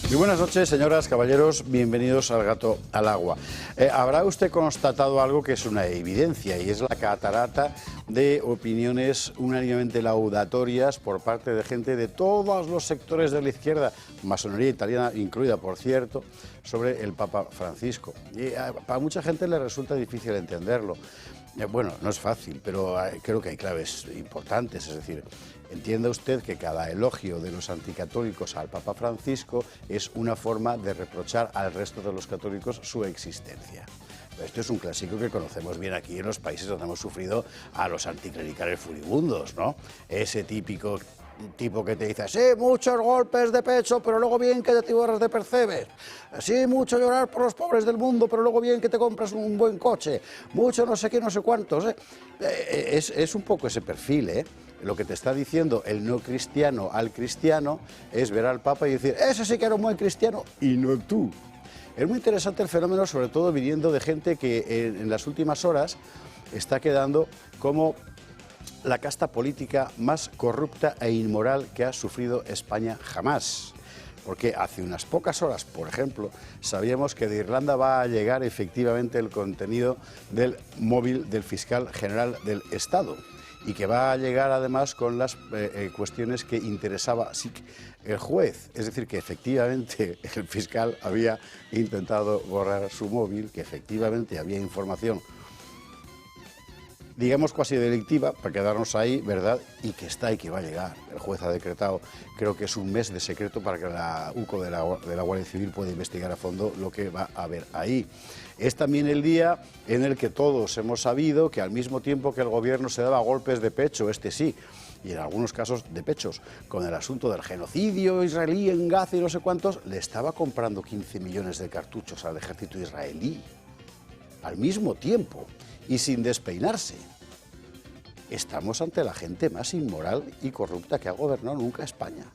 Muy buenas noches, señoras, caballeros, bienvenidos al Gato al Agua. Habrá usted constatado algo que es una evidencia, y es la catarata de opiniones unánimemente laudatorias por parte de gente de todos los sectores de la izquierda, masonería italiana incluida, por cierto, sobre el Papa Francisco. Y para mucha gente le resulta difícil entenderlo. Bueno, no es fácil, pero creo que hay claves importantes, es decir, entienda usted que cada elogio de los anticatólicos al Papa Francisco es una forma de reprochar al resto de los católicos su existencia. Esto es un clásico que conocemos bien aquí en los países donde hemos sufrido a los anticlericales furibundos, ¿no? Ese típico tipo que te dice, sí, muchos golpes de pecho, pero luego bien que te atiborras de percebes. Sí, mucho llorar por los pobres del mundo, pero luego bien que te compras un buen coche. Mucho no sé qué, no sé cuántos. Es un poco ese perfil, ¿eh? Lo que te está diciendo el no cristiano al cristiano es ver al Papa y decir, ese sí que era un buen cristiano y no tú. Es muy interesante el fenómeno, sobre todo viniendo de gente que en las últimas horas está quedando como la casta política más corrupta e inmoral que ha sufrido España jamás. Porque hace unas pocas horas, por ejemplo, sabíamos que de Irlanda va a llegar efectivamente el contenido del móvil del fiscal general del Estado y que va a llegar además con las cuestiones que interesaba el juez. Es decir, que efectivamente el fiscal había intentado borrar su móvil, que efectivamente había información, digamos, cuasi delictiva, para quedarnos ahí, ¿verdad? Y que está y que va a llegar. El juez ha decretado, creo que es un mes de secreto para que la UCO de la Guardia Civil pueda investigar a fondo lo que va a haber ahí. Es también el día en el que todos hemos sabido que al mismo tiempo que el gobierno se daba golpes de pecho, este sí, y en algunos casos de pechos, con el asunto del genocidio israelí en Gaza y no sé cuántos, le estaba comprando 15 millones de cartuchos al ejército israelí. Al mismo tiempo y sin despeinarse. Estamos ante la gente más inmoral y corrupta que ha gobernado nunca España.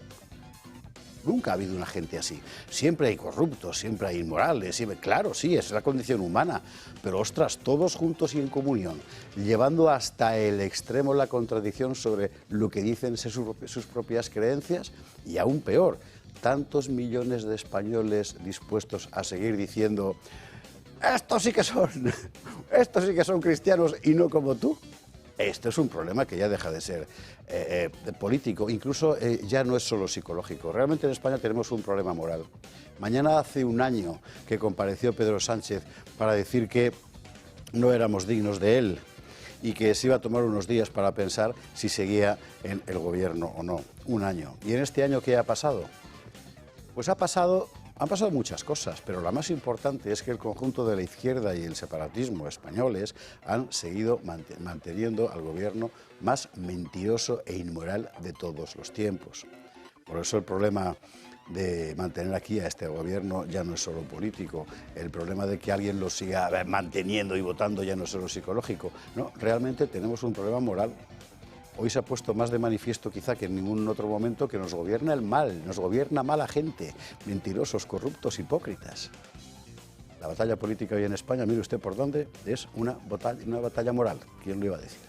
Nunca ha habido una gente así. Siempre hay corruptos, siempre hay inmorales, siempre, claro, sí, es la condición humana, pero ostras, todos juntos y en comunión, llevando hasta el extremo la contradicción sobre lo que dicen sus propias creencias, y aún peor, tantos millones de españoles dispuestos a seguir diciendo estos sí que son cristianos y no como tú. Esto es un problema que ya deja de ser político, incluso ya no es solo psicológico. Realmente en España tenemos un problema moral. Mañana hace un año que compareció Pedro Sánchez para decir que no éramos dignos de él y que se iba a tomar unos días para pensar si seguía en el gobierno o no. Un año. ¿Y en este año qué ha pasado? Pues han pasado muchas cosas, pero la más importante es que el conjunto de la izquierda y el separatismo españoles han seguido manteniendo al gobierno más mentiroso e inmoral de todos los tiempos. Por eso el problema de mantener aquí a este gobierno ya no es solo político, el problema de que alguien lo siga manteniendo y votando ya no es solo psicológico, no, realmente tenemos un problema moral. Hoy se ha puesto más de manifiesto quizá que en ningún otro momento que nos gobierna el mal, nos gobierna mala gente, mentirosos, corruptos, hipócritas. La batalla política hoy en España, mire usted por dónde, es una batalla moral. ¿Quién lo iba a decir?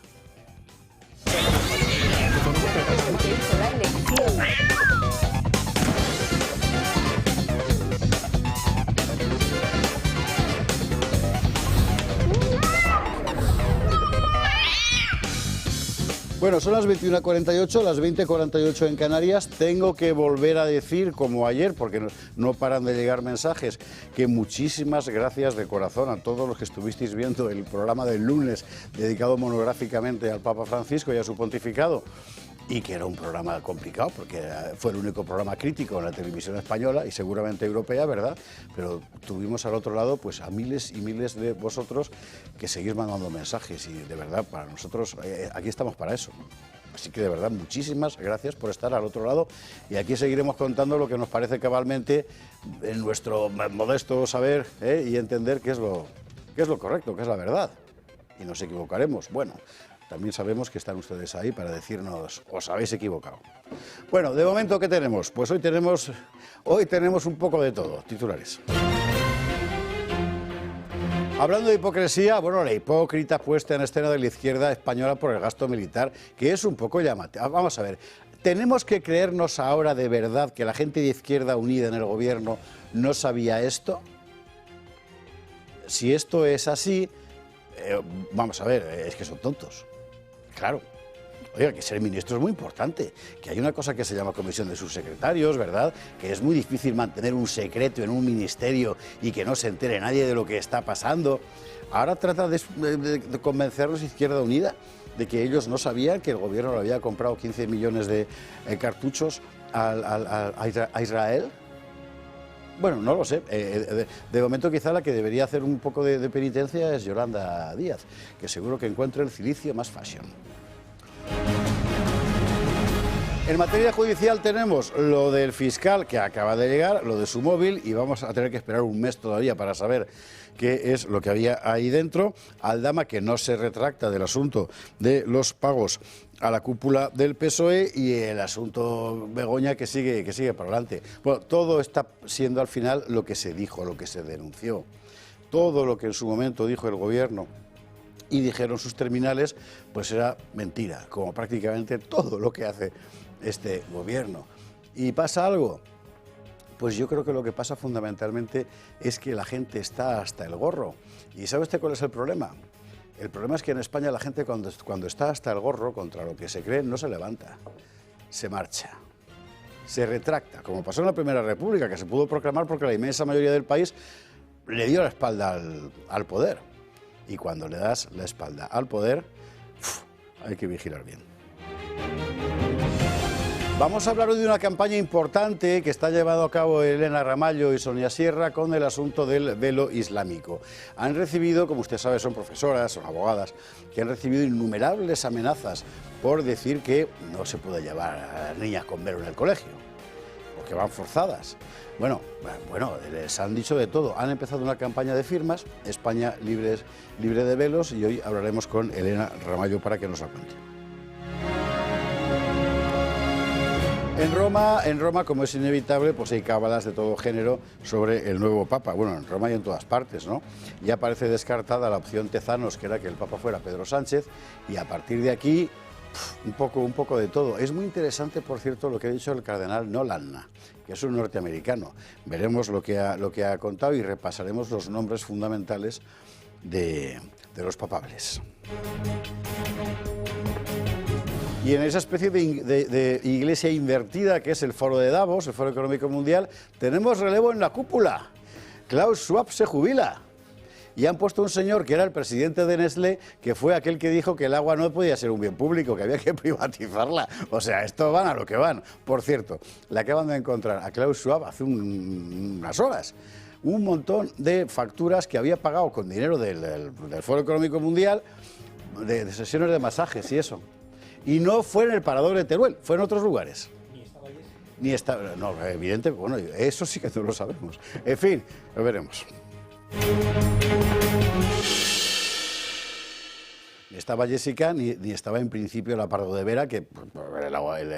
Bueno, son las 21:48, las 20:48 en Canarias. Tengo que volver a decir, como ayer, porque no paran de llegar mensajes, que muchísimas gracias de corazón a todos los que estuvisteis viendo el programa del lunes dedicado monográficamente al Papa Francisco y a su pontificado. Y que era un programa complicado, porque fue el único programa crítico en la televisión española y seguramente europea, ¿verdad? Pero tuvimos al otro lado pues a miles y miles de vosotros que seguís mandando mensajes y de verdad para nosotros aquí estamos para eso. Así que de verdad muchísimas gracias por estar al otro lado y aquí seguiremos contando lo que nos parece cabalmente en nuestro modesto saber y entender qué es lo correcto, qué es la verdad. Y nos equivocaremos. Bueno, también sabemos que están ustedes ahí para decirnos, os habéis equivocado. Bueno, de momento, ¿qué tenemos? Pues hoy tenemos un poco de todo. Titulares. Hablando de hipocresía, bueno, la hipócrita puesta en escena de la izquierda española por el gasto militar, que es un poco llamativo. Vamos a ver, ¿Tenemos que creernos ahora de verdad que la gente de Izquierda Unida en el gobierno no sabía esto? Si esto es así, vamos a ver, es que son tontos. Claro. Oiga, que ser ministro es muy importante, que hay una cosa que se llama comisión de subsecretarios, ¿verdad? Que es muy difícil mantener un secreto en un ministerio y que no se entere nadie de lo que está pasando. Ahora trata de convencernos Izquierda Unida de que ellos no sabían que el gobierno le había comprado 15 millones de cartuchos a Israel. Bueno, no lo sé. De momento quizá la que debería hacer un poco de penitencia es Yolanda Díaz, que seguro que encuentra el cilicio más fashion. En materia judicial tenemos lo del fiscal que acaba de llegar, lo de su móvil, y vamos a tener que esperar un mes todavía para saber qué es lo que había ahí dentro. Aldama, que no se retracta del asunto de los pagos a la cúpula del PSOE, y el asunto Begoña que sigue para adelante. Bueno, todo está siendo al final lo que se dijo, lo que se denunció. Todo lo que en su momento dijo el gobierno y dijeron sus terminales, pues era mentira, como prácticamente todo lo que hace este gobierno. ¿Y pasa algo? Pues yo creo que lo que pasa fundamentalmente es que la gente está hasta el gorro. ¿Y sabe usted cuál es el problema? El problema es que en España la gente cuando está hasta el gorro contra lo que se cree no se levanta, se marcha, se retracta, como pasó en la Primera República, que se pudo proclamar porque la inmensa mayoría del país le dio la espalda al poder. Y cuando le das la espalda al poder, hay que vigilar bien. Vamos a hablar hoy de una campaña importante que está llevando a cabo Elena Ramallo y Sonia Sierra con el asunto del velo islámico. Han recibido, como usted sabe, son profesoras, son abogadas, que han recibido innumerables amenazas por decir que no se puede llevar a las niñas con velo en el colegio, porque van forzadas. Bueno, les han dicho de todo. Han empezado una campaña de firmas, España libre de velos, y hoy hablaremos con Elena Ramallo para que nos la cuente. En Roma, como es inevitable, pues hay cábalas de todo género sobre el nuevo Papa. Bueno, en Roma y en todas partes, ¿no? Ya parece descartada la opción Tezanos, que era que el Papa fuera Pedro Sánchez, y a partir de aquí, un poco de todo. Es muy interesante, por cierto, lo que ha dicho el cardenal Nolan, que es un norteamericano. Veremos lo que ha contado y repasaremos los nombres fundamentales de los papables. Y en esa especie de iglesia invertida que es el Foro de Davos, el Foro Económico Mundial, tenemos relevo en la cúpula. Klaus Schwab se jubila. Y han puesto un señor que era el presidente de Nestlé, que fue aquel que dijo que el agua no podía ser un bien público, que había que privatizarla. O sea, esto van a lo que van. Por cierto, le acaban de encontrar a Klaus Schwab hace unas horas un montón de facturas que había pagado con dinero del Foro Económico Mundial, de sesiones de masajes y eso. Y no fue en el Parador de Teruel, fue en otros lugares. Ni estaba. No, evidente, bueno, eso sí que no lo sabemos. En fin, lo veremos. Ni estaba Jessica, ni estaba en principio la Pardo de Vera, que,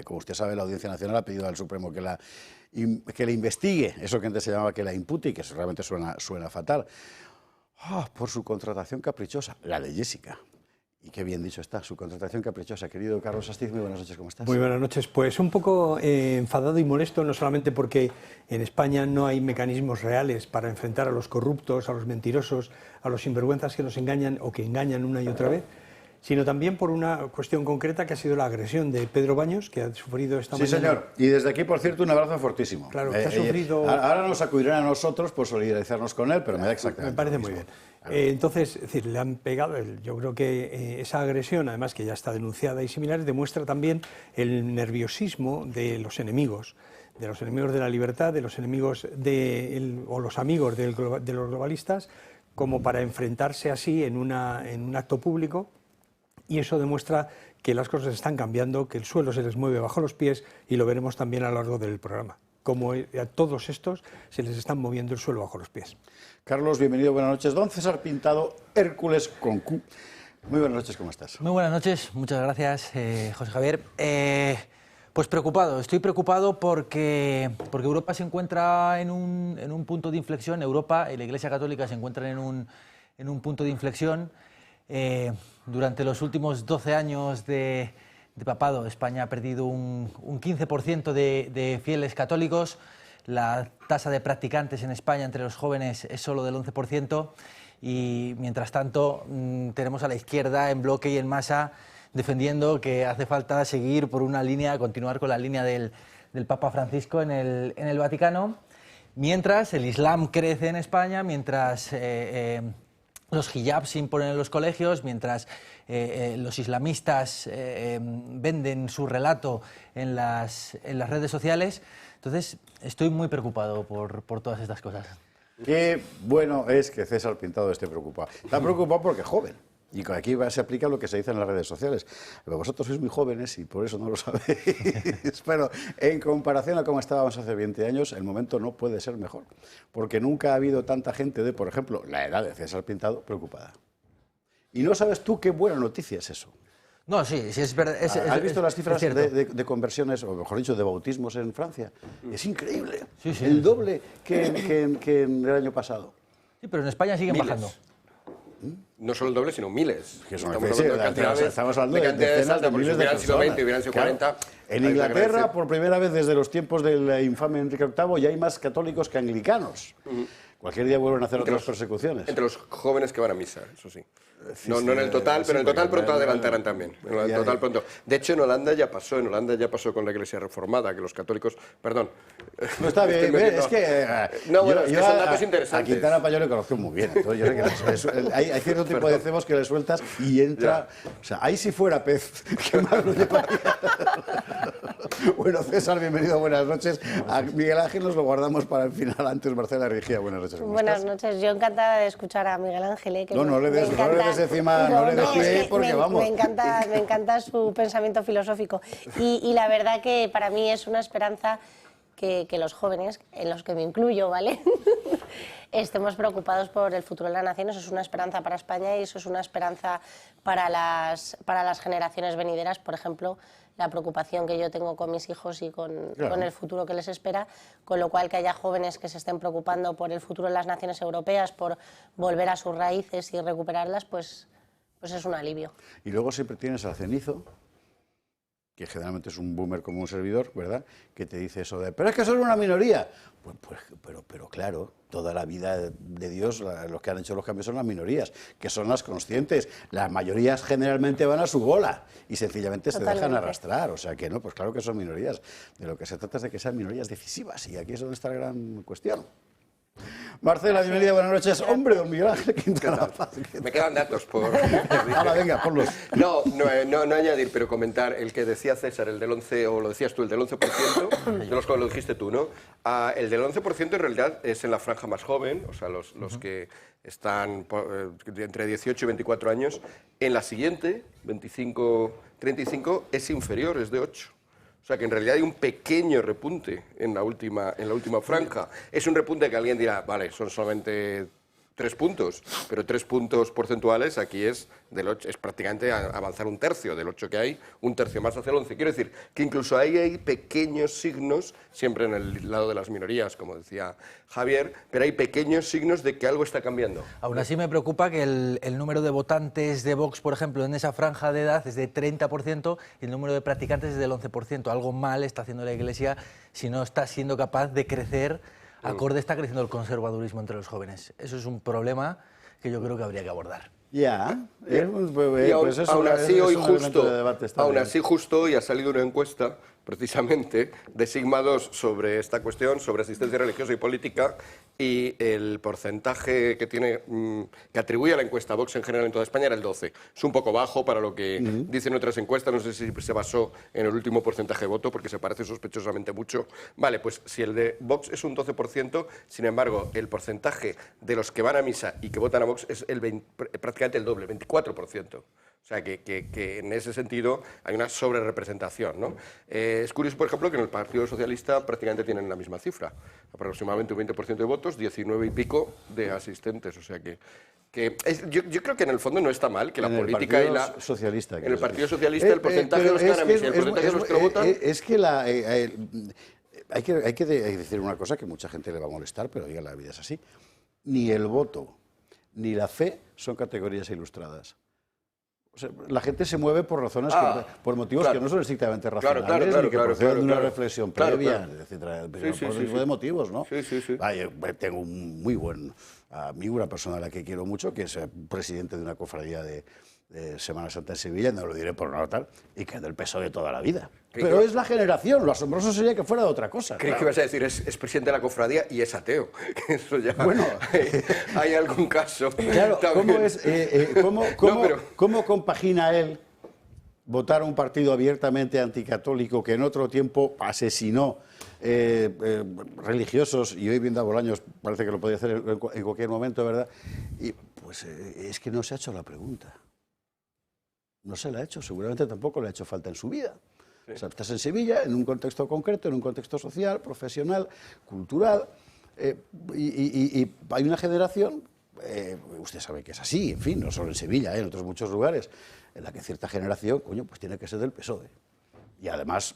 como usted sabe, la Audiencia Nacional ha pedido al Supremo que le investigue, eso que antes se llamaba que la impute, y que eso realmente suena fatal, por su contratación caprichosa, la de Jessica. Y qué bien dicho está, su contratación caprichosa. Querido Carlos Astiz, muy buenas noches, ¿cómo estás? Muy buenas noches. Pues un poco enfadado y molesto, no solamente porque en España no hay mecanismos reales para enfrentar a los corruptos, a los mentirosos, a los sinvergüenzas que nos engañan o que engañan una y otra vez, sino también por una cuestión concreta que ha sido la agresión de Pedro Baños, que ha sufrido esta mañana. Sí, señor. Y desde aquí, por cierto, un abrazo fortísimo. Claro, que ha sufrido... Ahora nos acudirán a nosotros por solidarizarnos con él, pero me da exactamente. Me parece muy bien. Entonces, es decir, le han pegado, yo creo que esa agresión, además que ya está denunciada y similares, demuestra también el nerviosismo de los enemigos de la libertad, de los enemigos o los amigos de los globalistas, como para enfrentarse así en un acto público, y eso demuestra que las cosas están cambiando, que el suelo se les mueve bajo los pies, y lo veremos también a lo largo del programa, como a todos estos se les están moviendo el suelo bajo los pies. Carlos, bienvenido, buenas noches. Don César Pintado, Hércules con Q. Muy buenas noches, ¿cómo estás? Muy buenas noches, muchas gracias, José Javier. Pues preocupado, estoy preocupado porque Europa se encuentra en un punto de inflexión, Europa y la Iglesia Católica se encuentran en un punto de inflexión. Durante los últimos 12 años de papado. España ha perdido un 15% de fieles católicos. La tasa de practicantes en España entre los jóvenes es solo del 11%. Y mientras tanto tenemos a la izquierda en bloque y en masa defendiendo que hace falta seguir por una línea, continuar con la línea del Papa Francisco en el Vaticano, mientras el Islam crece en España, mientras los hijabs se imponen en los colegios, mientras los islamistas venden su relato en las redes sociales. Entonces, estoy muy preocupado por todas estas cosas. Qué bueno es que César Pintado esté preocupado. Está preocupado porque es joven. Y aquí se aplica lo que se dice en las redes sociales. Pero vosotros sois muy jóvenes y por eso no lo sabéis. Pero en comparación a cómo estábamos hace 20 años, el momento no puede ser mejor. Porque nunca ha habido tanta gente de, por ejemplo, la edad de César Pintado preocupada. Y no sabes tú qué buena noticia es eso. No, sí es verdad. ¿Has visto las cifras de conversiones, o mejor dicho, de bautismos en Francia? Es increíble. Sí. El doble que en el año pasado. Sí, pero en España siguen bajando. No solo el doble, sino miles. Estamos hablando de decenas de miles de hubieran sido 20, hubieran sido 40. En Inglaterra, por primera vez desde los tiempos del infame Enrique VIII, ya hay más católicos que anglicanos. Cualquier día vuelven a hacer otras persecuciones. Entre los jóvenes que van a misa, eso sí. No en el total, pero en el total pronto adelantarán también. En el total pronto. De hecho, en Holanda ya pasó con la Iglesia reformada, que los católicos... Perdón. No está bien, es que... No, bueno, es que son datos interesantes. A Quintana Payó le conozco muy bien. Entonces, yo sé que hay cierto tipo de cebos que le sueltas y entra... O sea, ahí si fuera pez, ¿qué más lo llevaría? Bueno, César, bienvenido, buenas noches. A Miguel Ángel nos lo guardamos para el final. Antes, Marcela Rigía, buenas noches. Buenas noches, yo encantada de escuchar a Miguel Ángel. Que no le des encima, no le des pie, porque vamos. Me encanta su pensamiento filosófico. Y la verdad que para mí es una esperanza que los jóvenes, en los que me incluyo, ¿vale? Estemos preocupados por el futuro de la nación. Eso es una esperanza para España y eso es una esperanza para las generaciones venideras. Por ejemplo, la preocupación que yo tengo con mis hijos y con el futuro que les espera, con lo cual que haya jóvenes que se estén preocupando por el futuro de las naciones europeas, por volver a sus raíces y recuperarlas, pues es un alivio. Y luego siempre tienes al cenizo, que generalmente es un boomer como un servidor, ¿verdad?, que te dice eso de, pero es que son una minoría. Pero claro, toda la vida de Dios, los que han hecho los cambios son las minorías, que son las conscientes. Las mayorías generalmente van a su bola y sencillamente se dejan arrastrar. O sea que no, pues claro que son minorías. De lo que se trata es de que sean minorías decisivas y aquí es donde está la gran cuestión. Marcela, bienvenida, buenas noches. Hombre, don Miguel Ángel Quintana Paz. Me quedan datos por... Ahora, venga, ponlos. No añadir, pero comentar el que decía César, el del 11, o lo decías tú, el del 11%, de los que lo dijiste tú, ¿no? El del 11% en realidad es en la franja más joven, o sea, los que están entre 18 y 24 años. En la siguiente, 25-35, es inferior, es de 8. O sea que en realidad hay un pequeño repunte en la última franja. Es un repunte que alguien dirá, vale, son solamente 3 puntos, pero 3 puntos porcentuales aquí es prácticamente avanzar un tercio del 8 que hay, un tercio más hacia el 11. Quiero decir que incluso ahí hay pequeños signos, siempre en el lado de las minorías, como decía Javier, pero hay pequeños signos de que algo está cambiando. Aún así me preocupa que el número de votantes de Vox, por ejemplo, en esa franja de edad es de 30% y el número de practicantes es del 11%. Algo mal está haciendo la Iglesia si no está siendo capaz de crecer. Acorde está creciendo el conservadurismo entre los jóvenes. Eso es un problema que yo creo que habría que abordar. Aún así, justo hoy ha salido una encuesta, precisamente, de Sigma 2 sobre esta cuestión, sobre asistencia religiosa y política, y el porcentaje que atribuye a la encuesta Vox en general en toda España era el 12. Es un poco bajo para lo que dicen otras encuestas, no sé si se basó en el último porcentaje de voto, porque se parece sospechosamente mucho. Vale, pues si el de Vox es un 12%, sin embargo, el porcentaje de los que van a misa y que votan a Vox es prácticamente el doble, 24%. O sea, que en ese sentido hay una sobrerepresentación, ¿no? Es curioso, por ejemplo, que en el Partido Socialista prácticamente tienen la misma cifra, aproximadamente un 20% de votos, 19 y pico de asistentes. O sea yo creo que en el fondo no está mal que la política y la... Socialista, en el Partido Socialista el porcentaje de los que van a misa y el porcentaje de los que lo votan... Es que hay que decir una cosa que mucha gente le va a molestar, pero oiga, la vida es así. Ni el voto ni la fe son categorías ilustradas. la gente se mueve por razones, por motivos que no son estrictamente racionales, ni que proceden de una reflexión previa, etcétera, por ese tipo de motivos, ¿no? Yo tengo un muy buen amigo, una persona a la que quiero mucho, que es presidente de una cofradía de Semana Santa en Sevilla, no lo diré por no tal, y que es del PSOE de toda la vida. Pero es la generación, lo asombroso sería que fuera de otra cosa. Creí que ibas a decir, es presidente de la cofradía y es ateo. Eso ya, bueno, hay algún caso. Claro, ¿cómo compagina él votar a un partido abiertamente anticatólico que en otro tiempo asesinó religiosos, y hoy viendo a Bolaños parece que lo podía hacer en cualquier momento, ¿verdad? Y pues es que no se ha hecho la pregunta. No se la ha hecho, seguramente tampoco le ha hecho falta en su vida. Sí. O sea, estás en Sevilla, en un contexto concreto, en un contexto social, profesional, cultural, y hay una generación, usted sabe que es así, en fin, no solo en Sevilla, en otros muchos lugares, en la que cierta generación, coño, pues tiene que ser del PSOE. Y además,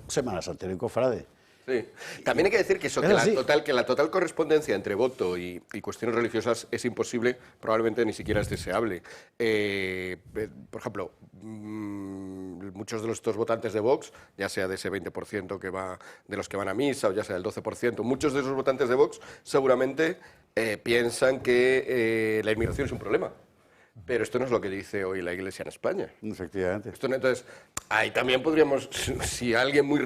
Semana Santa y cofrade. Sí. También hay que decir que la total correspondencia entre voto y cuestiones religiosas es imposible, probablemente ni siquiera es deseable. Por ejemplo, muchos de estos votantes de Vox, ya sea de ese 20% que va de los que van a misa o ya sea del 12%, muchos de esos votantes de Vox seguramente piensan que la inmigración es un problema. Pero esto no es lo que dice hoy la Iglesia en España. Efectivamente. Entonces, ahí también podríamos, si alguien muy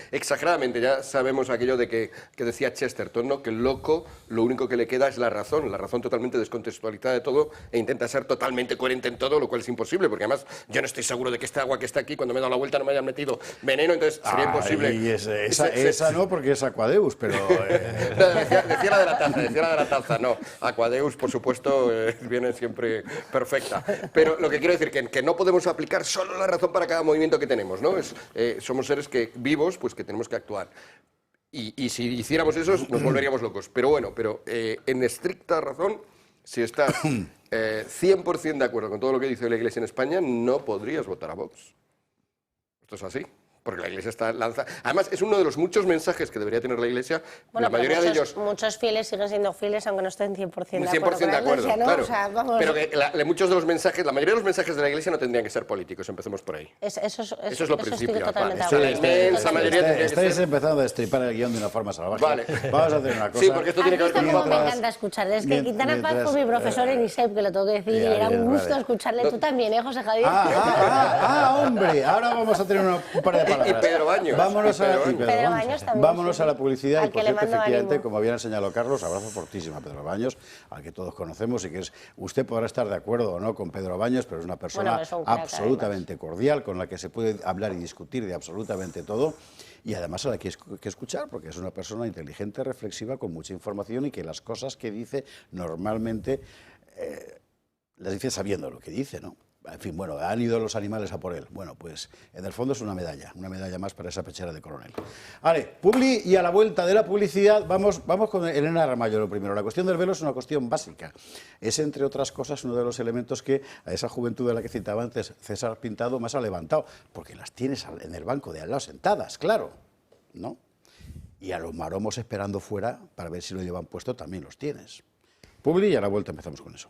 exageradamente, ya sabemos aquello de que decía Chesterton, ¿no? Que el loco lo único que le queda es la razón totalmente descontextualizada de todo e intenta ser totalmente coherente en todo, lo cual es imposible, porque además yo no estoy seguro de que esta agua que está aquí, cuando me he dado la vuelta no me hayan metido veneno, entonces sería imposible. Y esa no, porque es Aquadeus, pero... decía la de la taza, no. Aquadeus, por supuesto, viene siempre perfecta. Pero lo que quiero decir que no podemos aplicar solo la razón para cada movimiento que tenemos, ¿no? Somos seres que tenemos que actuar. Y si hiciéramos eso, nos volveríamos locos. Pero bueno, en estricta razón, si estás 100% de acuerdo con todo lo que dice la Iglesia en España, no podrías votar a Vox. Esto es así. Porque la Iglesia está lanzada. Además, es uno de los muchos mensajes que debería tener la Iglesia. Bueno, la mayoría de ellos. Muchos fieles siguen siendo fieles, aunque no estén 100% de acuerdo. 100% de acuerdo, ¿no? claro. O sea, vamos... Pero que muchos de los mensajes, la mayoría de los mensajes de la Iglesia no tendrían que ser políticos, empecemos por ahí. Eso es lo principal. Estáis empezando a destripar el guión de una forma salvaje. Vale. Vamos a hacer una cosa. Sí, porque esto tiene que ver con... Me encanta escuchar. Es que Quintana Paz fue mi profesor en ISEP, que lo tengo que decir, y era un gusto escucharle. Tú también, José Javier. Hombre, ahora vamos a tener un par de palabras. Y Pedro Baños. Vámonos a la publicidad y, por cierto, efectivamente, como había señalado Carlos, abrazo fortísimo a Pedro Baños, al que todos conocemos y que usted podrá estar de acuerdo o no con Pedro Baños, pero es una persona absolutamente cordial, con la que se puede hablar y discutir de absolutamente todo, y además a la que hay que escuchar, porque es una persona inteligente, reflexiva, con mucha información, y que las cosas que dice normalmente las dice sabiendo lo que dice, ¿no? En fin, bueno, han ido los animales a por él. Bueno, pues en el fondo es una medalla más para esa pechera de coronel. Vale, publi, y a la vuelta de la publicidad vamos con Elena Ramallo. Lo primero, la cuestión del velo es una cuestión básica. Es, entre otras cosas, uno de los elementos que a esa juventud de la que citaba antes César Pintado más ha levantado, porque las tienes en el banco de al lado sentadas, claro, ¿no? Y a los maromos esperando fuera para ver si lo llevan puesto también los tienes. Publi, y a la vuelta empezamos con eso.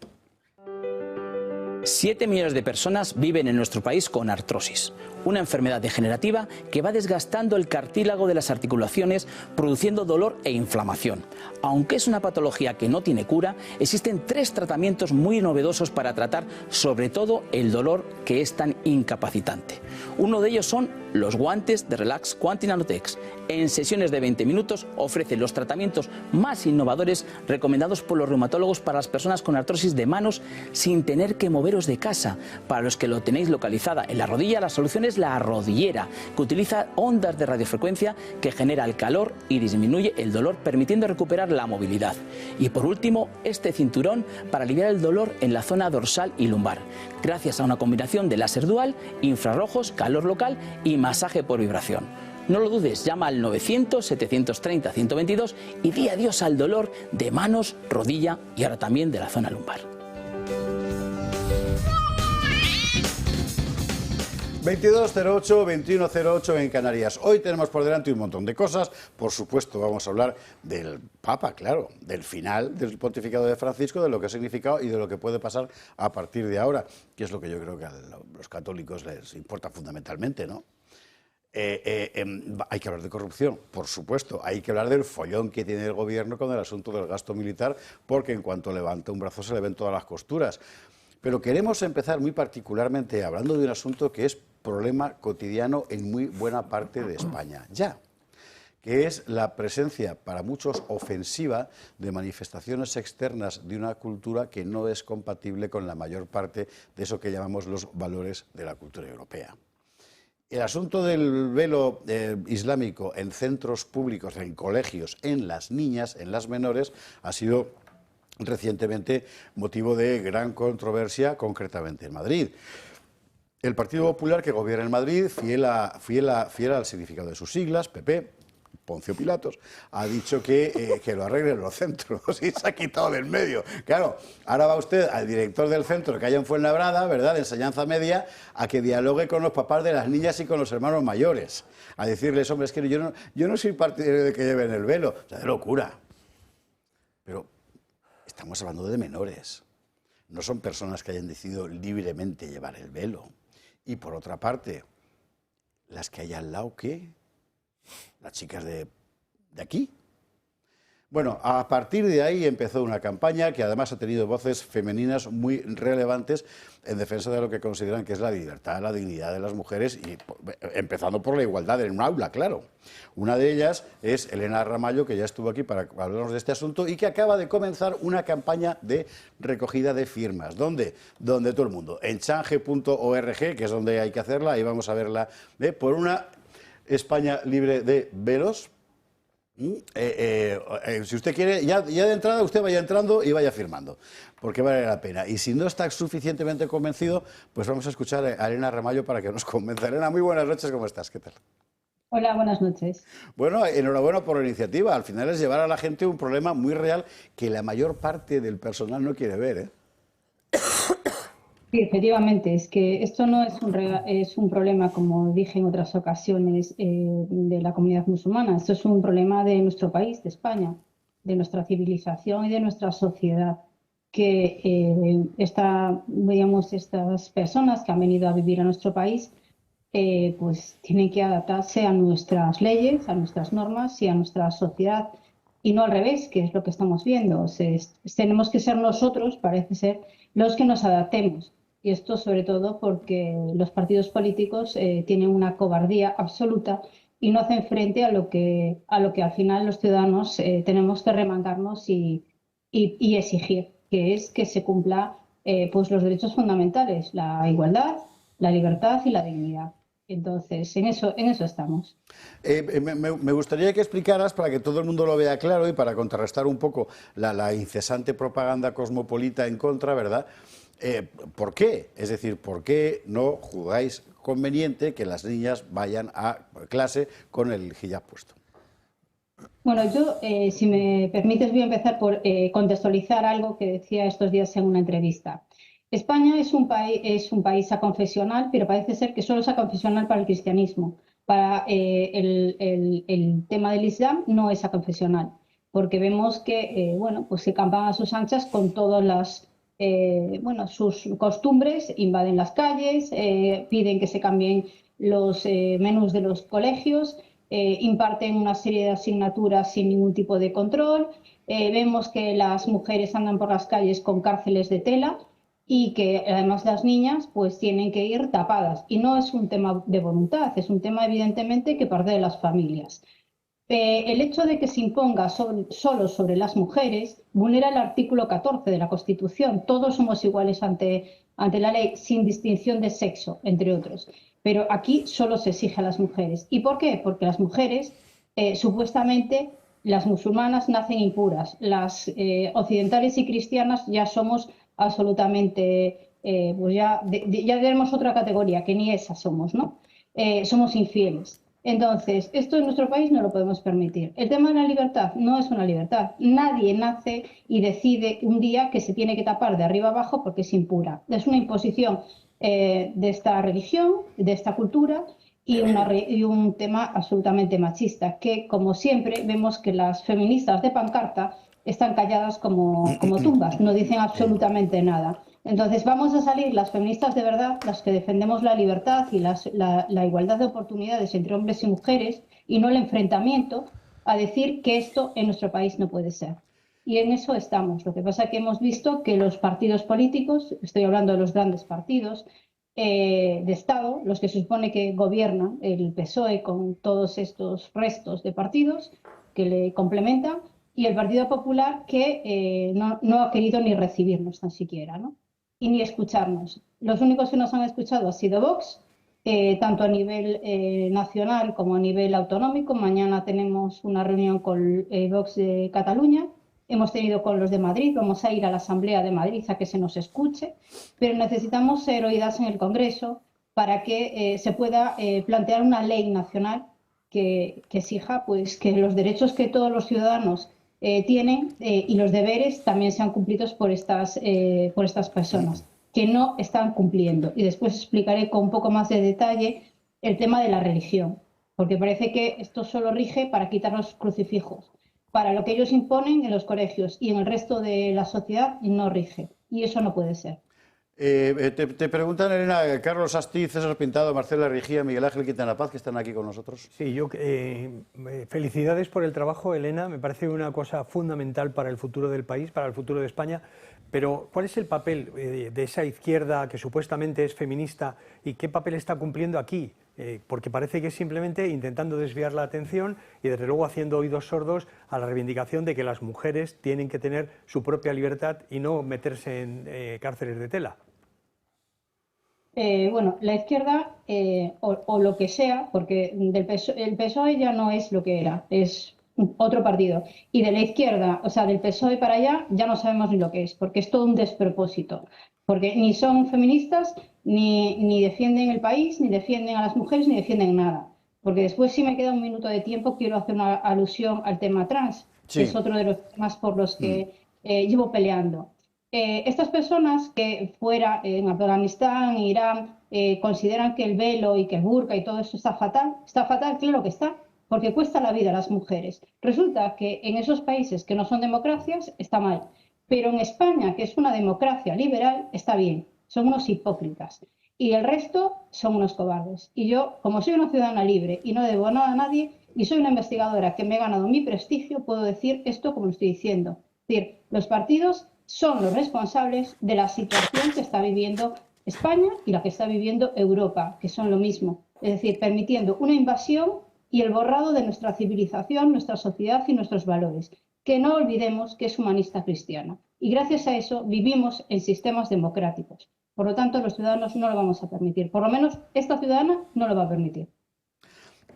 7 millones de personas viven en nuestro país con artrosis, una enfermedad degenerativa que va desgastando el cartílago de las articulaciones, produciendo dolor e inflamación. Aunque es una patología que no tiene cura, existen 3 tratamientos muy novedosos para tratar sobre todo el dolor, que es tan incapacitante. Uno de ellos son los guantes de Relax Quanti Nanotex. En sesiones de 20 minutos ofrecen los tratamientos más innovadores recomendados por los reumatólogos para las personas con artrosis de manos sin tener que moveros de casa. Para los que lo tenéis localizada en la rodilla, la solución es la rodillera, que utiliza ondas de radiofrecuencia que genera el calor y disminuye el dolor, permitiendo recuperar la movilidad. Y por último, este cinturón para aliviar el dolor en la zona dorsal y lumbar, gracias a una combinación de láser dual, infrarrojos, calor local y masaje por vibración. No lo dudes, llama al 900-730-122 y di adiós al dolor de manos, rodilla y ahora también de la zona lumbar. 2208, 2108 en Canarias. Hoy tenemos por delante un montón de cosas. Por supuesto, vamos a hablar del Papa, claro, del final del pontificado de Francisco, de lo que ha significado y de lo que puede pasar a partir de ahora, que es lo que yo creo que a los católicos les importa fundamentalmente, ¿no? Hay que hablar de corrupción, por supuesto. Hay que hablar del follón que tiene el gobierno con el asunto del gasto militar, porque en cuanto levanta un brazo se le ven todas las costuras. Pero queremos empezar muy particularmente hablando de un asunto que es problema cotidiano en muy buena parte de España, ya, que es la presencia, para muchos ofensiva, de manifestaciones externas de una cultura que no es compatible con la mayor parte de eso que llamamos los valores de la cultura europea. El asunto del velo islámico en centros públicos, en colegios, en las niñas, en las menores, ha sido recientemente motivo de gran controversia, concretamente en Madrid. El Partido Popular, que gobierna en Madrid, fiel al significado de sus siglas, PP, Poncio Pilatos, ha dicho que lo arreglen los centros y se ha quitado del medio. Claro, ahora va usted al director del centro que hay en Fuenlabrada, ¿verdad?, de enseñanza media, a que dialogue con los papás de las niñas y con los hermanos mayores, a decirles, hombre, es que yo no soy partidario de que lleven el velo. O sea, de locura. Pero estamos hablando de menores, no son personas que hayan decidido libremente llevar el velo. Y por otra parte, las que hay al lado, ¿qué? Las chicas de aquí. Bueno, a partir de ahí empezó una campaña que además ha tenido voces femeninas muy relevantes en defensa de lo que consideran que es la libertad, la dignidad de las mujeres, y empezando por la igualdad en un aula, claro. Una de ellas es Elena Ramallo, que ya estuvo aquí para hablarnos de este asunto y que acaba de comenzar una campaña de recogida de firmas. ¿Dónde? Donde todo el mundo. En change.org, que es donde hay que hacerla, ahí vamos a verla, por una España libre de velos. Si usted quiere, ya de entrada usted vaya entrando y vaya firmando, porque vale la pena. Y si no está suficientemente convencido, pues vamos a escuchar a Elena Ramallo para que nos convenza. Elena, muy buenas noches, ¿cómo estás? ¿Qué tal? Hola, buenas noches. Bueno, enhorabuena por la iniciativa. Al final es llevar a la gente un problema muy real que la mayor parte del personal no quiere ver, ¿eh? Sí, efectivamente, es que esto no es un problema, como dije en otras ocasiones, de la comunidad musulmana. Esto es un problema de nuestro país, de España, de nuestra civilización y de nuestra sociedad, que estas personas que han venido a vivir a nuestro país pues tienen que adaptarse a nuestras leyes, a nuestras normas y a nuestra sociedad, y no al revés, que es lo que estamos viendo. Tenemos que ser nosotros, parece ser, los que nos adaptemos. Y esto sobre todo porque los partidos políticos tienen una cobardía absoluta y no hacen frente a lo que al final los ciudadanos tenemos que remangarnos y exigir, que es que se cumpla pues los derechos fundamentales, la igualdad, la libertad y la dignidad. Entonces, en eso estamos. Me gustaría que explicaras, para que todo el mundo lo vea claro y para contrarrestar un poco la incesante propaganda cosmopolita en contra, ¿verdad? ¿Por qué? Es decir, ¿por qué no juzgáis conveniente que las niñas vayan a clase con el hijab puesto? Bueno, yo, si me permites, voy a empezar por contextualizar algo que decía estos días en una entrevista. España es un país aconfesional, pero parece ser que solo es aconfesional para el cristianismo. Para el tema del Islam no es aconfesional, porque vemos que pues se campan a sus anchas con todas las sus costumbres, invaden las calles, piden que se cambien los menús de los colegios, imparten una serie de asignaturas sin ningún tipo de control. Vemos que las mujeres andan por las calles con cárceles de tela y que además las niñas pues tienen que ir tapadas. Y no es un tema de voluntad, es un tema evidentemente que parte de las familias. El hecho de que se imponga solo sobre las mujeres vulnera el artículo 14 de la Constitución. Todos somos iguales ante la ley, sin distinción de sexo, entre otros. Pero aquí solo se exige a las mujeres. ¿Y por qué? Porque las mujeres, supuestamente, las musulmanas nacen impuras. Las occidentales y cristianas ya somos absolutamente, pues ya tenemos otra categoría, que ni esa somos, ¿no? Somos infieles. Entonces, esto en nuestro país no lo podemos permitir. El tema de la libertad no es una libertad. Nadie nace y decide un día que se tiene que tapar de arriba abajo porque es impura. Es una imposición de esta religión, de esta cultura, y un tema absolutamente machista, que como siempre vemos que las feministas de pancarta están calladas como tumbas, no dicen absolutamente nada. Entonces vamos a salir las feministas de verdad, las que defendemos la libertad y la igualdad de oportunidades entre hombres y mujeres, y no el enfrentamiento, a decir que esto en nuestro país no puede ser. Y en eso estamos. Lo que pasa es que hemos visto que los partidos políticos, estoy hablando de los grandes partidos de Estado, los que se supone que gobiernan, el PSOE con todos estos restos de partidos que le complementan, y el Partido Popular que no ha querido ni recibirnos tan siquiera, ¿no? Y ni escucharnos. Los únicos que nos han escuchado ha sido Vox, tanto a nivel nacional como a nivel autonómico. Mañana tenemos una reunión con Vox de Cataluña. Hemos tenido con los de Madrid, vamos a ir a la Asamblea de Madrid a que se nos escuche, pero necesitamos ser oídas en el Congreso para que se pueda plantear una ley nacional que exija pues, que los derechos que todos los ciudadanos tienen y los deberes también sean cumplidos por estas personas que no están cumpliendo. Y después explicaré con un poco más de detalle el tema de la religión, porque parece que esto solo rige para quitar los crucifijos. Para lo que ellos imponen en los colegios y en el resto de la sociedad no rige. Y eso no puede ser. Te preguntan, Elena, Carlos Astiz, César Pintado, Marcela Rigía, Miguel Ángel Quintana Paz, que están aquí con nosotros. Sí, felicidades por el trabajo, Elena. Me parece una cosa fundamental para el futuro del país, para el futuro de España. Pero, ¿cuál es el papel de esa izquierda que supuestamente es feminista y qué papel está cumpliendo aquí? Porque parece que es simplemente intentando desviar la atención y desde luego haciendo oídos sordos a la reivindicación de que las mujeres tienen que tener su propia libertad y no meterse en cárceles de tela. Bueno, la izquierda o lo que sea, porque el PSOE ya no es lo que era, es otro partido. Y de la izquierda, o sea, del PSOE para allá, ya no sabemos ni lo que es, porque es todo un despropósito. Porque ni son feministas, ni defienden el país, ni defienden a las mujeres, ni defienden nada. Porque después, si me queda un minuto de tiempo, quiero hacer una alusión al tema trans, sí, que es otro de los temas por los que llevo peleando. Estas personas que fuera en Afganistán, Irán, consideran que el velo y que el burka y todo eso está fatal, claro que está, porque cuesta la vida a las mujeres. Resulta que en esos países que no son democracias está mal, pero en España, que es una democracia liberal, está bien. Son unos hipócritas. Y el resto son unos cobardes. Y yo, como soy una ciudadana libre y no debo nada a nadie, y soy una investigadora que me he ganado mi prestigio, puedo decir esto como lo estoy diciendo. Es decir, los partidos son los responsables de la situación que está viviendo España y la que está viviendo Europa, que son lo mismo. Es decir, permitiendo una invasión y el borrado de nuestra civilización, nuestra sociedad y nuestros valores, que no olvidemos que es humanista cristiana. Y gracias a eso vivimos en sistemas democráticos. Por lo tanto, los ciudadanos no lo vamos a permitir. Por lo menos esta ciudadana no lo va a permitir.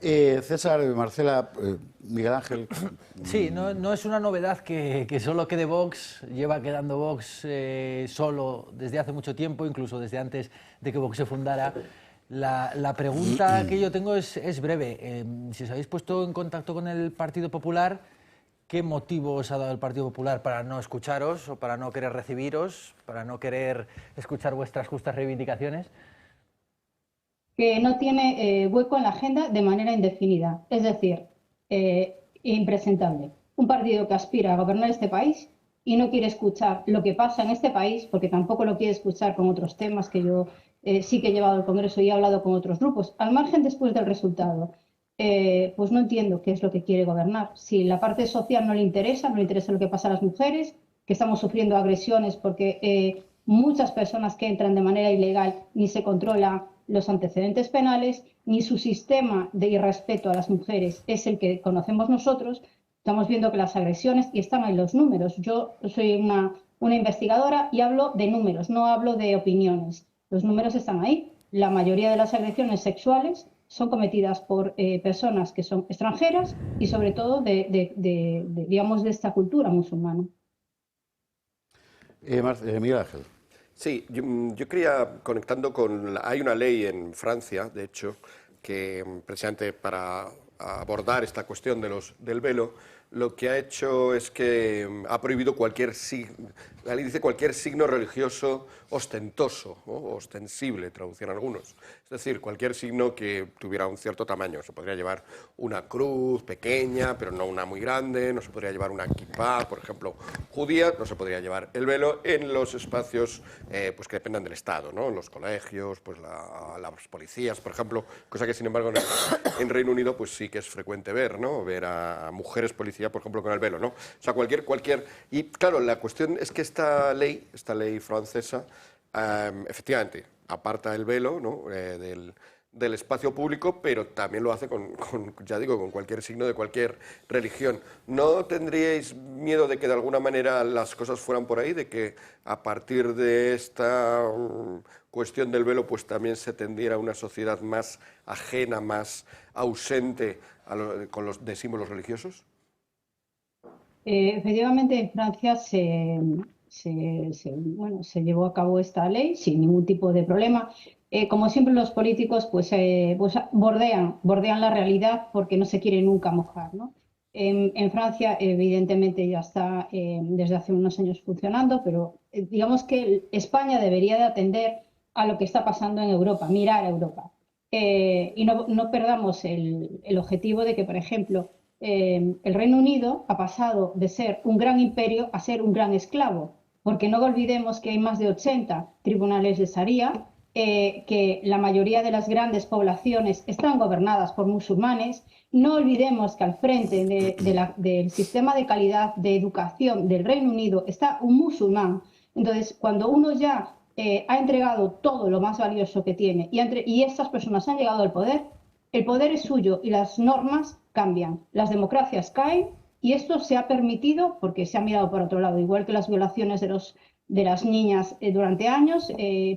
César, Marcela, Miguel Ángel. Sí, no es una novedad que solo quede Vox. Lleva quedando Vox solo desde hace mucho tiempo, incluso desde antes de que Vox se fundara. La pregunta que yo tengo es breve. Si os habéis puesto en contacto con el Partido Popular, ¿qué motivo os ha dado el Partido Popular para no escucharos o para no querer recibiros, para no querer escuchar vuestras justas reivindicaciones? Que no tiene hueco en la agenda de manera indefinida, es decir, impresentable. Un partido que aspira a gobernar este país y no quiere escuchar lo que pasa en este país, porque tampoco lo quiere escuchar con otros temas que yo sí que he llevado al Congreso y he hablado con otros grupos, al margen después del resultado. Pues no entiendo qué es lo que quiere gobernar. Si la parte social no le interesa lo que pasa a las mujeres, que estamos sufriendo agresiones porque muchas personas que entran de manera ilegal ni se controla los antecedentes penales, ni su sistema de irrespeto a las mujeres es el que conocemos nosotros. Estamos viendo que las agresiones, y están ahí los números. Yo soy una investigadora y hablo de números, no hablo de opiniones. Los números están ahí. La mayoría de las agresiones sexuales son cometidas por personas que son extranjeras y sobre todo digamos, de esta cultura musulmana. Miguel Ángel. Sí, yo quería, conectando con... Hay una ley en Francia, de hecho, que precisamente para abordar esta cuestión del velo, lo que ha hecho es que ha prohibido cualquier la ley dice cualquier signo religioso ostentoso, ¿no? Ostensible, traducían algunos. Es decir, cualquier signo que tuviera un cierto tamaño. Se podría llevar una cruz pequeña, pero no una muy grande, no se podría llevar una kipá, por ejemplo, judía, no se podría llevar el velo en los espacios pues que dependan del Estado, ¿no? En los colegios, pues las policías, por ejemplo, cosa que sin embargo en Reino Unido pues sí que es frecuente ver, ¿no? Ver a mujeres policía, por ejemplo, con el velo, ¿no? O sea, cualquier... Y claro, la cuestión es que esta ley francesa, efectivamente, aparta el velo, ¿no? del espacio público, pero también lo hace ya digo, con cualquier signo de cualquier religión. ¿No tendríais miedo de que de alguna manera las cosas fueran por ahí, de que a partir de esta cuestión del velo pues también se tendiera a una sociedad más ajena, más ausente de símbolos religiosos? Efectivamente, en Francia se llevó a cabo esta ley sin ningún tipo de problema. Como siempre, los políticos pues bordean la realidad porque no se quieren nunca mojar, ¿no? En Francia, evidentemente, ya está desde hace unos años funcionando, pero digamos que España debería de atender a lo que está pasando en Europa, mirar a Europa. Y no perdamos el objetivo de que, por ejemplo, el Reino Unido ha pasado de ser un gran imperio a ser un gran esclavo, porque no olvidemos que hay más de 80 tribunales de Sharia, que la mayoría de las grandes poblaciones están gobernadas por musulmanes. No olvidemos que al frente del sistema de calidad de educación del Reino Unido está un musulmán. Entonces, cuando uno ya ha entregado todo lo más valioso que tiene y estas personas han llegado al poder, el poder es suyo y las normas cambian, las democracias caen, y esto se ha permitido porque se ha mirado por otro lado, igual que las violaciones de las niñas durante años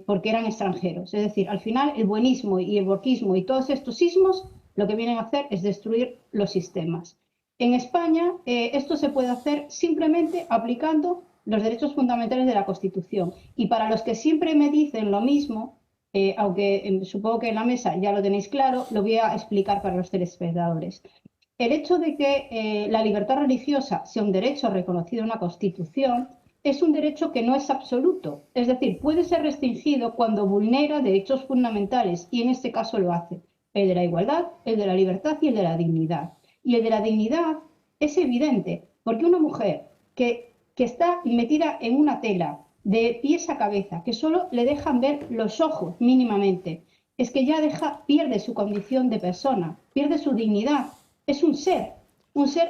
porque eran extranjeros. Es decir, al final el buenismo y el wokismo y todos estos sismos lo que vienen a hacer es destruir los sistemas. En España esto se puede hacer simplemente aplicando los derechos fundamentales de la Constitución. Y para los que siempre me dicen lo mismo, aunque supongo que en la mesa ya lo tenéis claro, lo voy a explicar para los telespectadores. El hecho de que la libertad religiosa sea un derecho reconocido en la Constitución es un derecho que no es absoluto. Es decir, puede ser restringido cuando vulnera derechos fundamentales, y en este caso lo hace. El de la igualdad, el de la libertad y el de la dignidad. Y el de la dignidad es evidente, porque una mujer que está metida en una tela de pies a cabeza, que solo le dejan ver los ojos mínimamente, es que ya pierde su condición de persona, pierde su dignidad. Es un ser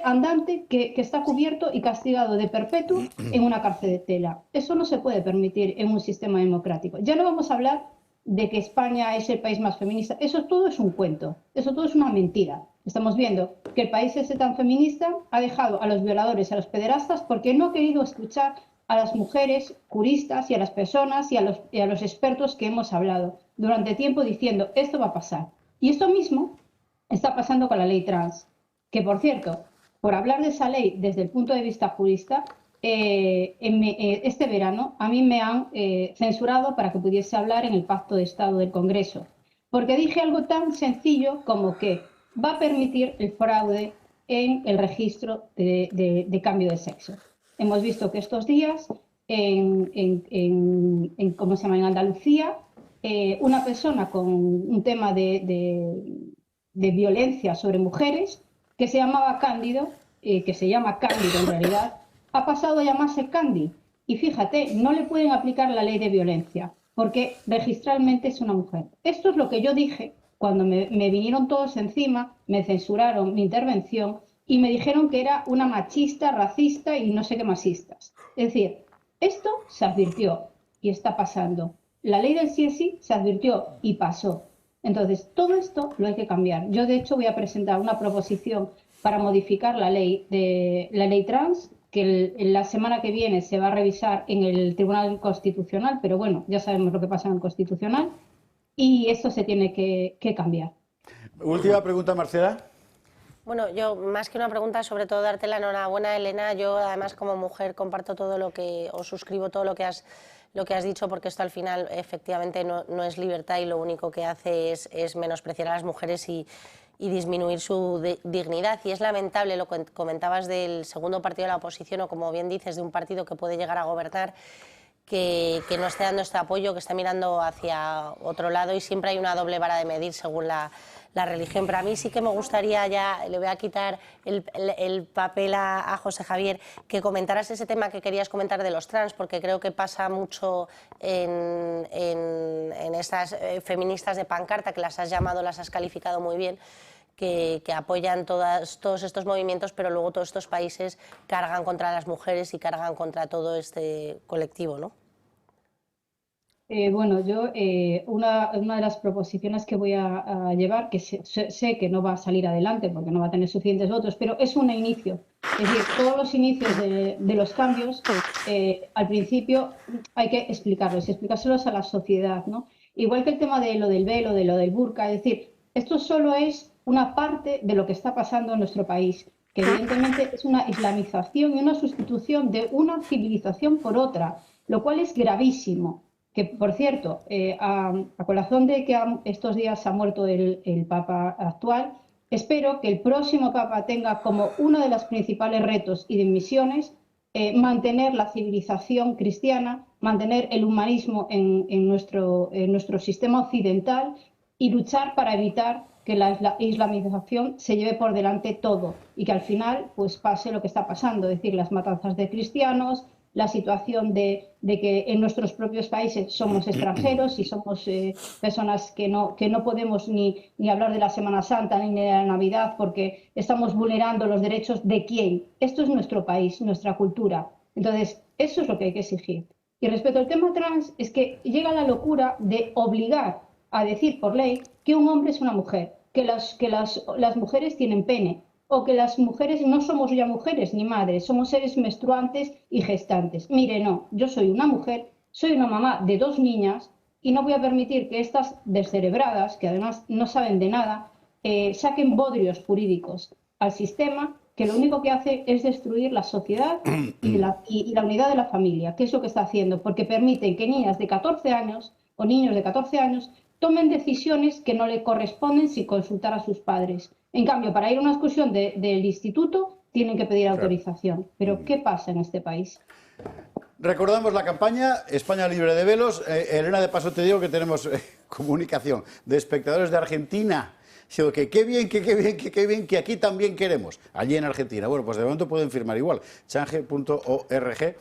andante que está cubierto y castigado de perpetuo en una cárcel de tela. Eso no se puede permitir en un sistema democrático. Ya no vamos a hablar de que España es el país más feminista. Eso todo es un cuento, eso todo es una mentira. Estamos viendo que el país ese tan feminista ha dejado a los violadores, a los pederastas, porque no ha querido escuchar a las mujeres juristas y a las personas y a los expertos que hemos hablado durante tiempo diciendo esto va a pasar. Y esto mismo está pasando con la ley trans, que por cierto, por hablar de esa ley desde el punto de vista jurista, este verano a mí me han censurado para que pudiese hablar en el Pacto de Estado del Congreso, porque dije algo tan sencillo como que va a permitir el fraude en el registro de cambio de sexo. Hemos visto que estos días ¿cómo se llama? En Andalucía, una persona con un tema de violencia sobre mujeres, que se llamaba Cándido, que se llama Cándido en realidad, ha pasado a llamarse Candy. Y fíjate, no le pueden aplicar la ley de violencia, porque registralmente es una mujer. Esto es lo que yo dije cuando me vinieron todos encima, me censuraron mi intervención y me dijeron que era una machista, racista y no sé qué masistas. Es decir, esto se advirtió y está pasando. La ley del sí es sí se advirtió y pasó. Entonces, todo esto lo hay que cambiar. Yo, de hecho, voy a presentar una proposición para modificar la ley trans, que la semana que viene se va a revisar en el Tribunal Constitucional, pero bueno, ya sabemos lo que pasa en el Constitucional, y esto se tiene que cambiar. Última pregunta, Marcela. Bueno, yo más que una pregunta, sobre todo darte la enhorabuena, Elena. Yo además como mujer comparto todo lo que, o suscribo todo lo que has dicho, porque esto al final efectivamente no es libertad y lo único que hace es menospreciar a las mujeres y y disminuir su dignidad. Y es lamentable lo que comentabas del segundo partido de la oposición, o como bien dices, de un partido que puede llegar a gobernar, que no esté dando este apoyo, que esté mirando hacia otro lado, y siempre hay una doble vara de medir según la religión. Pero a mí sí que me gustaría, ya le voy a quitar el papel a José Javier, que comentaras ese tema que querías comentar de los trans, porque creo que pasa mucho en estas feministas de pancarta, que las has llamado, las has calificado muy bien, que apoyan todos estos movimientos, pero luego todos estos países cargan contra las mujeres y cargan contra todo este colectivo, ¿no? Bueno, yo una de las proposiciones que voy a llevar, que sé que no va a salir adelante porque no va a tener suficientes votos, pero es un inicio. Es decir, todos los inicios de los cambios, al principio hay que explicarlos y explicárselos a la sociedad, ¿no? Igual que el tema de lo del velo, de lo del burka, es decir, esto solo es una parte de lo que está pasando en nuestro país, que evidentemente es una islamización y una sustitución de una civilización por otra, lo cual es gravísimo. Que, por cierto, a colación de que estos días ha muerto el Papa actual, espero que el próximo Papa tenga como uno de los principales retos y de misiones mantener la civilización cristiana, mantener el humanismo en nuestro sistema occidental y luchar para evitar que la islamización se lleve por delante todo y que al final pues pase lo que está pasando, es decir, las matanzas de cristianos, la situación de que en nuestros propios países somos extranjeros y somos personas que no podemos ni hablar de la Semana Santa ni de la Navidad porque estamos vulnerando los derechos de quién. Esto es nuestro país, nuestra cultura. Entonces, eso es lo que hay que exigir. Y respecto al tema trans, es que llega la locura de obligar a decir por ley que un hombre es una mujer, que las mujeres tienen pene, o que las mujeres no somos ya mujeres ni madres, somos seres menstruantes y gestantes. Mire, no, yo soy una mujer, soy una mamá de 2 niñas y no voy a permitir que estas descerebradas, que además no saben de nada, saquen bodrios jurídicos al sistema que lo único que hace es destruir la sociedad y la unidad de la familia, que es lo que está haciendo, porque permiten que niñas de 14 años o niños de 14 años tomen decisiones que no le corresponden sin consultar a sus padres. En cambio, para ir a una excursión del instituto tienen que pedir autorización. Pero ¿qué pasa en este país? Recordamos la campaña España libre de velos. Elena, de paso te digo que tenemos comunicación de espectadores de Argentina. Que qué bien, que aquí también queremos, allí en Argentina. Bueno, pues de momento pueden firmar igual. Change.org,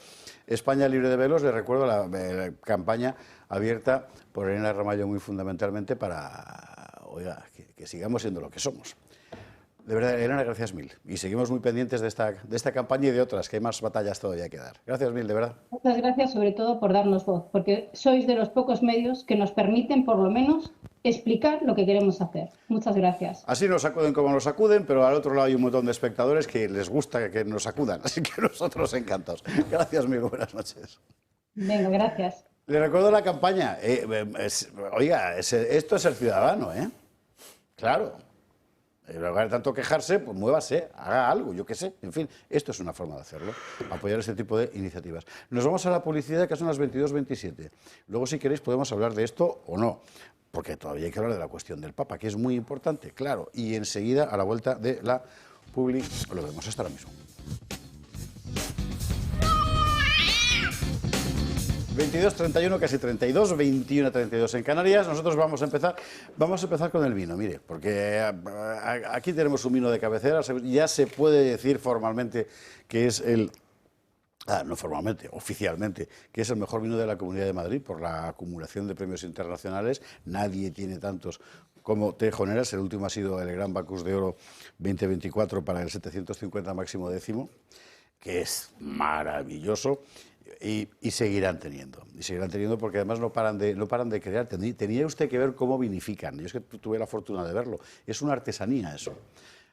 España libre de velos. Les recuerdo la campaña abierta por Elena Ramallo muy fundamentalmente para, oiga, que sigamos siendo lo que somos. De verdad, Elena, gracias mil. Y seguimos muy pendientes de esta campaña y de otras, que hay más batallas todavía que dar. Gracias mil, de verdad. Muchas gracias sobre todo por darnos voz, porque sois de los pocos medios que nos permiten por lo menos explicar lo que queremos hacer. Muchas gracias. Así nos acuden como nos acuden, pero al otro lado hay un montón de espectadores que les gusta que nos acudan, así que nosotros encantados. Gracias mil, buenas noches. Venga, gracias. Le recuerdo la campaña. Oiga, esto es ser ciudadano, ¿eh? Claro. En lugar de tanto quejarse, pues muévase, haga algo, yo qué sé. En fin, esto es una forma de hacerlo, apoyar este tipo de iniciativas. Nos vamos a la publicidad, que son las 22:27. Luego, si queréis, podemos hablar de esto o no, porque todavía hay que hablar de la cuestión del Papa, que es muy importante, claro. Y enseguida, a la vuelta de la publi, lo vemos hasta ahora mismo. 22:31, casi 32, 21:32 en Canarias. Nosotros vamos a empezar con el vino, mire, porque aquí tenemos un vino de cabecera, ya se puede decir formalmente que es no formalmente, oficialmente, que es el mejor vino de la Comunidad de Madrid por la acumulación de premios internacionales. Nadie tiene tantos como Tejoneras, el último ha sido el Gran Bacus de Oro 2024 para el 750 máximo décimo, que es maravilloso. Y seguirán teniendo porque además no paran de crear. Tenía usted que ver cómo vinifican. Yo es que tuve la fortuna de verlo. Es una artesanía eso.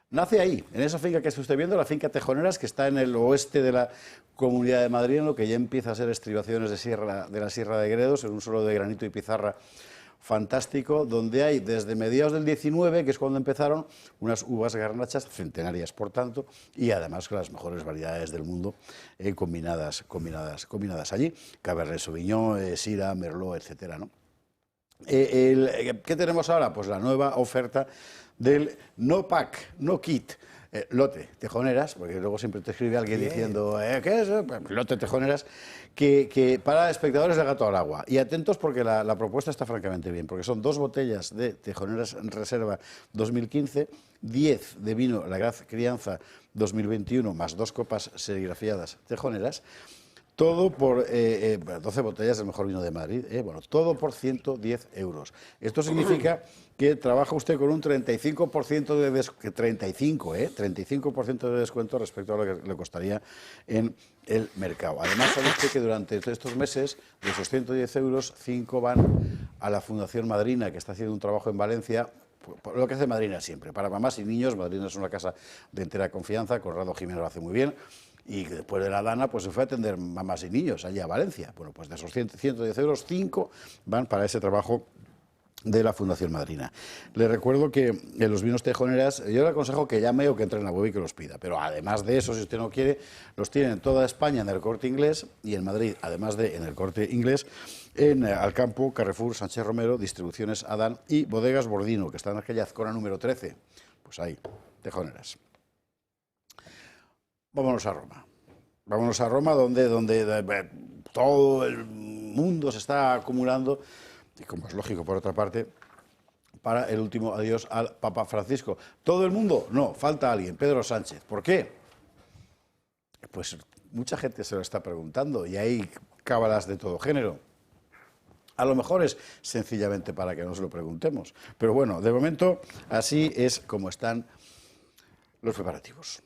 Nace ahí, en esa finca que está usted viendo, la finca Tejoneras, que está en el oeste de la Comunidad de Madrid, en lo que ya empieza a ser estribaciones de la Sierra de Gredos, en un suelo de granito y pizarra fantástico, donde hay desde mediados del 19, que es cuando empezaron, unas uvas garnachas centenarias, por tanto, y además con las mejores variedades del mundo combinadas allí, Cabernet Sauvignon, Syrah, Merlot, etcétera, ¿no? ¿Qué tenemos ahora? Pues la nueva oferta del no pack, no kit, lote tejoneras, porque luego siempre te escribe alguien diciendo, ¿qué es? Pues, lote tejoneras, que para espectadores de Gato al Agua. Y atentos porque la propuesta está francamente bien, porque son 2 botellas de tejoneras en reserva 2015, 10 de vino La Graz Crianza 2021, más 2 copas serigrafiadas tejoneras, todo por 12 botellas del mejor vino de Madrid, bueno, todo por 110 euros. Esto significa que trabaja usted con un 35% de descuento, 35% de descuento respecto a lo que le costaría en el mercado. Además, sabe usted que durante estos meses, de esos 110 euros, 5 van a la Fundación Madrina, que está haciendo un trabajo en Valencia, lo que hace Madrina siempre, para mamás y niños. Madrina es una casa de entera confianza, Conrado Jiménez lo hace muy bien, y después de la Dana pues se fue a atender mamás y niños allí a Valencia. Bueno, pues de esos 110 euros, 5 van para ese trabajo de la Fundación Madrina. Le recuerdo que en los vinos tejoneras, yo le aconsejo que llame o que entre en la web y que los pida, pero además de eso, si usted no quiere, los tienen en toda España en el Corte Inglés y en Madrid, además de en el Corte Inglés, en Alcampo, Carrefour, Sánchez Romero, Distribuciones Adán y Bodegas Bordino, que está en aquella Azcona número 13. Pues ahí, tejoneras. Vámonos a Roma. Vámonos a Roma, donde todo el mundo se está acumulando, y como es lógico por otra parte, para el último adiós al Papa Francisco. ¿Todo el mundo? No, falta alguien, Pedro Sánchez. ¿Por qué? Pues mucha gente se lo está preguntando y hay cábalas de todo género. A lo mejor es sencillamente para que nos lo preguntemos. Pero bueno, de momento así es como están los preparativos.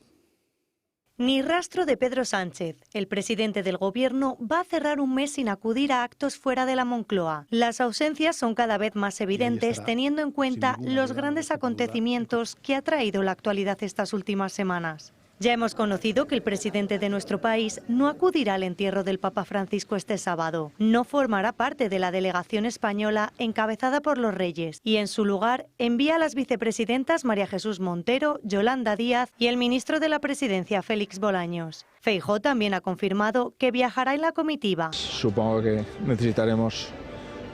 Ni rastro de Pedro Sánchez. El presidente del Gobierno va a cerrar un mes sin acudir a actos fuera de la Moncloa. Las ausencias son cada vez más evidentes teniendo en cuenta los grandes acontecimientos que ha traído la actualidad estas últimas semanas. Ya hemos conocido que el presidente de nuestro país no acudirá al entierro del Papa Francisco este sábado. No formará parte de la delegación española encabezada por los Reyes y en su lugar envía a las vicepresidentas María Jesús Montero, Yolanda Díaz y el ministro de la Presidencia Félix Bolaños. Feijóo también ha confirmado que viajará en la comitiva. Supongo que necesitaremos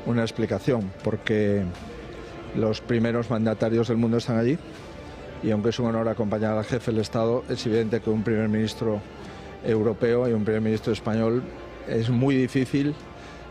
una explicación porque los primeros mandatarios del mundo están allí. Y aunque es un honor acompañar al jefe del Estado, es evidente que un primer ministro europeo y un primer ministro español es muy difícil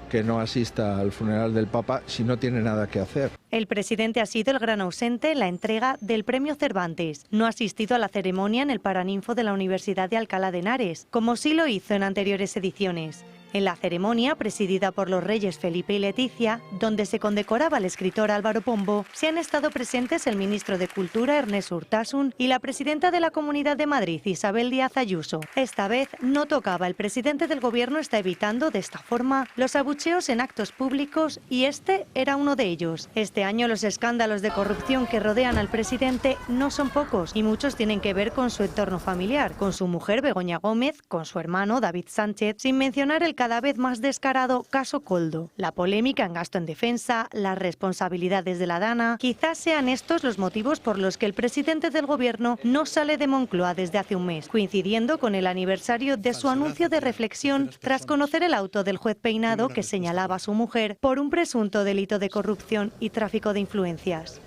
que no asista al funeral del Papa si no tiene nada que hacer. El presidente ha sido el gran ausente en la entrega del Premio Cervantes. No ha asistido a la ceremonia en el Paraninfo de la Universidad de Alcalá de Henares, como sí lo hizo en anteriores ediciones. En la ceremonia, presidida por los reyes Felipe y Leticia, donde se condecoraba al escritor Álvaro Pombo, se han estado presentes el ministro de Cultura Ernest Urtasun y la presidenta de la Comunidad de Madrid Isabel Díaz Ayuso. Esta vez no tocaba. El presidente del Gobierno está evitando de esta forma los abucheos en actos públicos y este era uno de ellos. Este año los escándalos de corrupción que rodean al presidente no son pocos y muchos tienen que ver con su entorno familiar, con su mujer Begoña Gómez, con su hermano David Sánchez, sin mencionar el cada vez más descarado caso Koldo. La polémica en gasto en defensa, las responsabilidades de la Dana, quizás sean estos los motivos por los que el presidente del Gobierno no sale de Moncloa desde hace un mes, coincidiendo con el aniversario de su anuncio de reflexión tras conocer el auto del juez Peinado que señalaba a su mujer por un presunto delito de corrupción y tráfico de influencias.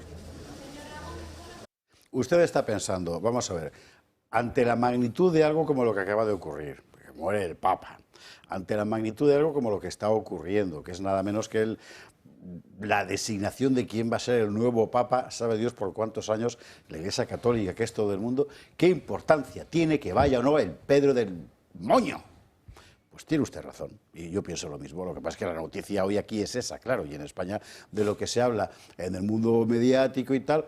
Usted está pensando, vamos a ver, ante la magnitud de algo como lo que acaba de ocurrir, que muere el Papa, ante la magnitud de algo como lo que está ocurriendo, que es nada menos que la designación de quién va a ser el nuevo Papa, sabe Dios por cuántos años, la Iglesia Católica, que es todo el mundo, ¿qué importancia tiene que vaya o no el Pedro del Moño? Pues tiene usted razón, y yo pienso lo mismo. Lo que pasa es que la noticia hoy aquí es esa, claro, y en España de lo que se habla en el mundo mediático y tal,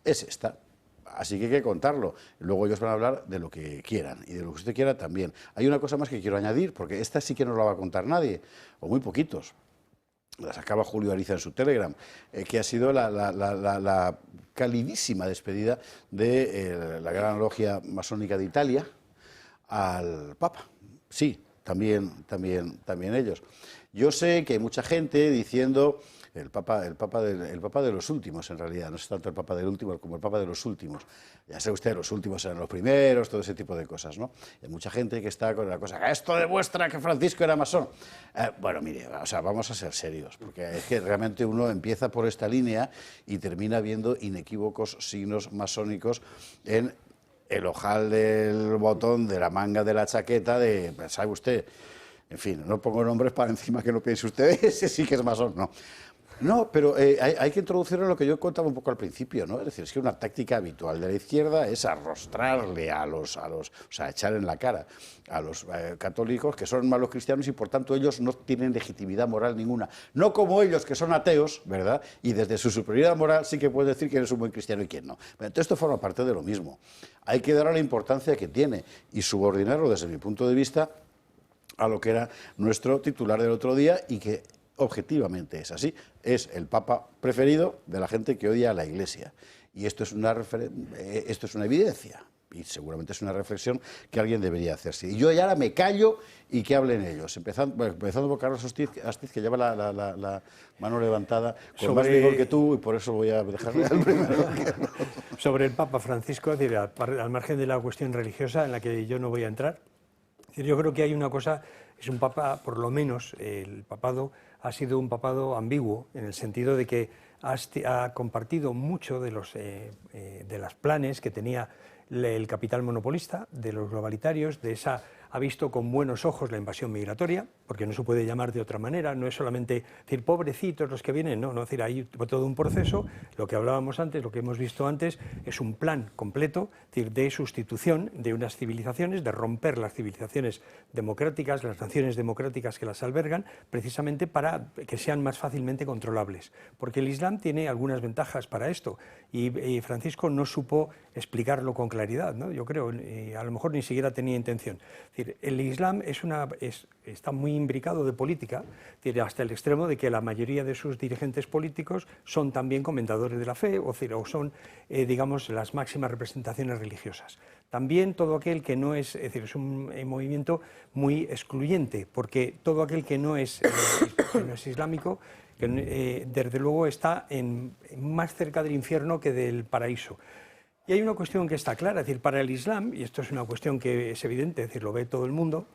es esta. Así que hay que contarlo. Luego ellos van a hablar de lo que quieran y de lo que usted quiera también. Hay una cosa más que quiero añadir, porque esta sí que no la va a contar nadie, o muy poquitos. La sacaba Julio Ariza en su Telegram, que ha sido la calidísima despedida de la gran logia masónica de Italia al Papa. Sí, también ellos. Yo sé que hay mucha gente diciendo el papa de los últimos, en realidad, no es tanto el papa del último como el papa de los últimos. Ya sé usted, los últimos eran los primeros, todo ese tipo de cosas, ¿no? Hay mucha gente que está con la cosa, esto demuestra que Francisco era masón. Bueno, mire, o sea, vamos a ser serios, porque es que realmente uno empieza por esta línea y termina viendo inequívocos signos masónicos en el ojal del botón de la manga de la chaqueta de, ¿sabe usted? En fin, no pongo nombres para encima que no piense usted, ese sí que es masón, no. No, pero hay que introducirlo en lo que yo contaba un poco al principio, ¿no? Es decir, es que una táctica habitual de la izquierda es arrostrarle o sea, echar en la cara a los católicos que son malos cristianos y por tanto ellos no tienen legitimidad moral ninguna. No como ellos que son ateos, ¿verdad? Y desde su superioridad moral sí que pueden decir quién es un buen cristiano y quién no. Pero entonces esto forma parte de lo mismo. Hay que darle la importancia que tiene y subordinarlo desde mi punto de vista a lo que era nuestro titular del otro día y que objetivamente es así, es el papa preferido de la gente que odia a la Iglesia. Y esto es una evidencia, y seguramente es una reflexión que alguien debería hacerse. Y yo ya ahora me callo y que hablen ellos, empezando por Carlos Astiz, que lleva la mano levantada con más vigor que tú, y por eso voy a dejarle al primero. Sobre el Papa Francisco, es decir, al margen de la cuestión religiosa en la que yo no voy a entrar, es decir, yo creo que hay una cosa, es un papa, por lo menos el papado ha sido un papado ambiguo, en el sentido de que ha compartido mucho de los planes que tenía el capital monopolista, de los globalitarios, ha visto con buenos ojos la invasión migratoria, porque no se puede llamar de otra manera, no es solamente decir pobrecitos los que vienen, no, decir, hay todo un proceso, lo que hablábamos antes, lo que hemos visto antes, es un plan completo, decir, de sustitución de unas civilizaciones, de romper las civilizaciones democráticas, las naciones democráticas que las albergan, precisamente para que sean más fácilmente controlables, porque el Islam tiene algunas ventajas para esto, y Francisco no supo explicarlo con claridad, ¿no? Yo creo, a lo mejor ni siquiera tenía intención. Es decir, el Islam está muy imbricado de política, hasta el extremo de que la mayoría de sus dirigentes políticos son también comentadores de la fe, o son, digamos, las máximas representaciones religiosas. También todo aquel que no es decir, es un movimiento muy excluyente, porque todo aquel que no es islámico, desde luego está más cerca del infierno que del paraíso. Y hay una cuestión que está clara, es decir, para el Islam, y esto es una cuestión que es evidente, es decir, lo ve todo el mundo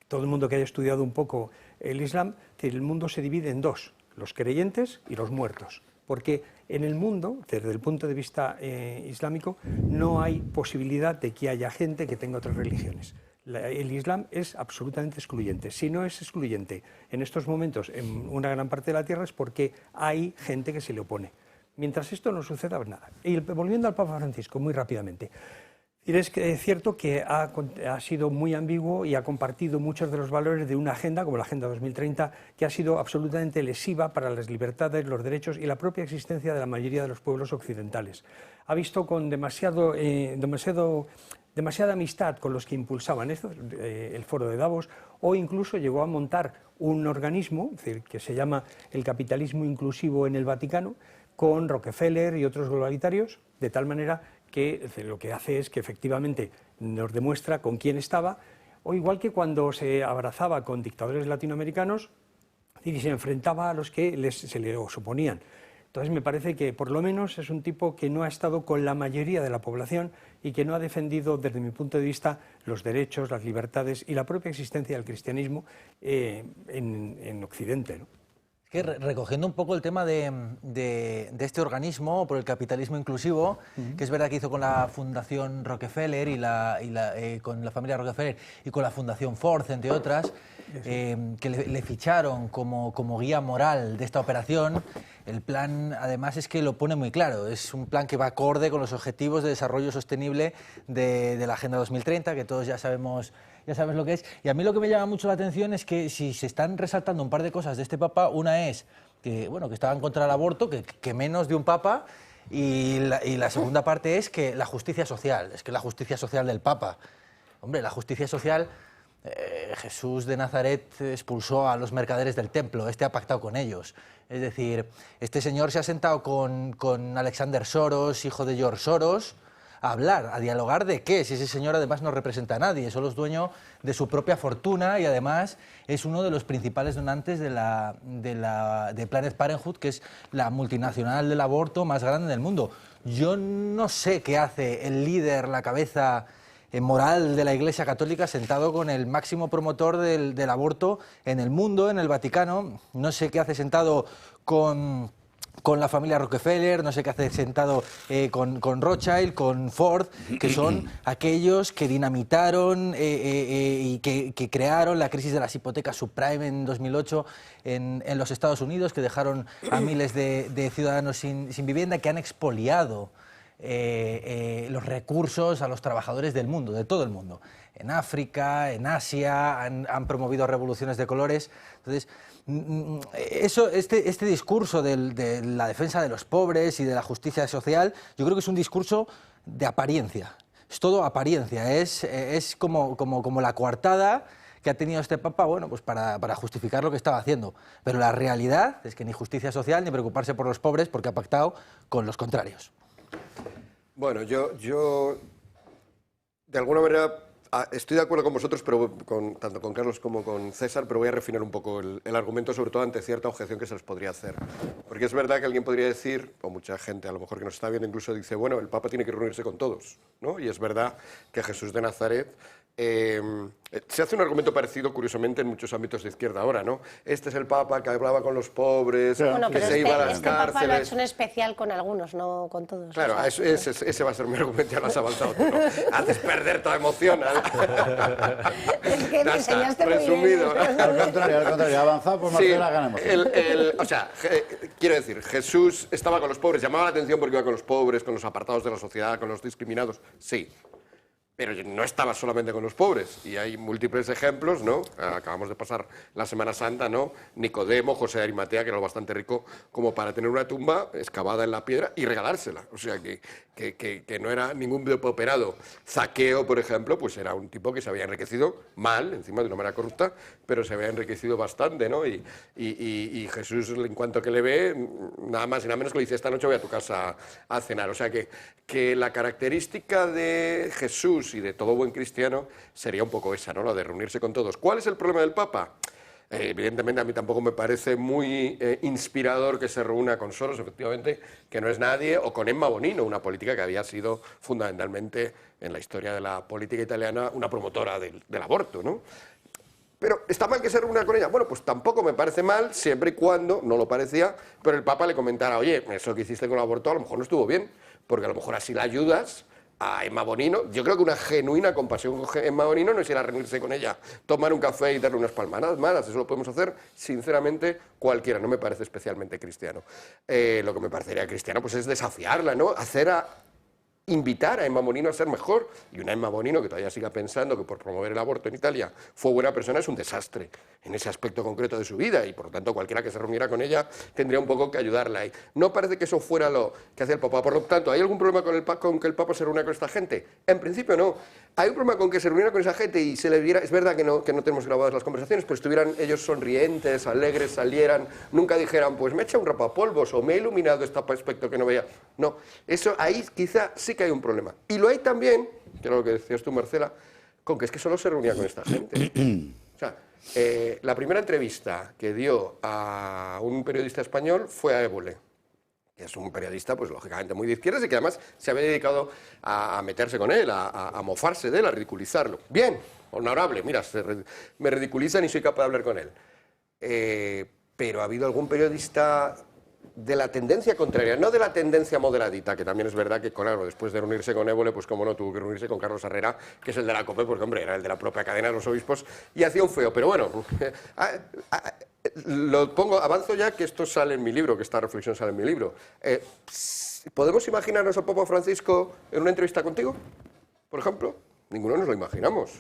que haya estudiado un poco el Islam, que el mundo se divide en dos, los creyentes y los muertos. Porque en el mundo, desde el punto de vista islámico, no hay posibilidad de que haya gente que tenga otras religiones. El Islam es absolutamente excluyente. Si no es excluyente en estos momentos en una gran parte de la tierra es porque hay gente que se le opone. Mientras esto no suceda, nada. Y volviendo al Papa Francisco, muy rápidamente. Es cierto que ha sido muy ambiguo y ha compartido muchos de los valores de una agenda, como la Agenda 2030, que ha sido absolutamente lesiva para las libertades, los derechos y la propia existencia de la mayoría de los pueblos occidentales. Ha visto con demasiada amistad con los que impulsaban esto, el Foro de Davos, o incluso llegó a montar un organismo, es decir, que se llama el capitalismo inclusivo en el Vaticano, con Rockefeller y otros globalitarios, de tal manera que lo que hace es que efectivamente nos demuestra con quién estaba, o igual que cuando se abrazaba con dictadores latinoamericanos y se enfrentaba a los que se le oponían. Entonces me parece que por lo menos es un tipo que no ha estado con la mayoría de la población y que no ha defendido desde mi punto de vista los derechos, las libertades y la propia existencia del cristianismo en Occidente, ¿no? Que recogiendo un poco el tema de este organismo por el capitalismo inclusivo, que es verdad que hizo con la Fundación Rockefeller con la familia Rockefeller y con la Fundación Ford, entre otras, que le ficharon como guía moral de esta operación. El plan, además, es que lo pone muy claro. Es un plan que va acorde con los objetivos de desarrollo sostenible de la Agenda 2030, que todos ya sabemos lo que es. Y a mí lo que me llama mucho la atención es que si se están resaltando un par de cosas de este papa, una es que estaban contra el aborto, que menos de un papa, y la segunda parte es que la justicia social, del papa. Hombre, la justicia social, Jesús de Nazaret expulsó a los mercaderes del templo, ha pactado con ellos. Es decir, este señor se ha sentado con Alexander Soros, hijo de George Soros, a hablar, a dialogar de qué, si ese señor además no representa a nadie, solo es dueño de su propia fortuna y además es uno de los principales donantes de Planned Parenthood, que es la multinacional del aborto más grande del mundo. Yo no sé qué hace el líder, la cabeza moral de la Iglesia Católica sentado con el máximo promotor del aborto en el mundo, en el Vaticano. No sé qué hace sentado con la familia Rockefeller, no sé qué hace sentado con Rothschild, con Ford, que son aquellos que dinamitaron y que crearon la crisis de las hipotecas subprime en 2008 en los Estados Unidos, que dejaron a miles de ciudadanos sin vivienda, que han expoliado los recursos a los trabajadores del mundo, de todo el mundo. En África, en Asia, han promovido revoluciones de colores. Entonces, este discurso de la defensa de los pobres y de la justicia social, yo creo que es un discurso de apariencia. Es todo apariencia, es como la coartada que ha tenido este Papa, bueno, pues para justificar lo que estaba haciendo. Pero la realidad es que ni justicia social ni preocuparse por los pobres, porque ha pactado con los contrarios. Bueno, yo de alguna manera estoy de acuerdo con vosotros, pero tanto con Carlos como con César, pero voy a refinar un poco el argumento, sobre todo ante cierta objeción que se les podría hacer. Porque es verdad que alguien podría decir, o mucha gente a lo mejor que nos está viendo incluso dice, bueno, el Papa tiene que reunirse con todos, ¿no? Y es verdad que Jesús de Nazaret se hace un argumento parecido, curiosamente, en muchos ámbitos de izquierda ahora, ¿no? Este es el Papa que hablaba con los pobres, bueno, que se iba a las cárceles. Papa lo ha hecho en especial con algunos, no con todos. Claro, o sea, ese va a ser mi argumento, ya lo has avanzado tú, ¿no? Haces perder toda emoción. Es que me enseñaste muy resumido. bien. Al contrario, avanzado por Marcela ganamos. O sea, quiero decir, Jesús estaba con los pobres, llamaba la atención porque iba con los pobres, con los apartados de la sociedad, con los discriminados, sí. Pero no estaba solamente con los pobres, y hay múltiples ejemplos, ¿no? Acabamos de pasar la Semana Santa, ¿no? Nicodemo, José de Arimatea, que era lo bastante rico como para tener una tumba excavada en la piedra y regalársela. O sea, que no era ningún depauperado. Zaqueo, por ejemplo, pues era un tipo que se había enriquecido mal, encima de una manera corrupta, pero se había enriquecido bastante, ¿no? Y Jesús, en cuanto que le ve, nada más y nada menos que le dice, esta noche voy a tu casa a cenar. O sea, que la característica de Jesús y de todo buen cristiano sería un poco esa, ¿no? La de reunirse con todos. ¿Cuál es el problema del Papa? Evidentemente a mí tampoco me parece muy inspirador que se reúna con Soros, efectivamente, que no es nadie, o con Emma Bonino, una política que había sido fundamentalmente en la historia de la política italiana una promotora del aborto, ¿no? Pero ¿está mal que se reúna con ella? Bueno, pues tampoco me parece mal, siempre y cuando, no lo parecía, pero el Papa le comentara, oye, eso que hiciste con el aborto a lo mejor no estuvo bien, porque a lo mejor así la ayudas a Emma Bonino. Yo creo que una genuina compasión con Emma Bonino no es ir a reunirse con ella, tomar un café y darle unas palmadas malas. Eso lo podemos hacer, sinceramente, cualquiera. No me parece especialmente cristiano. Lo que me parecería cristiano pues es desafiarla, ¿no? Invitar a Emma Bonino a ser mejor. Y una Emma Bonino que todavía siga pensando que por promover el aborto en Italia fue buena persona es un desastre en ese aspecto concreto de su vida, y por lo tanto cualquiera que se reuniera con ella tendría un poco que ayudarla. Y no parece que eso fuera lo que hacía el Papa. Por lo tanto, ¿hay algún problema con que el Papa se reúna con esta gente? En principio no. Hay un problema con que se reuniera con esa gente y se le viera, es verdad que no tenemos grabadas las conversaciones, pero estuvieran ellos sonrientes, alegres, salieran, nunca dijeran, pues me he echado un rapapolvos o me he iluminado este aspecto que no veía. No, eso ahí quizá sí que hay un problema. Y lo hay también, que era lo que decías tú, Marcela, con que es que solo se reunía con esta gente. O sea, la primera entrevista que dio a un periodista español fue a Évole, que es un periodista, pues lógicamente muy de izquierdas y que además se había dedicado a meterse con él, a mofarse de él, a ridiculizarlo. Bien, honorable, mira, me ridiculizan y soy capaz de hablar con él. Pero ha habido algún periodista de la tendencia contraria, no de la tendencia moderadita, que también es verdad que, claro, después de reunirse con Évole, pues como no, tuvo que reunirse con Carlos Herrera, que es el de la COPE, porque hombre, era el de la propia cadena de los obispos, y hacía un feo, pero bueno, lo pongo, avanzo ya, que esto sale en mi libro, que esta reflexión sale en mi libro. ¿Podemos imaginarnos al Papa Francisco en una entrevista contigo, por ejemplo? Ninguno nos lo imaginamos,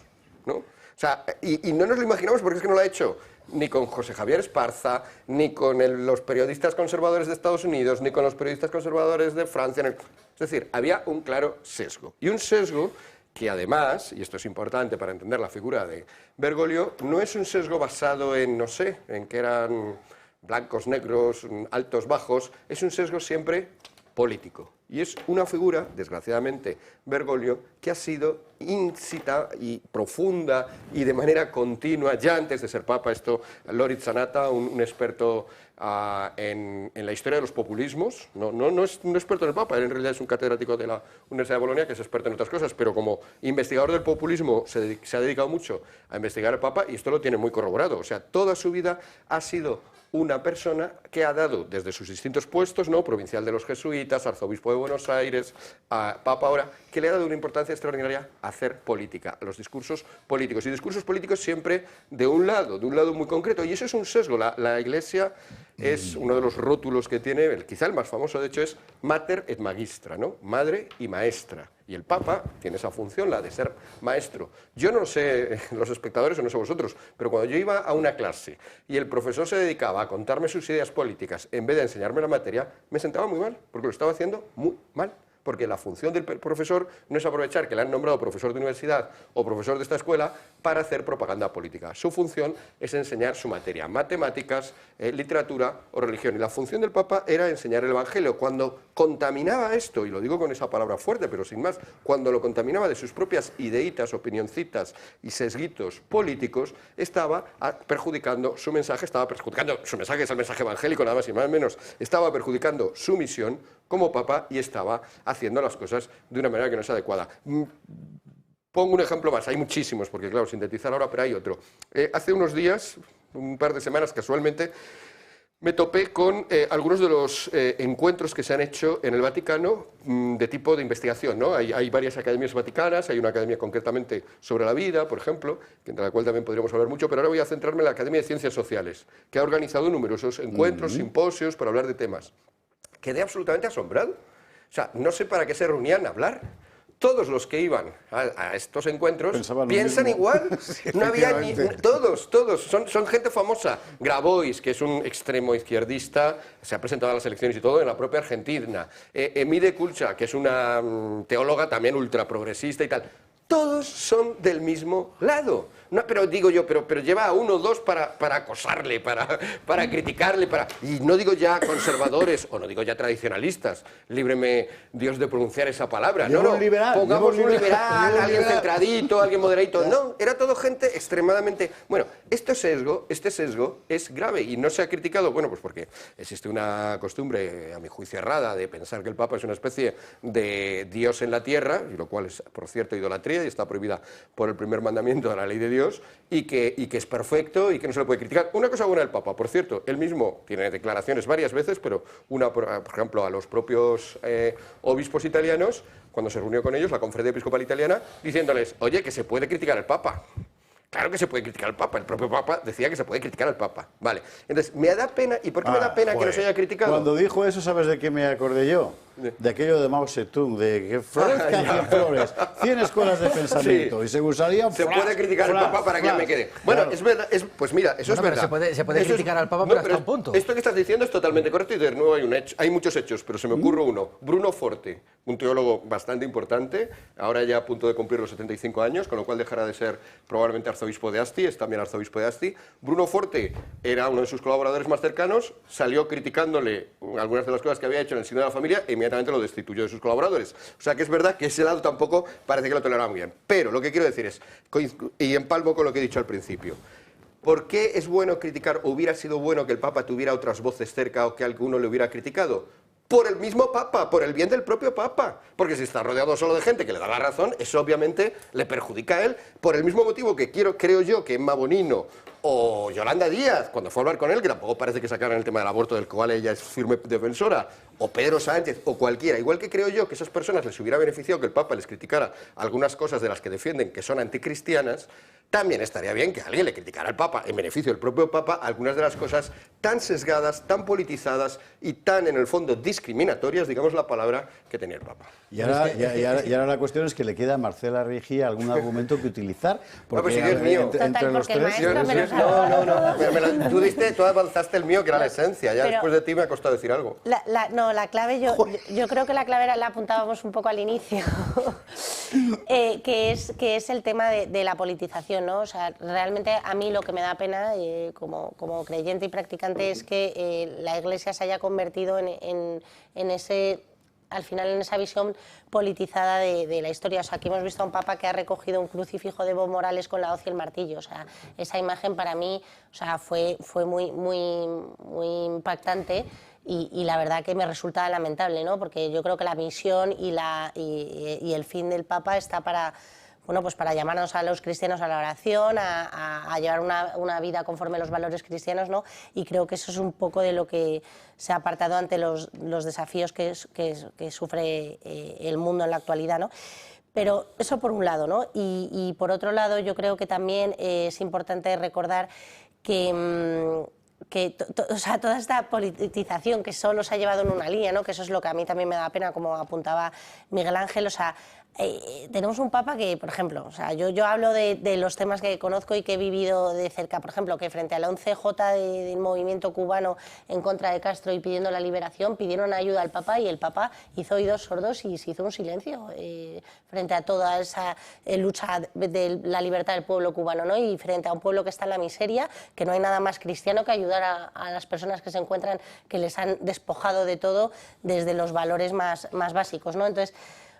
¿no? O sea, y no nos lo imaginamos porque es que no lo ha hecho ni con José Javier Esparza, ni con los periodistas conservadores de Estados Unidos, ni con los periodistas conservadores de Francia. Es decir, había un claro sesgo. Y un sesgo que además, y esto es importante para entender la figura de Bergoglio, no es un sesgo basado en, no sé, en que eran blancos, negros, altos, bajos, es un sesgo siempre político. Y es una figura, desgraciadamente, Bergoglio, que ha sido íncita y profunda y de manera continua, ya antes de ser papa, esto, Lorit Zanata, un experto en la historia de los populismos, no es un experto en el papa, él en realidad es un catedrático de la Universidad de Bolonia que es experto en otras cosas, pero como investigador del populismo se ha dedicado mucho a investigar al papa y esto lo tiene muy corroborado, o sea, toda su vida ha sido una persona que ha dado desde sus distintos puestos, ¿no? Provincial de los jesuitas, arzobispo de Buenos Aires, a papa ahora, que le ha dado una importancia extraordinaria a hacer política, a los discursos políticos. Y discursos políticos siempre de un lado muy concreto. Y eso es un sesgo. La Iglesia es uno de los rótulos que tiene, quizá el más famoso de hecho es Mater et Magistra, ¿no? Madre y maestra. Y el Papa tiene esa función, la de ser maestro. Yo no sé, los espectadores o no sé vosotros, pero cuando yo iba a una clase y el profesor se dedicaba a contarme sus ideas políticas en vez de enseñarme la materia, me sentaba muy mal, porque lo estaba haciendo muy mal. Porque la función del profesor no es aprovechar que le han nombrado profesor de universidad o profesor de esta escuela para hacer propaganda política. Su función es enseñar su materia, matemáticas, literatura o religión. Y la función del Papa era enseñar el Evangelio. Cuando contaminaba esto, y lo digo con esa palabra fuerte, pero sin más, cuando lo contaminaba de sus propias ideitas, opinioncitas y sesguitos políticos, estaba perjudicando su mensaje, es el mensaje evangélico, nada más y nada menos, estaba perjudicando su misión como Papa y estaba haciendo las cosas de una manera que no es adecuada. Pongo un ejemplo más, hay muchísimos, porque claro, sintetizar ahora, pero hay otro. Hace unos días, un par de semanas casualmente, me topé con algunos de los encuentros que se han hecho en el Vaticano de tipo de investigación, ¿no? Hay varias academias vaticanas, hay una academia concretamente sobre la vida, por ejemplo, de la cual también podríamos hablar mucho, pero ahora voy a centrarme en la Academia de Ciencias Sociales, que ha organizado numerosos encuentros, simposios para hablar de temas. Quedé absolutamente asombrado. O sea, no sé para qué se reunían a hablar. Todos los que iban a estos encuentros piensan igual. No había ni, todos, son gente famosa. Grabois, que es un extremo izquierdista, se ha presentado a las elecciones y todo en la propia Argentina. Emide Kulcha, que es una teóloga también ultraprogresista y tal. Todos son del mismo lado. No, pero digo yo, pero lleva a uno o dos para acosarle, para criticarle, y no digo ya conservadores o no digo ya tradicionalistas, líbreme Dios de pronunciar esa palabra. No, pongamos un liberal, alguien centradito, alguien moderadito. No, era todo gente extremadamente... Bueno, este sesgo es grave y no se ha criticado, bueno, pues porque existe una costumbre, a mi juicio errada, de pensar que el Papa es una especie de Dios en la tierra, y lo cual es, por cierto, idolatría y está prohibida por el primer mandamiento de la ley de Dios, y que es perfecto y que no se le puede criticar. Una cosa buena del Papa, por cierto, él mismo tiene declaraciones varias veces, pero una, por ejemplo, a los propios obispos italianos, cuando se reunió con ellos, la Conferencia Episcopal Italiana, diciéndoles, oye, que se puede criticar al Papa. Claro que se puede criticar al Papa, el propio Papa decía que se puede criticar al Papa. Vale, entonces, me da pena, ¿y por qué me da pena que no se haya criticado? Cuando dijo eso, ¿sabes de qué me acordé yo? De aquello de Mao Zedong, de que florezcan 100 flores, 100 escuelas de pensamiento, y se usarían... Se puede criticar al Papa para que me quede. Bueno, claro. Es verdad, pues mira, eso es verdad. Se puede criticar al Papa, pero hasta un punto. Esto que estás diciendo es totalmente correcto y de nuevo hay muchos hechos, pero se me ocurre uno. Bruno Forte, un teólogo bastante importante, ahora ya a punto de cumplir los 75 años, con lo cual dejará de ser probablemente arzobispo de Asti, es también arzobispo de Asti. Bruno Forte era uno de sus colaboradores más cercanos, salió criticándole algunas de las cosas que había hecho en el Sínodo de la Familia e inmediatamente lo destituyó de sus colaboradores. O sea que es verdad que ese lado tampoco parece que lo toleraba muy bien. Pero lo que quiero decir es, y empalmo con lo que he dicho al principio, ¿por qué es bueno criticar, o hubiera sido bueno que el Papa tuviera otras voces cerca o que alguno le hubiera criticado? Por el mismo Papa, por el bien del propio Papa. Porque si está rodeado solo de gente que le da la razón, eso obviamente le perjudica a él. Por el mismo motivo que creo yo que Emma Bonino o Yolanda Díaz, cuando fue a hablar con él, que tampoco parece que sacaran el tema del aborto, del cual ella es firme defensora, o Pedro Sánchez, o cualquiera, igual que creo yo que esas personas les hubiera beneficiado que el Papa les criticara algunas cosas de las que defienden que son anticristianas, también estaría bien que alguien le criticara al Papa, en beneficio del propio Papa, algunas de las cosas tan sesgadas, tan politizadas y tan, en el fondo, discriminatorias, digamos la palabra, que tenía el Papa. Y ahora la cuestión es que le queda a Marcela Rigi algún argumento que utilizar, porque si es mío. Entre los tres... No, tú avanzaste el mío, que era la esencia, ya después de ti me ha costado decir algo. La clave, yo creo que la clave la apuntábamos un poco al inicio, que es el tema de la politización, ¿no? O sea, realmente a mí lo que me da pena, como creyente y practicante, es que la Iglesia se haya convertido en ese al final en esa visión politizada de la historia. O sea, aquí hemos visto a un papa que ha recogido un crucifijo de Evo Morales con la hoz y el martillo. O sea, esa imagen para mí, o sea, fue muy impactante. Y la verdad que me resulta lamentable, ¿no? Porque yo creo que la misión y el fin del Papa está para, bueno, pues para llamarnos a los cristianos a la oración, a llevar una vida conforme a los valores cristianos, ¿no? Y creo que eso es un poco de lo que se ha apartado ante los desafíos que sufre el mundo en la actualidad, ¿no? Pero eso por un lado, ¿no? Y por otro lado, yo creo que también es importante recordar que o sea, toda esta politización que solo se ha llevado en una línea, ¿no? Que eso es lo que a mí también me da pena, como apuntaba Miguel Ángel. O sea, tenemos un papa que, por ejemplo, o sea, yo hablo de los temas que conozco y que he vivido de cerca. Por ejemplo, que frente a la 11J del movimiento cubano en contra de Castro y pidiendo la liberación, pidieron ayuda al papa y el papa hizo oídos sordos y se hizo un silencio frente a toda esa lucha de la libertad del pueblo cubano, ¿no? Y frente a un pueblo que está en la miseria, que no hay nada más cristiano que ayudar a las personas que se encuentran, que les han despojado de todo desde los valores más básicos, ¿no? Entonces,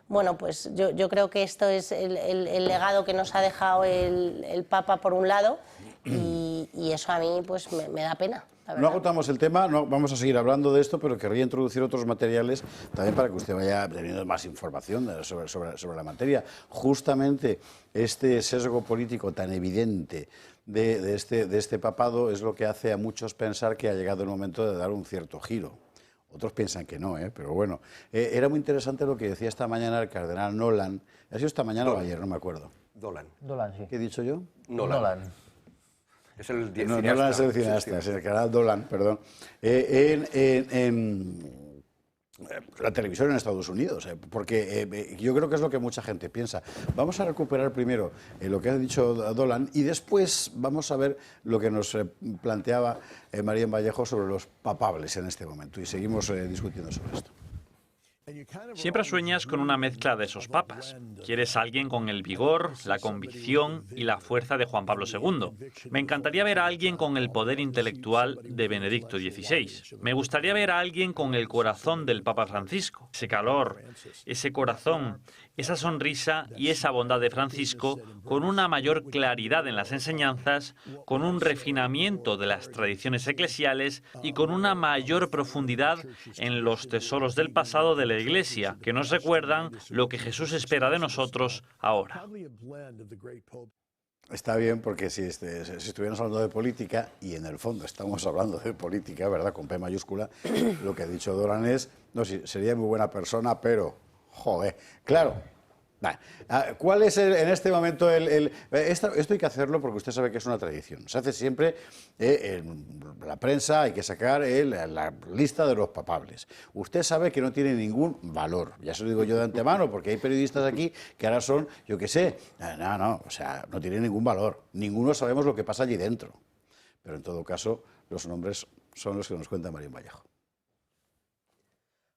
bueno, pues yo creo que esto es el legado que nos ha dejado el Papa por un lado y eso a mí pues me da pena. No agotamos el tema, no vamos a seguir hablando de esto, pero querría introducir otros materiales también para que usted vaya teniendo más información sobre la materia. Justamente este sesgo político tan evidente de este papado es lo que hace a muchos pensar que ha llegado el momento de dar un cierto giro. Otros piensan que no, pero bueno. Era muy interesante lo que decía esta mañana el cardenal Nolan. ¿Ha sido esta mañana o ayer? No me acuerdo. Dolan, sí. ¿Qué he dicho yo? Nolan. Es el cineasta. Nolan es el cineasta, es el cardenal Dolan, perdón. La televisión en Estados Unidos, porque yo creo que es lo que mucha gente piensa. Vamos a recuperar primero lo que ha dicho Dolan y después vamos a ver lo que nos planteaba Marian Vallejo sobre los papables en este momento y seguimos discutiendo sobre esto. Siempre sueñas con una mezcla de esos papas. Quieres a alguien con el vigor, la convicción y la fuerza de Juan Pablo II. Me encantaría ver a alguien con el poder intelectual de Benedicto XVI. Me gustaría ver a alguien con el corazón del Papa Francisco. Ese calor, ese corazón, esa sonrisa y esa bondad de Francisco, con una mayor claridad en las enseñanzas, con un refinamiento de las tradiciones eclesiales y con una mayor profundidad en los tesoros del pasado de la Iglesia, que nos recuerdan lo que Jesús espera de nosotros ahora. Está bien, porque si estuviéramos hablando de política, y en el fondo estamos hablando de política, ¿verdad?, con P mayúscula, lo que ha dicho Dolan es, no, sí, sería muy buena persona, pero, joder, claro. ¿Cuál es en este momento esto hay que hacerlo porque usted sabe que es una tradición. Se hace siempre en la prensa, hay que sacar la lista de los papables. Usted sabe que no tiene ningún valor. Ya se lo digo yo de antemano, porque hay periodistas aquí que ahora son, yo qué sé, o sea, no tiene ningún valor. Ninguno sabemos lo que pasa allí dentro. Pero en todo caso, los nombres son los que nos cuenta Marian Vallejo.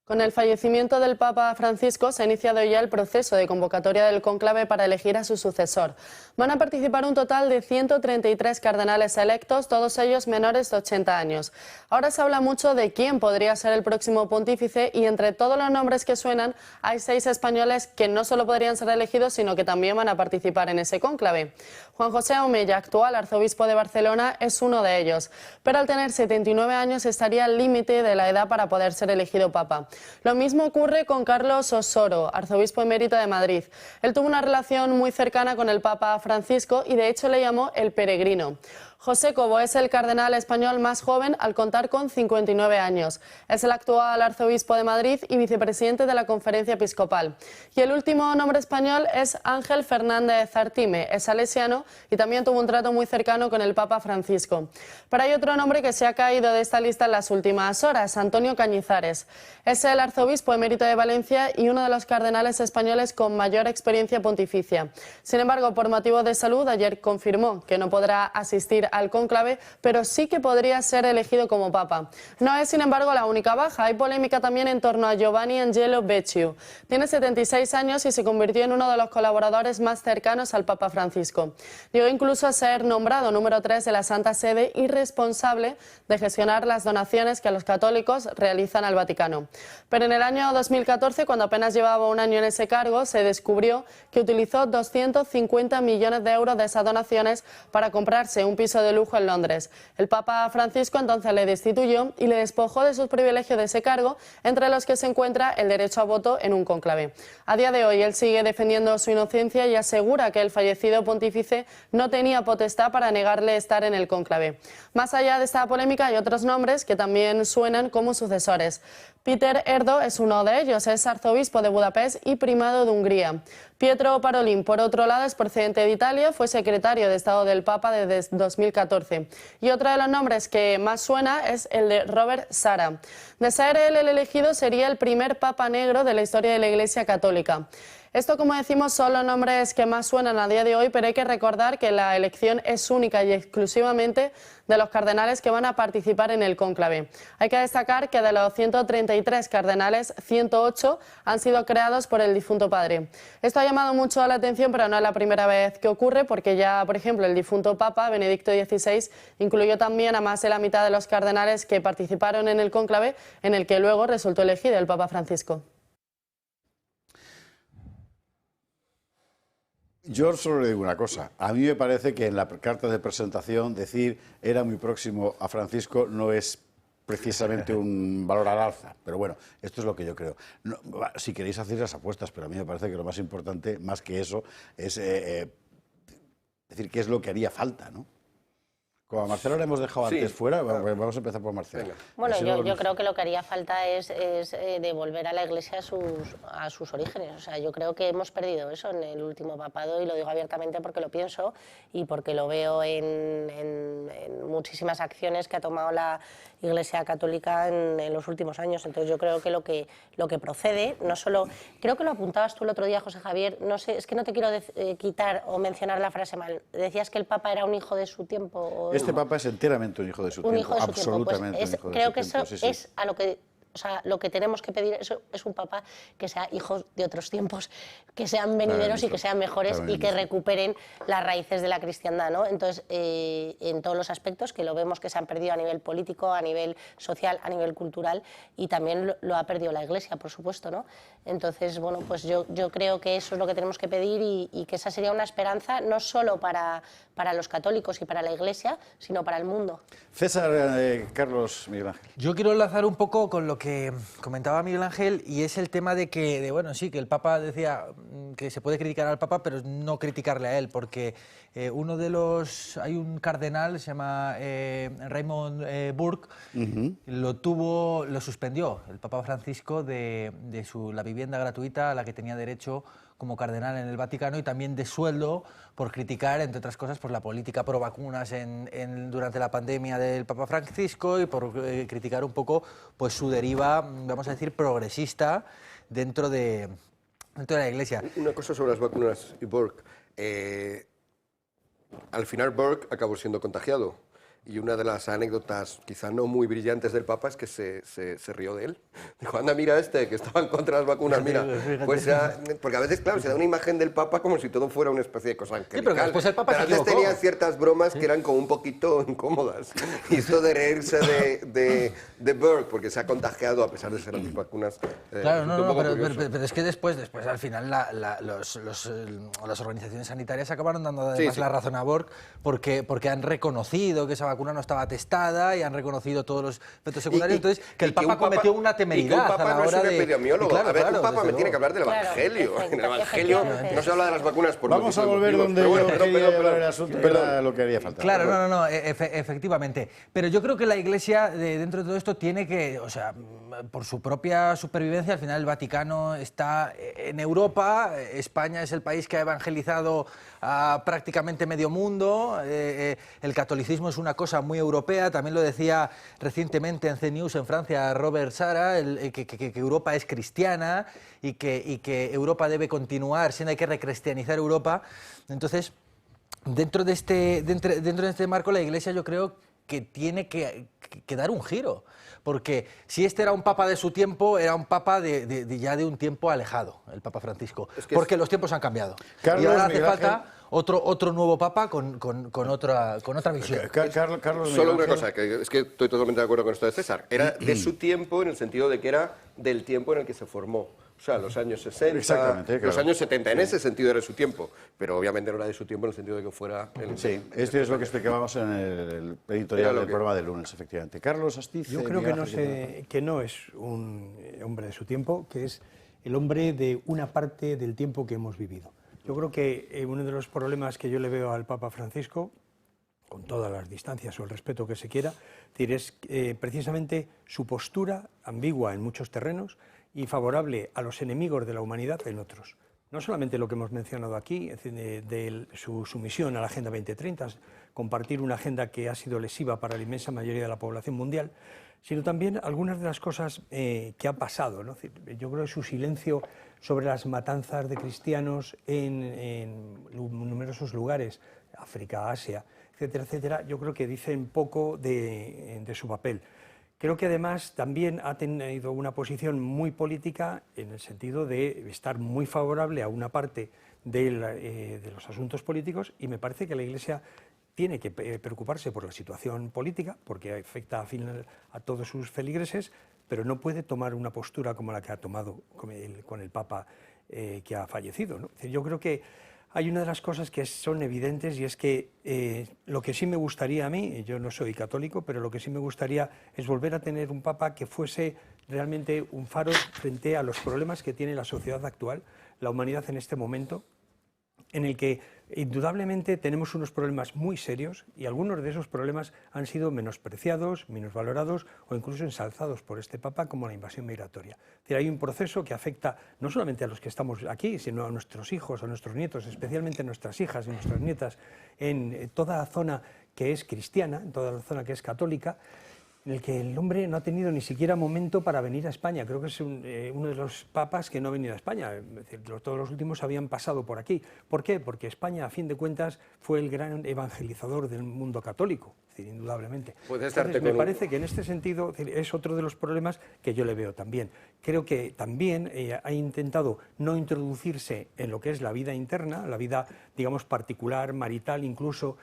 Con el fallecimiento del Papa Francisco se ha iniciado ya el proceso de convocatoria del cónclave para elegir a su sucesor. Van a participar un total de 133 cardenales electos, todos ellos menores de 80 años. Ahora se habla mucho de quién podría ser el próximo pontífice y entre todos los nombres que suenan hay 6 españoles que no solo podrían ser elegidos, sino que también van a participar en ese cónclave. Juan José Omella, actual arzobispo de Barcelona, es uno de ellos, pero al tener 79 años estaría al límite de la edad para poder ser elegido papa. Lo mismo ocurre con Carlos Osoro, arzobispo emérito de Madrid. Él tuvo una relación muy cercana con el Papa Francisco y de hecho le llamó el peregrino. José Cobo es el cardenal español más joven al contar con 59 años. Es el actual arzobispo de Madrid y vicepresidente de la Conferencia Episcopal. Y el último nombre español es Ángel Fernández Artime. Es salesiano y también tuvo un trato muy cercano con el Papa Francisco. Pero hay otro nombre que se ha caído de esta lista en las últimas horas, Antonio Cañizares. Es el arzobispo emérito de Valencia y uno de los cardenales españoles con mayor experiencia pontificia. Sin embargo, por motivo de salud, ayer confirmó que no podrá asistir al cónclave, pero sí que podría ser elegido como papa. No es, sin embargo, la única baja. Hay polémica también en torno a Giovanni Angelo Becciu. Tiene 76 años y se convirtió en uno de los colaboradores más cercanos al Papa Francisco. Llegó incluso a ser nombrado número 3 de la Santa Sede y responsable de gestionar las donaciones que los católicos realizan al Vaticano. Pero en el año 2014, cuando apenas llevaba un año en ese cargo, se descubrió que utilizó 250 millones de euros de esas donaciones para comprarse un piso de lujo en Londres. El Papa Francisco entonces le destituyó y le despojó de sus privilegios de ese cargo, entre los que se encuentra el derecho a voto en un cónclave. A día de hoy él sigue defendiendo su inocencia y asegura que el fallecido pontífice no tenía potestad para negarle estar en el cónclave. Más allá de esta polémica hay otros nombres que también suenan como sucesores. Peter Erdo es uno de ellos, es arzobispo de Budapest y primado de Hungría. Pietro Parolin, por otro lado, es procedente de Italia, fue secretario de Estado del Papa desde 2014. Y otro de los nombres que más suena es el de Robert Sara. De ser él el elegido, sería el primer papa negro de la historia de la Iglesia Católica. Esto, como decimos, son los nombres que más suenan a día de hoy, pero hay que recordar que la elección es única y exclusivamente de los cardenales que van a participar en el cónclave. Hay que destacar que de los 133 cardenales, 108 han sido creados por el difunto padre. Esto ha llamado mucho la atención, pero no es la primera vez que ocurre, porque ya, por ejemplo, el difunto Papa, Benedicto XVI, incluyó también a más de la mitad de los cardenales que participaron en el cónclave, en el que luego resultó elegido el Papa Francisco. Yo solo le digo una cosa. A mí me parece que en la carta de presentación decir era muy próximo a Francisco no es precisamente un valor al alza. Pero bueno, esto es lo que yo creo. No, si queréis hacer las apuestas, pero a mí me parece que lo más importante, más que eso, es decir qué es lo que haría falta, ¿no? Como a Marcelo le hemos dejado antes fuera, vamos a empezar por Marcelo. Bueno, yo creo que lo que haría falta es devolver a la Iglesia a sus orígenes. O sea, yo creo que hemos perdido eso en el último papado, y lo digo abiertamente porque lo pienso y porque lo veo en muchísimas acciones que ha tomado la Iglesia Católica en los últimos años. Entonces yo creo que lo que procede, no solo... Creo que lo apuntabas tú el otro día, José Javier, no sé, es que no te quiero quitar o mencionar la frase mal. Decías que el Papa era un hijo de su tiempo. Este Papa es enteramente un hijo de su tiempo, absolutamente un hijo de su tiempo. Creo que eso es a lo que... O sea, lo que tenemos que pedir es un papa que sea hijo de otros tiempos, que sean venideros y que sean mejores y que recuperen las raíces de la cristiandad, ¿no? Entonces, en todos los aspectos, que lo vemos que se han perdido a nivel político, a nivel social, a nivel cultural, y también lo ha perdido la Iglesia, por supuesto, ¿no? Entonces, bueno, pues yo creo que eso es lo que tenemos que pedir y que esa sería una esperanza no solo para los católicos y para la Iglesia, sino para el mundo. César, Carlos, Miguel Ángel. Yo quiero enlazar un poco con lo que comentaba Miguel Ángel, y es el tema de que, bueno, sí, que el Papa decía que se puede criticar al Papa, pero no criticarle a él, porque hay un cardenal, se llama Raymond Burke, lo suspendió el Papa Francisco de la vivienda gratuita a la que tenía derecho como cardenal en el Vaticano, y también de sueldo por criticar, entre otras cosas, por la política pro vacunas durante la pandemia del Papa Francisco, y por criticar un poco pues su deriva, vamos a decir, progresista dentro de la Iglesia. Una cosa sobre las vacunas y Burke. Al final Burke acabó siendo contagiado. Y una de las anécdotas, quizá no muy brillantes del Papa, es que se rió de él. Dijo, anda, mira que estaba en contra de las vacunas, mira. Pues porque a veces, claro, se da una imagen del Papa como si todo fuera una especie de cosa angelical. Sí, pero después el Papa se equivocó. Antes tenía ciertas bromas que eran como un poquito incómodas. Y esto de reírse de Burke, porque se ha contagiado a pesar de ser antivacunas. Claro, pero es que después al final las organizaciones sanitarias acabaron dando además la razón a Burke, porque han reconocido que esa vacuna no estaba testada y han reconocido todos los efectos secundarios, entonces que el Papa cometió una temeridad a la hora de... un Papa no es un epidemiólogo. A ver, un Papa me tiene que hablar del Evangelio. En el Evangelio no se habla de las vacunas por Vamos a volver donde yo quería llevar el asunto, era lo que haría falta. Claro, no, efectivamente. Pero yo creo que la Iglesia, dentro de todo esto, tiene que, o sea, por su propia supervivencia, al final el Vaticano está en Europa, España es el país que ha evangelizado a prácticamente medio mundo, el catolicismo es una cosa muy europea, también lo decía recientemente en CNews en Francia Robert Sara, que Europa es cristiana y que Europa debe continuar, siendo hay que recristianizar Europa. Entonces, dentro de este marco la Iglesia yo creo que tiene que dar un giro, porque si este era un papa de su tiempo, era un papa ya de un tiempo alejado, el Papa Francisco, porque los tiempos han cambiado. Carlos, y ahora hace Miguel falta otro nuevo papa con otra visión. Carlos, solo una cosa, que es que estoy totalmente de acuerdo con esto de César. Era de su tiempo en el sentido de que era del tiempo en el que se formó. O sea, los años 60, los años 70, en ese sentido era de su tiempo, pero obviamente no era de su tiempo en el sentido de que fuera... Sí, esto es lo que explicábamos en el editorial del programa del lunes, efectivamente. Carlos Astiz... Yo creo que no es un hombre de su tiempo, que es el hombre de una parte del tiempo que hemos vivido. Yo creo que uno de los problemas que yo le veo al Papa Francisco, con todas las distancias o el respeto que se quiera, es precisamente su postura ambigua en muchos terrenos y favorable a los enemigos de la humanidad en otros. No solamente lo que hemos mencionado aquí, de su sumisión a la Agenda 2030, compartir una agenda que ha sido lesiva para la inmensa mayoría de la población mundial, sino también algunas de las cosas que han pasado, ¿no? Yo creo que su silencio sobre las matanzas de cristianos en numerosos lugares, África, Asia, etcétera, etcétera, yo creo que dicen poco de su papel. Creo que además también ha tenido una posición muy política en el sentido de estar muy favorable a una parte de los asuntos políticos, y me parece que la Iglesia tiene que preocuparse por la situación política porque afecta a todos sus feligreses, pero no puede tomar una postura como la que ha tomado con el Papa que ha fallecido, ¿no? Yo creo que hay una de las cosas que son evidentes, y es que lo que sí me gustaría a mí, yo no soy católico, pero lo que sí me gustaría es volver a tener un papa que fuese realmente un faro frente a los problemas que tiene la sociedad actual, la humanidad en este momento, en el que indudablemente tenemos unos problemas muy serios, y algunos de esos problemas han sido menospreciados, minusvalorados o incluso ensalzados por este Papa, como la invasión migratoria. Es decir, hay un proceso que afecta no solamente a los que estamos aquí, sino a nuestros hijos, a nuestros nietos, especialmente a nuestras hijas y nuestras nietas, en toda la zona que es cristiana, en toda la zona que es católica, en el que el hombre no ha tenido ni siquiera momento para venir a España. Creo que es uno de los papas que no ha venido a España. Es decir, todos los últimos habían pasado por aquí. ¿Por qué? Porque España, a fin de cuentas, fue el gran evangelizador del mundo católico, es decir, indudablemente. Entonces, me parece que en este sentido es otro de los problemas que yo le veo también. Creo que también ha intentado no introducirse en lo que es la vida interna, la vida, digamos, particular, marital incluso,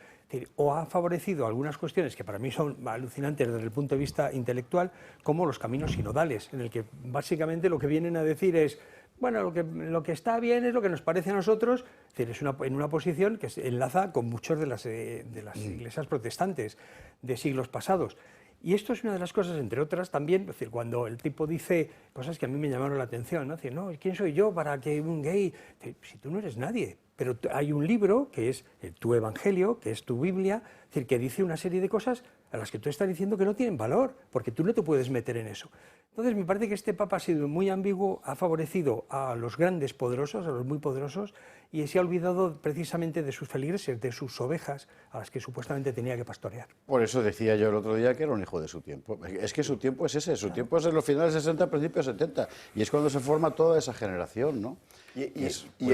o ha favorecido algunas cuestiones que para mí son alucinantes desde el punto de vista intelectual, como los caminos sinodales, en el que básicamente lo que vienen a decir es, bueno, lo que está bien es lo que nos parece a nosotros, es decir, en una posición que se enlaza con muchas de las iglesias protestantes de siglos pasados. Y esto es una de las cosas, entre otras, también, es decir, cuando el tipo dice cosas que a mí me llamaron la atención, ¿no? Es decir, no, ¿quién soy yo para que un gay? Si tú no eres nadie. Pero hay un libro que es tu Evangelio, que es tu Biblia, es decir, que dice una serie de cosas a las que tú estás diciendo que no tienen valor, porque tú no te puedes meter en eso. Entonces, me parece que este Papa ha sido muy ambiguo, ha favorecido a los grandes poderosos, a los muy poderosos, y se ha olvidado precisamente de sus feligreses, de sus ovejas, a las que supuestamente tenía que pastorear. Por eso decía yo el otro día que era un hijo de su tiempo. Es que su tiempo es ese, su tiempo es en los finales 60, principios 70, y es cuando se forma toda esa generación, ¿no? Y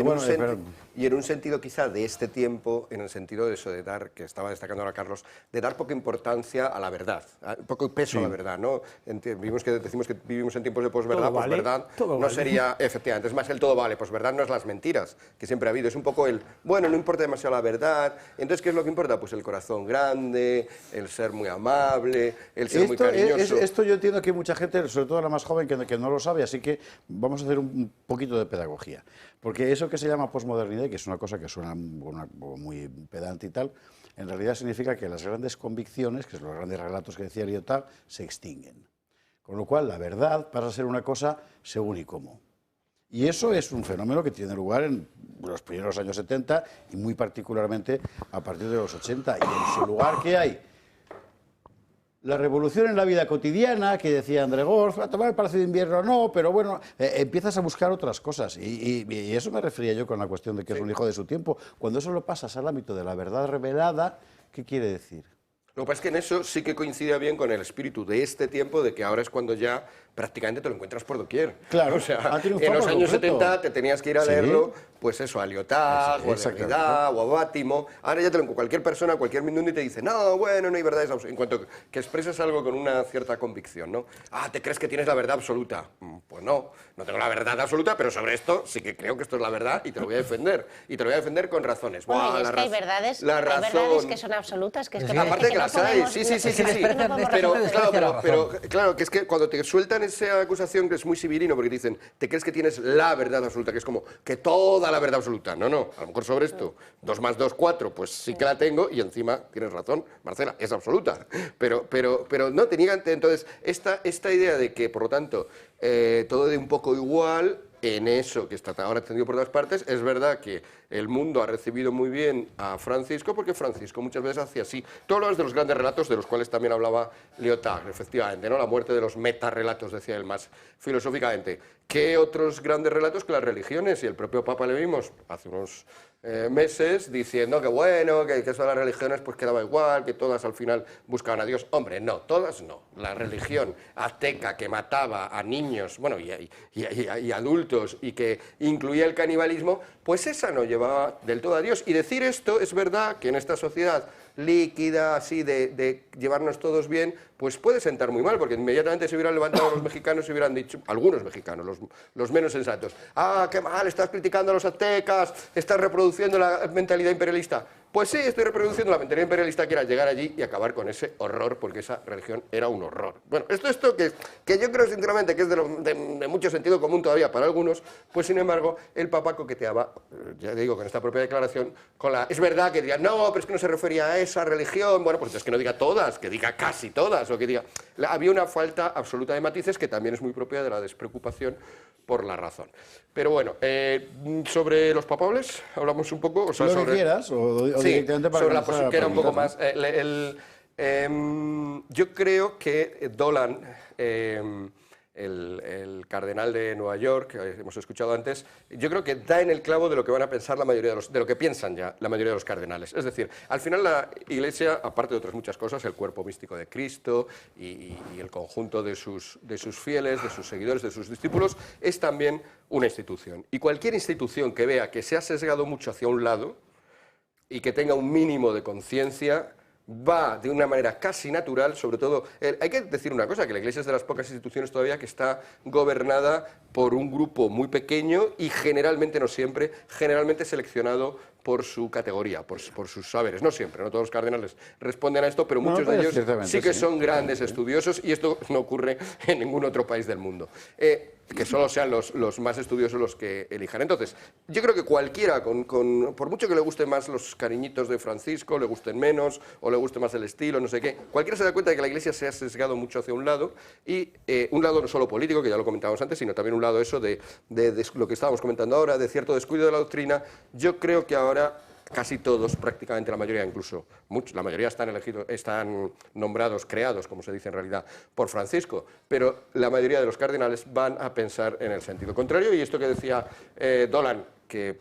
en un sentido quizá de este tiempo, en el sentido de eso de dar, que estaba destacando ahora Carlos, de dar poca importancia a la verdad, poco peso a la verdad, ¿no? Decimos que vivimos en tiempos de posverdad, posverdad no sería, efectivamente, es más el todo vale, posverdad no es las mentiras, que siempre ha habido, es un poco el, bueno, no importa demasiado la verdad, entonces, ¿qué es lo que importa? Pues el corazón grande, el ser muy amable, el ser muy cariñoso. Esto yo entiendo que hay mucha gente, sobre todo la más joven, que no lo sabe, así que vamos a hacer un poquito de pedagogía. Porque eso que se llama posmodernidad, que es una cosa que suena muy pedante y tal, en realidad significa que las grandes convicciones, que son los grandes relatos que decía Lyotard, se extinguen. Con lo cual, la verdad pasa a ser una cosa según y cómo. Y eso es un fenómeno que tiene lugar en los primeros años 70 y muy particularmente a partir de los 80. Y en su lugar, ¿qué hay? La revolución en la vida cotidiana, que decía André Gorz, a tomar el Palacio de Invierno no, pero bueno, empiezas a buscar otras cosas. Y eso me refería yo con la cuestión de que es un hijo de su tiempo. Cuando eso lo pasas al ámbito de la verdad revelada, ¿qué quiere decir? Lo que pasa es que en eso sí que coincidía bien con el espíritu de este tiempo, de que ahora es cuando ya prácticamente te lo encuentras por doquier. Claro, o sea, en los años 70 te tenías que ir a leerlo pues eso, a Lyotard, o a Derrida, o a Bátimo. Ahora ya cualquier persona, cualquier mindundi te dice, no, bueno, no hay verdades absolutas. En cuanto que expresas algo con una cierta convicción, ¿no? Ah, ¿te crees que tienes la verdad absoluta? Pues no tengo la verdad absoluta, pero sobre esto sí que creo que esto es la verdad y te lo voy a defender. Y te lo voy a defender con razones. Bueno, Buah, y es que hay verdades que son absolutas, que es que aparte que las hay, sí. Pero claro, que es que cuando te sueltan esa acusación que es muy sibilino, porque te dicen, ¿te crees que tienes la verdad absoluta? Que es como que toda la verdad absoluta. No, a lo mejor sobre esto, 2 más 2, 4, pues sí que la tengo y encima tienes razón, Marcela, es absoluta. Pero no te niegan, entonces, esta idea de que, por lo tanto, todo de un poco igual, en eso que está ahora extendido por todas partes, es verdad que el mundo ha recibido muy bien a Francisco, porque Francisco muchas veces hacía así. Tú hablas de los grandes relatos, de los cuales también hablaba Lyotard, efectivamente, ¿no? La muerte de los metarrelatos, decía él más filosóficamente. ¿Qué otros grandes relatos que las religiones? Y el propio Papa le vimos hace unos meses diciendo que bueno, que eso de las religiones pues quedaba igual, que todas al final buscaban a Dios. Hombre, no, todas no. La religión azteca que mataba a niños, bueno, y adultos, y que incluía el canibalismo, pues esa no llevaba del todo a Dios. Y decir esto, es verdad que en esta sociedad líquida, así de llevarnos todos bien, pues puede sentar muy mal, porque inmediatamente se hubieran levantado los mexicanos y hubieran dicho, algunos mexicanos, los menos sensatos, ah, qué mal, estás criticando a los aztecas, estás reproduciendo la mentalidad imperialista. Pues sí, estoy reproduciendo la mentalidad imperialista, que era llegar allí y acabar con ese horror, porque esa religión era un horror. Bueno, esto que yo creo sinceramente que es de mucho sentido común todavía para algunos, pues sin embargo el Papa coqueteaba, ya digo, con esta propia declaración, es verdad que diga, no, pero es que no se refería a esa religión, bueno, pues es que no diga todas, que diga casi todas, o que diga... Había una falta absoluta de matices que también es muy propia de la despreocupación por la razón. Pero bueno, sobre los papables hablamos un poco... O sea, lo que quieras, o directamente para... Sobre la postura un poco más... yo creo que Dolan, el cardenal de Nueva York, que hemos escuchado antes, yo creo que da en el clavo de lo que van a pensar la mayoría de lo que piensan ya la mayoría de los cardenales. Es decir, al final la Iglesia, aparte de otras muchas cosas, el cuerpo místico de Cristo y el conjunto de sus fieles, de sus seguidores, de sus discípulos, es también una institución. Y cualquier institución que vea que se ha sesgado mucho hacia un lado y que tenga un mínimo de conciencia, va de una manera casi natural, sobre todo... hay que decir una cosa, que la Iglesia es de las pocas instituciones todavía que está gobernada por un grupo muy pequeño y generalmente, no siempre, generalmente seleccionado por su categoría, por sus saberes. No siempre, no todos los cardenales responden a esto, pero muchos de ellos sí que son grandes estudiosos, y esto no ocurre en ningún otro país del mundo. Que solo sean los más estudiosos los que elijan. Entonces, yo creo que cualquiera, por mucho que le gusten más los cariñitos de Francisco, le gusten menos, o le guste más el estilo, no sé qué, cualquiera se da cuenta de que la Iglesia se ha sesgado mucho hacia un lado, y un lado no solo político, que ya lo comentábamos antes, sino también un lado eso de lo que estábamos comentando ahora, de cierto descuido de la doctrina. Yo creo que ahora casi todos, prácticamente la mayoría, incluso la mayoría están nombrados, creados, como se dice en realidad, por Francisco, pero la mayoría de los cardenales van a pensar en el sentido contrario. Y esto que decía Dolan, que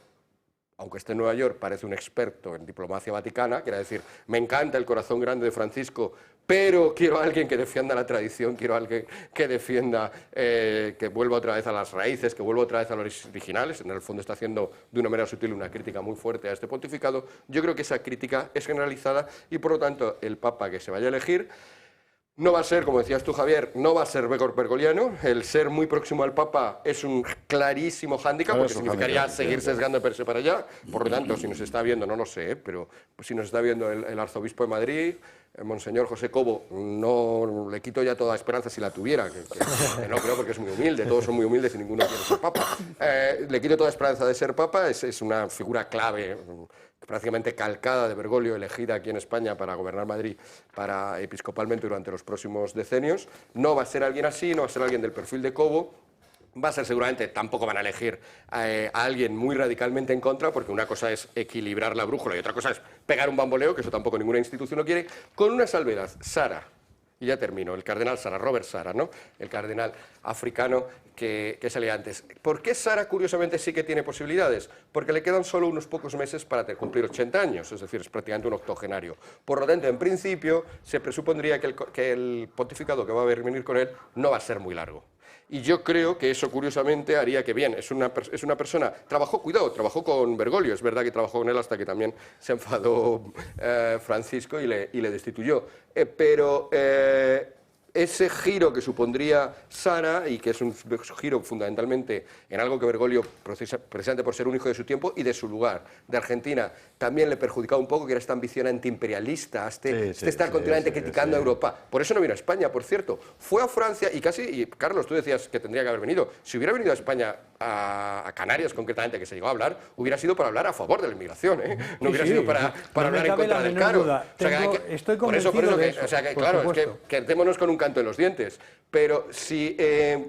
aunque esté en Nueva York, parece un experto en diplomacia vaticana, quiere decir, me encanta el corazón grande de Francisco, pero quiero a alguien que defienda la tradición, quiero a alguien que defienda, que vuelva otra vez a las raíces, que vuelva otra vez a los originales. En el fondo está haciendo de una manera sutil una crítica muy fuerte a este pontificado. Yo creo que esa crítica es generalizada y, por lo tanto, el Papa que se vaya a elegir no va a ser, como decías tú, Javier, no va a ser bergogliano. El ser muy próximo al Papa es un clarísimo hándicap, porque significaría seguir sesgando para allá. Por lo tanto, si nos está viendo, no lo sé, pero si nos está viendo el arzobispo de Madrid, Monseñor José Cobo, no le quito ya toda esperanza si la tuviera, que no creo, porque es muy humilde, todos son muy humildes y ninguno quiere ser Papa. Le quito toda esperanza de ser Papa, es una figura clave, prácticamente calcada de Bergoglio, elegida aquí en España para gobernar Madrid episcopalmente durante los próximos decenios. No va a ser alguien así, no va a ser alguien del perfil de Cobo. Va a ser seguramente, tampoco van a elegir a alguien muy radicalmente en contra, porque una cosa es equilibrar la brújula y otra cosa es pegar un bamboleo, que eso tampoco ninguna institución lo quiere, con una salvedad. Sara, y ya termino, el cardenal Sara, Robert Sara, ¿no? El cardenal africano que salía antes. ¿Por qué Sara, curiosamente, sí que tiene posibilidades? Porque le quedan solo unos pocos meses para cumplir 80 años, es decir, es prácticamente un octogenario. Por lo tanto, en principio, se presupondría que el pontificado que va a venir con él no va a ser muy largo. Y yo creo que eso, curiosamente, haría que, bien, es una persona, trabajó con Bergoglio, es verdad que trabajó con él hasta que también se enfadó Francisco y le destituyó. Pero ese giro que supondría Sara, y que es un giro fundamentalmente en algo que Bergoglio, precisamente por ser un hijo de su tiempo y de su lugar, de Argentina, también le perjudicaba un poco, que era esta ambición antiimperialista, estar continuamente criticando a Europa. Por eso no vino a España, por cierto. Fue a Francia y Carlos, tú decías que tendría que haber venido. Si hubiera venido a España, a Canarias concretamente, que se llegó a hablar, hubiera sido para hablar a favor de la inmigración, ¿eh? No hubiera sido para hablar en contra del caro. Estoy convencido de eso. O sea, que claro, es que quedémonos con un canto en los dientes. Pero si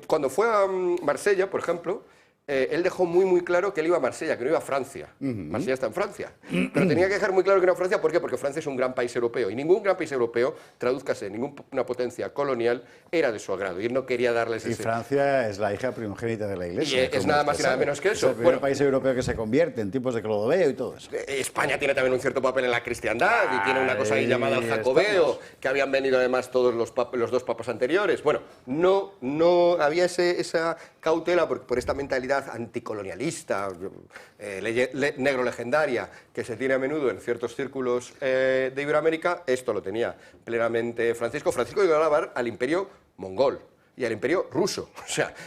cuando fue a Marsella, por ejemplo, él dejó muy claro que él iba a Marsella, que no iba a Francia. Marsella está en Francia. Pero tenía que dejar muy claro que no iba a Francia. ¿Por qué? Porque Francia es un gran país europeo. Y ningún gran país europeo, tradúzcase, ninguna potencia colonial, era de su agrado. Y él no quería darles ese... Y Francia es la hija primogénita de la Iglesia. Y es nada más y nada menos que eso. Es el primer país europeo que se convierte en tiempos de Clodoveo y todo eso. España tiene también un cierto papel en la cristiandad y tiene una cosa ahí llamada el Jacobeo, que habían venido además todos los dos papas anteriores. Bueno, no había esa cautela por esta mentalidad anticolonialista, negro legendaria, que se tiene a menudo en ciertos círculos de Iberoamérica. Esto lo tenía plenamente Francisco. Francisco iba a hablar al imperio mongol y al imperio ruso,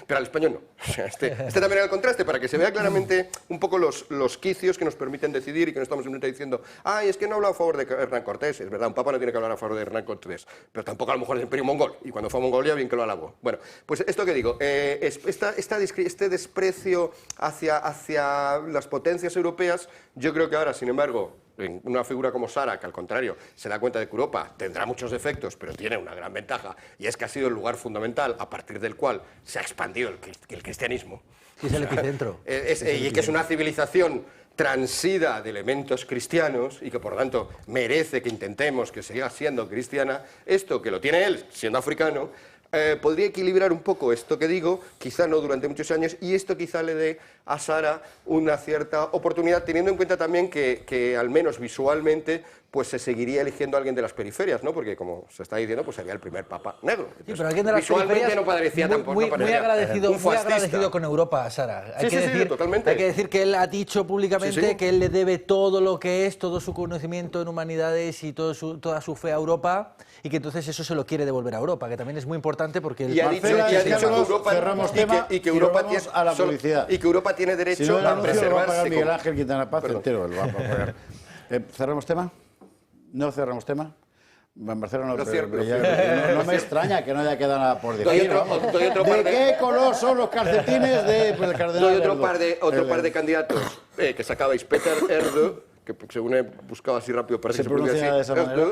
pero al español no. Este también era el contraste, para que se vea claramente un poco los quicios que nos permiten decidir y que no estamos simplemente diciendo, es que no habla a favor de Hernán Cortés. Es verdad, un papa no tiene que hablar a favor de Hernán Cortés, pero tampoco a lo mejor del imperio mongol, y cuando fue a Mongolia bien que lo alabó. Bueno, pues esto que digo, este desprecio hacia las potencias europeas, yo creo que ahora, sin embargo, en una figura como Sara, que al contrario se da cuenta de que Europa tendrá muchos defectos, pero tiene una gran ventaja, y es que ha sido el lugar fundamental a partir del cual se ha expandido el cristianismo. Es el epicentro. Y que es una civilización transida de elementos cristianos y que por lo tanto merece que intentemos que siga siendo cristiana. Esto que lo tiene él siendo africano, podría equilibrar un poco esto que digo, quizá no durante muchos años, y esto quizá le dé a Sara una cierta oportunidad, teniendo en cuenta también que al menos visualmente pues se seguiría eligiendo a alguien de las periferias, ¿no? Porque como se está diciendo, pues sería el primer papa negro. Sí, pero alguien de las visualmente no parecía tampoco. Muy agradecido con Europa, Sara. Hay que decir, totalmente. Hay que decir que él ha dicho públicamente que él le debe todo lo que es, todo su conocimiento en humanidades y toda su fe a Europa, y que entonces eso se lo quiere devolver a Europa, que también es muy importante porque y ha dicho que Europa tiene derecho a preservarse. Miguel Ángel Quintana Paz entero lo va a pagar. ¿Cerramos tema? ¿No cerramos tema? Marcelo, no me extraña que no haya quedado nada por decir. ¿De qué color son los calcetines del cardenal? Doy otro par de candidatos que sacabais. Peter Erdo, que según he buscado así rápido parece que se pronuncia de esa manera,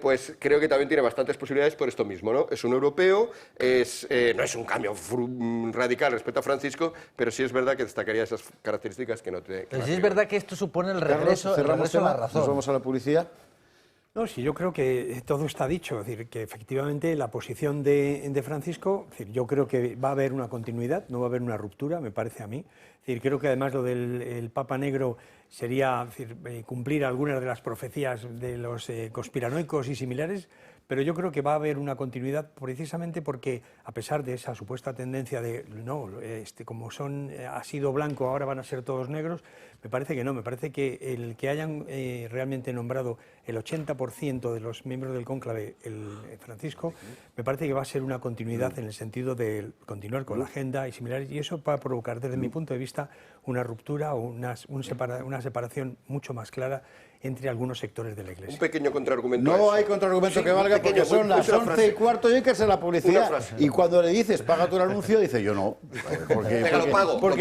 pues creo que también tiene bastantes posibilidades por esto mismo, ¿no? Es un europeo, no es un cambio radical respecto a Francisco, pero sí es verdad que destacaría esas características que no te... Pero sí es verdad que esto supone el regreso a la razón. Nos vamos a la publicidad. No, sí, yo creo que todo está dicho, es decir, que efectivamente la posición de Francisco, es decir, yo creo que va a haber una continuidad, no va a haber una ruptura, me parece a mí. Es decir, creo que además lo del Papa Negro sería cumplir algunas de las profecías de los conspiranoicos y similares, pero yo creo que va a haber una continuidad precisamente porque, a pesar de esa supuesta tendencia de, como ha sido blanco, ahora van a ser todos negros, me parece que no, me parece que el que hayan realmente nombrado el 80% de los miembros del cónclave, el Francisco, me parece que va a ser una continuidad en el sentido de continuar con la agenda y similares, y eso va a provocar, desde mi punto de vista, una ruptura o una separación mucho más clara entre algunos sectores de la Iglesia. Un pequeño contraargumento. No hay contraargumento que valga porque son las 11:15 y hay que hacer la publicidad. Y cuando le dices, paga tu anuncio, dice yo no. Porque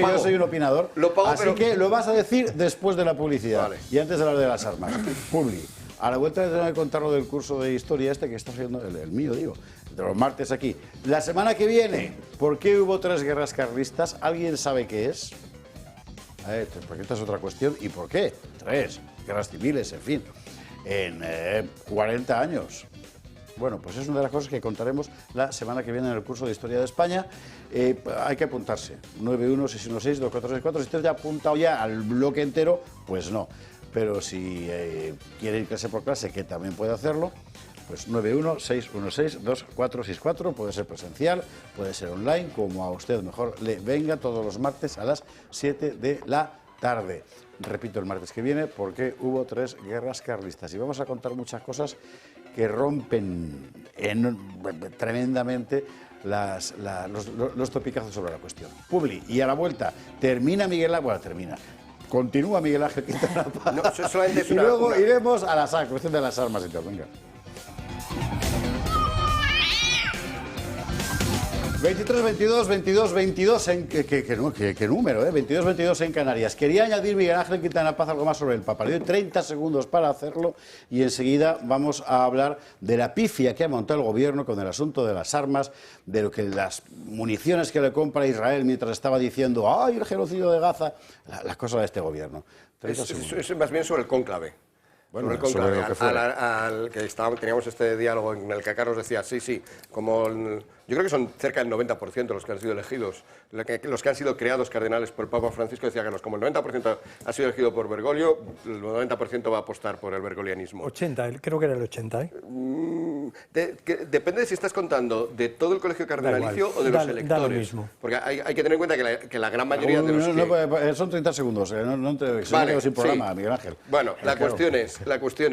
yo soy un opinador. Así que lo vas a decir después de la publicidad. Vale. Y antes de hablar de las armas. Publi. A la vuelta tengo que contar lo del curso de historia que está haciendo, el mío, digo, de los martes aquí. La semana que viene, ¿por qué hubo 3 guerras carlistas? ¿Alguien sabe qué es? Porque esta es otra cuestión. ¿Y por qué? 3 guerras civiles, en fin, en 40 años. Bueno, pues es una de las cosas que contaremos la semana que viene en el curso de Historia de España. Hay que apuntarse. 916162464. Si usted ya ha apuntado ya al bloque entero, pues no. Pero si quiere ir clase por clase, que también puede hacerlo, Pues 916162464, puede ser presencial, puede ser online, como a usted mejor le venga, todos los martes a las 7 de la tarde. Repito, el martes que viene, porque hubo 3 guerras carlistas. Y vamos a contar muchas cosas que rompen tremendamente los topicazos sobre la cuestión. Publi, y a la vuelta, continúa Miguel Ángel Quintana Paz. No, solamente es y luego iremos a la cuestión de las armas y todo. Venga. 23, 22, 22, 22, ¿qué número, 22, 22 en Canarias. Quería añadir, Miguel Ángel Quintana Paz, algo más sobre el Papa. Le doy 30 segundos para hacerlo y enseguida vamos a hablar de la pifia que ha montado el gobierno con el asunto de las armas, de lo que las municiones que le compra Israel mientras estaba diciendo ¡ay, el genocidio de Gaza! Las cosas de este gobierno. Es más bien sobre el cónclave. Bueno, sobre el cónclave, teníamos este diálogo en el que Carlos decía, sí, como yo creo que son cerca del 90% los que han sido elegidos, los que han sido creados cardenales por el Papa Francisco, decía Carlos, como el 90% ha sido elegido por Bergoglio, el 90% va a apostar por el bergolianismo. 80, creo que era el 80, Depende de si estás contando de todo el colegio cardenalicio o de los electores. Da lo mismo. Porque hay que tener en cuenta que la gran mayoría de los son 30 segundos, no te vale, sin programa, sí. Miguel Ángel. Bueno, la cuestión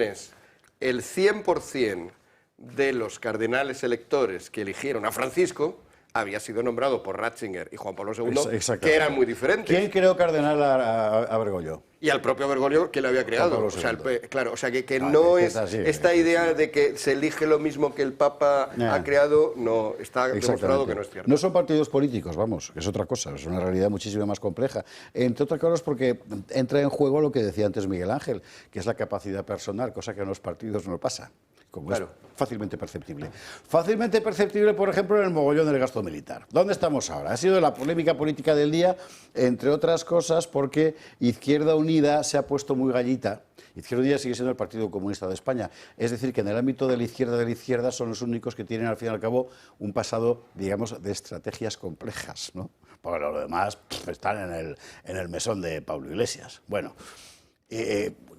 es, el 100% de los cardenales electores que eligieron a Francisco había sido nombrado por Ratzinger y Juan Pablo II, que eran muy diferentes. ¿Quién creó cardenal a Bergoglio? Y al propio Bergoglio que lo había creado. O sea, no es esta idea de que se elige lo mismo que el Papa ha creado, no, está demostrado que no es cierto. No son partidos políticos, vamos, es otra cosa, es una realidad muchísimo más compleja. Entre otras cosas porque entra en juego lo que decía antes Miguel Ángel, que es la capacidad personal, cosa que en los partidos no pasa. Como es fácilmente perceptible. Fácilmente perceptible, por ejemplo, en el mogollón del gasto militar. ¿Dónde estamos ahora? Ha sido la polémica política del día, entre otras cosas, porque Izquierda Unida se ha puesto muy gallita. Izquierda Unida sigue siendo el Partido Comunista de España. Es decir, que en el ámbito de la izquierda son los únicos que tienen, al fin y al cabo, un pasado, digamos, de estrategias complejas, ¿no? Porque los demás están en el mesón de Pablo Iglesias. Bueno,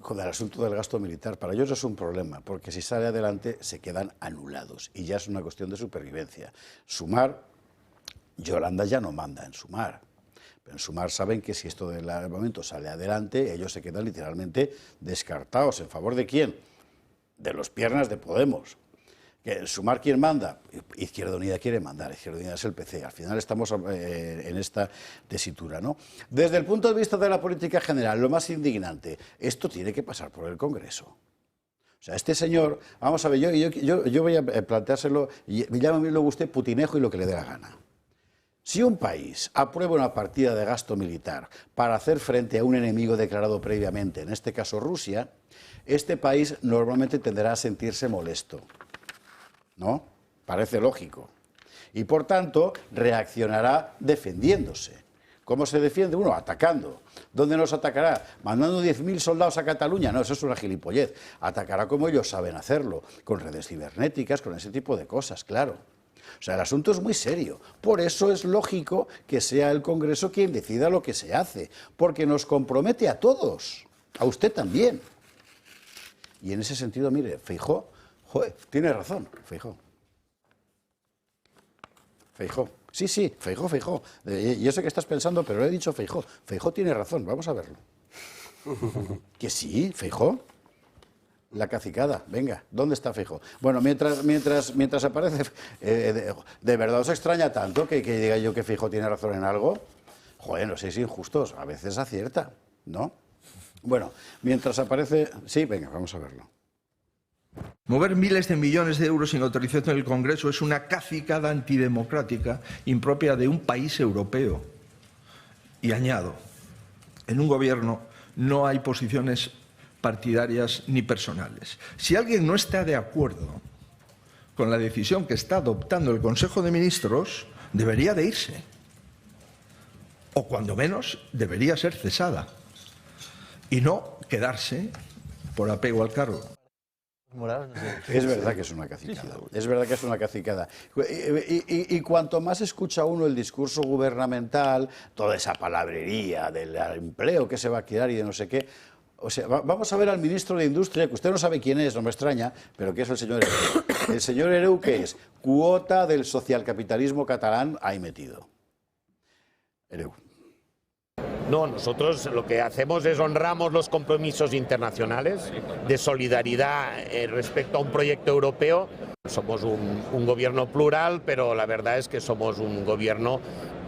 con el asunto del gasto militar, para ellos es un problema, porque si sale adelante se quedan anulados y ya es una cuestión de supervivencia. Sumar, Yolanda ya no manda en Sumar, pero en Sumar saben que si esto del armamento sale adelante, ellos se quedan literalmente descartados. ¿En favor de quién? De los piernas de Podemos. ¿En Sumar quién manda? Izquierda Unida quiere mandar, Izquierda Unida es el PC. Al final estamos en esta tesitura, ¿no? Desde el punto de vista de la política general, lo más indignante, esto tiene que pasar por el Congreso. O sea, este señor, vamos a ver, yo voy a planteárselo, y llámame usted putinejo y lo que le dé la gana. Si un país aprueba una partida de gasto militar para hacer frente a un enemigo declarado previamente, en este caso Rusia, este país normalmente tenderá a sentirse molesto. ¿No? Parece lógico. Y por tanto, reaccionará defendiéndose. ¿Cómo se defiende? Uno, atacando. ¿Dónde nos atacará? ¿Mandando 10.000 soldados a Cataluña? No, eso es una gilipollez. Atacará como ellos saben hacerlo, con redes cibernéticas, con ese tipo de cosas, claro. O sea, el asunto es muy serio. Por eso es lógico que sea el Congreso quien decida lo que se hace, porque nos compromete a todos, a usted también. Y en ese sentido, mire, Feijóo, joder, tiene razón, Feijóo. Sí, Feijóo. Yo sé que estás pensando, pero lo he dicho Feijóo. Feijóo tiene razón, vamos a verlo. Que sí, Feijóo. La cacicada, venga, ¿dónde está Feijóo? Bueno, mientras aparece, ¿de verdad os extraña tanto que diga yo que Feijóo tiene razón en algo? Joder, no seáis injustos, a veces acierta, ¿no? Bueno, mientras aparece... Sí, venga, vamos a verlo. Mover miles de millones de euros sin autorización del Congreso es una cacicada antidemocrática impropia de un país europeo. Y añado, en un gobierno no hay posiciones partidarias ni personales. Si alguien no está de acuerdo con la decisión que está adoptando el Consejo de Ministros, debería de irse. O cuando menos debería ser cesada. Y no quedarse por apego al cargo. Es verdad que es una cacicada. Es verdad que es una cacicada. Y cuanto más escucha uno el discurso gubernamental, toda esa palabrería del empleo que se va a crear y de no sé qué, O sea, vamos a ver al ministro de Industria, que usted no sabe quién es, no me extraña, pero que es el señor Hereu. El señor Hereu, ¿qué es? Cuota del socialcapitalismo catalán ahí metido. Hereu. No, nosotros lo que hacemos es honramos los compromisos internacionales de solidaridad respecto a un proyecto europeo. Somos un gobierno plural, pero la verdad es que somos un gobierno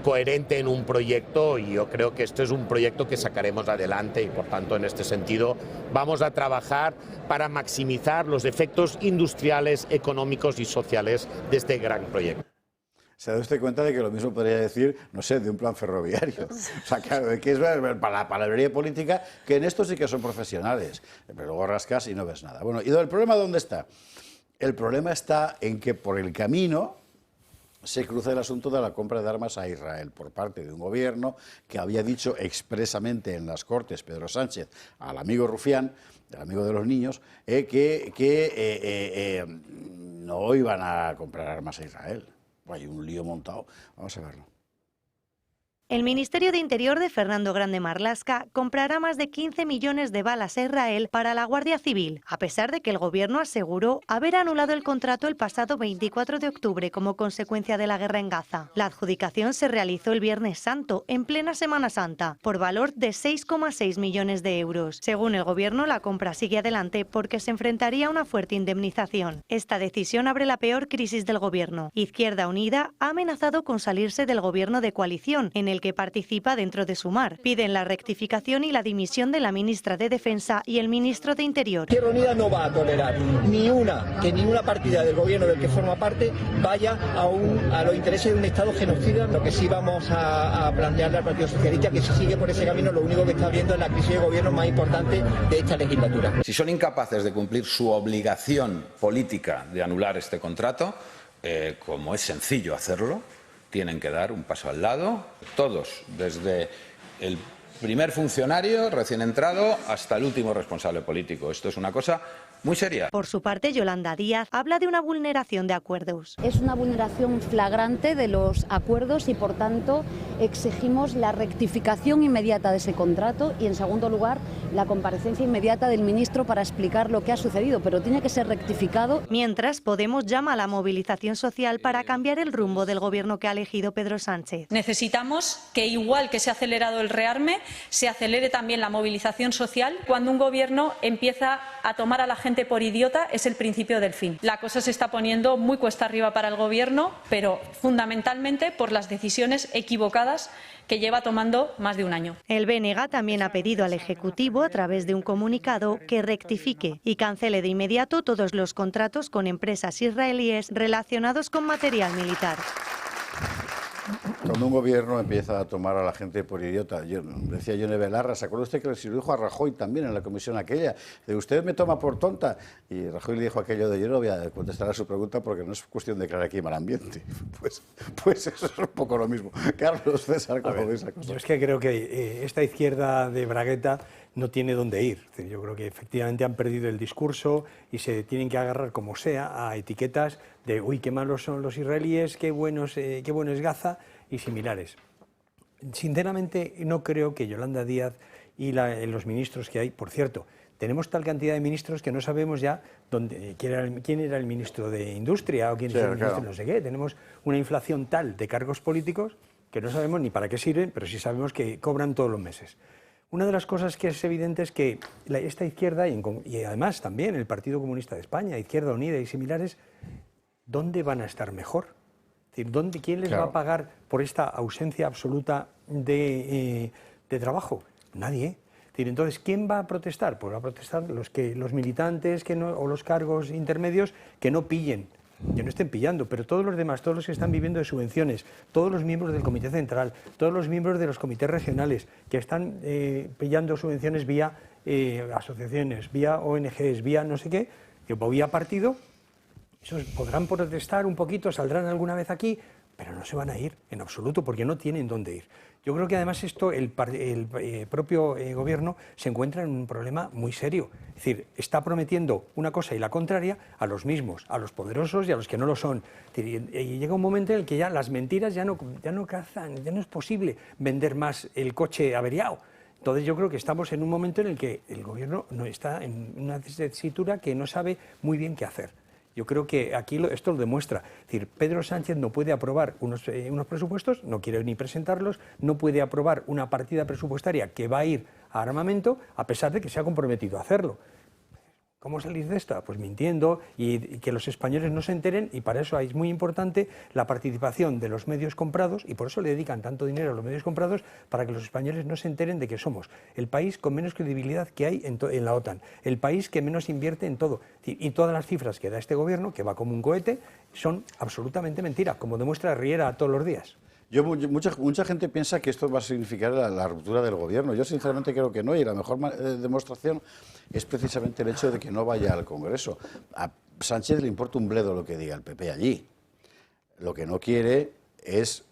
coherente en un proyecto y yo creo que este es un proyecto que sacaremos adelante y por tanto en este sentido vamos a trabajar para maximizar los efectos industriales, económicos y sociales de este gran proyecto. ¿Se da usted cuenta de que lo mismo podría decir, no sé, de un plan ferroviario? O sea, claro, que es para la palabrería política, que en esto sí que son profesionales, pero luego rascas y no ves nada. Bueno, ¿y el problema dónde está? El problema está en que por el camino se cruza el asunto de la compra de armas a Israel por parte de un gobierno que había dicho expresamente en las Cortes, Pedro Sánchez, al amigo Rufián, el amigo de los niños, que no iban a comprar armas a Israel. Hay un lío montado. Vamos a verlo. El Ministerio de Interior de Fernando Grande Marlaska comprará más de 15 millones de balas a Israel para la Guardia Civil, a pesar de que el gobierno aseguró haber anulado el contrato el pasado 24 de octubre como consecuencia de la guerra en Gaza. La adjudicación se realizó el Viernes Santo, en plena Semana Santa, por valor de 6,6 millones de euros. Según el gobierno, la compra sigue adelante porque se enfrentaría a una fuerte indemnización. Esta decisión abre la peor crisis del gobierno. Izquierda Unida ha amenazado con salirse del gobierno de coalición, en el que participa dentro de Sumar. Piden la rectificación y la dimisión de la ministra de Defensa y el ministro de Interior. Izquierda Unida no va a tolerar que ninguna partida del gobierno del que forma parte vaya a los intereses de un Estado genocida. Lo que sí vamos a plantearle al Partido Socialista, que si sigue por ese camino, lo único que está abriendo es la crisis de gobierno más importante de esta legislatura. Si son incapaces de cumplir su obligación política de anular este contrato, como es sencillo hacerlo, tienen que dar un paso al lado, todos, desde el primer funcionario recién entrado hasta el último responsable político. Esto es una cosa muy seria. Por su parte, Yolanda Díaz habla de una vulneración de acuerdos. Es una vulneración flagrante de los acuerdos y, por tanto, exigimos la rectificación inmediata de ese contrato y, en segundo lugar, la comparecencia inmediata del ministro para explicar lo que ha sucedido, pero tiene que ser rectificado. Mientras, Podemos llama a la movilización social para cambiar el rumbo del gobierno que ha elegido Pedro Sánchez. Necesitamos que, igual que se ha acelerado el rearme, se acelere también la movilización social. Cuando un gobierno empieza a tomar a la gente por idiota, es el principio del fin. La cosa se está poniendo muy cuesta arriba para el gobierno, pero fundamentalmente por las decisiones equivocadas que lleva tomando más de un año. El BNG también ha pedido al Ejecutivo, a través de un comunicado, que rectifique y cancele de inmediato todos los contratos con empresas israelíes relacionados con material militar. Cuando un gobierno empieza a tomar a la gente por idiota, decía Yone Belarra, ¿se acuerda usted que se lo dijo a Rajoy también en la comisión aquella? De usted me toma por tonta. Y Rajoy le dijo aquello de yo no voy a contestar a su pregunta porque no es cuestión de crear aquí mal ambiente. Pues eso es un poco lo mismo. Carlos César, ¿cómo ve esa cosa? Yo es que creo que esta izquierda de Bragueta no tiene dónde ir. Es decir, yo creo que efectivamente han perdido el discurso y se tienen que agarrar como sea a etiquetas de uy, qué malos son los israelíes, qué bueno es Gaza y similares. Sinceramente no creo que Yolanda Díaz y los ministros que hay, por cierto, tenemos tal cantidad de ministros que no sabemos ya quién era el ministro de Industria o quién es el ministro de no sé qué. Tenemos una inflación tal de cargos políticos que no sabemos ni para qué sirven, pero sí sabemos que cobran todos los meses. Una de las cosas que es evidente es que esta izquierda, y además también el Partido Comunista de España, Izquierda Unida y similares, ¿dónde van a estar mejor? Es decir, ¿quién les va a pagar por esta ausencia absoluta de trabajo? Nadie. Es decir, entonces, ¿quién va a protestar? Pues va a protestar los militantes o los cargos intermedios que no pillen, que no estén pillando, pero todos los demás, todos los que están viviendo de subvenciones, todos los miembros del Comité Central, todos los miembros de los comités regionales que están pillando subvenciones vía asociaciones, vía ONGs, vía no sé qué, o vía partido, esos podrán protestar un poquito, saldrán alguna vez aquí, pero no se van a ir en absoluto porque no tienen dónde ir. Yo creo que además esto, el propio gobierno se encuentra en un problema muy serio. Es decir, está prometiendo una cosa y la contraria a los mismos, a los poderosos y a los que no lo son. Y llega un momento en el que ya las mentiras ya no cazan, ya no es posible vender más el coche averiado. Entonces yo creo que estamos en un momento en el que el gobierno no está en una tesitura que no sabe muy bien qué hacer. Yo creo que aquí esto lo demuestra. Es decir, Pedro Sánchez no puede aprobar unos presupuestos, no quiere ni presentarlos, no puede aprobar una partida presupuestaria que va a ir a armamento, a pesar de que se ha comprometido a hacerlo. ¿Cómo salir de esta? Pues mintiendo y que los españoles no se enteren, y para eso es muy importante la participación de los medios comprados, y por eso le dedican tanto dinero a los medios comprados, para que los españoles no se enteren de que somos el país con menos credibilidad que hay en la OTAN, el país que menos invierte en todo. Y todas las cifras que da este gobierno, que va como un cohete, son absolutamente mentira, como demuestra Riera todos los días. Mucha gente piensa que esto va a significar la ruptura del gobierno. Yo sinceramente creo que no, y la mejor demostración es precisamente el hecho de que no vaya al Congreso. A Sánchez le importa un bledo lo que diga el PP allí. Lo que no quiere es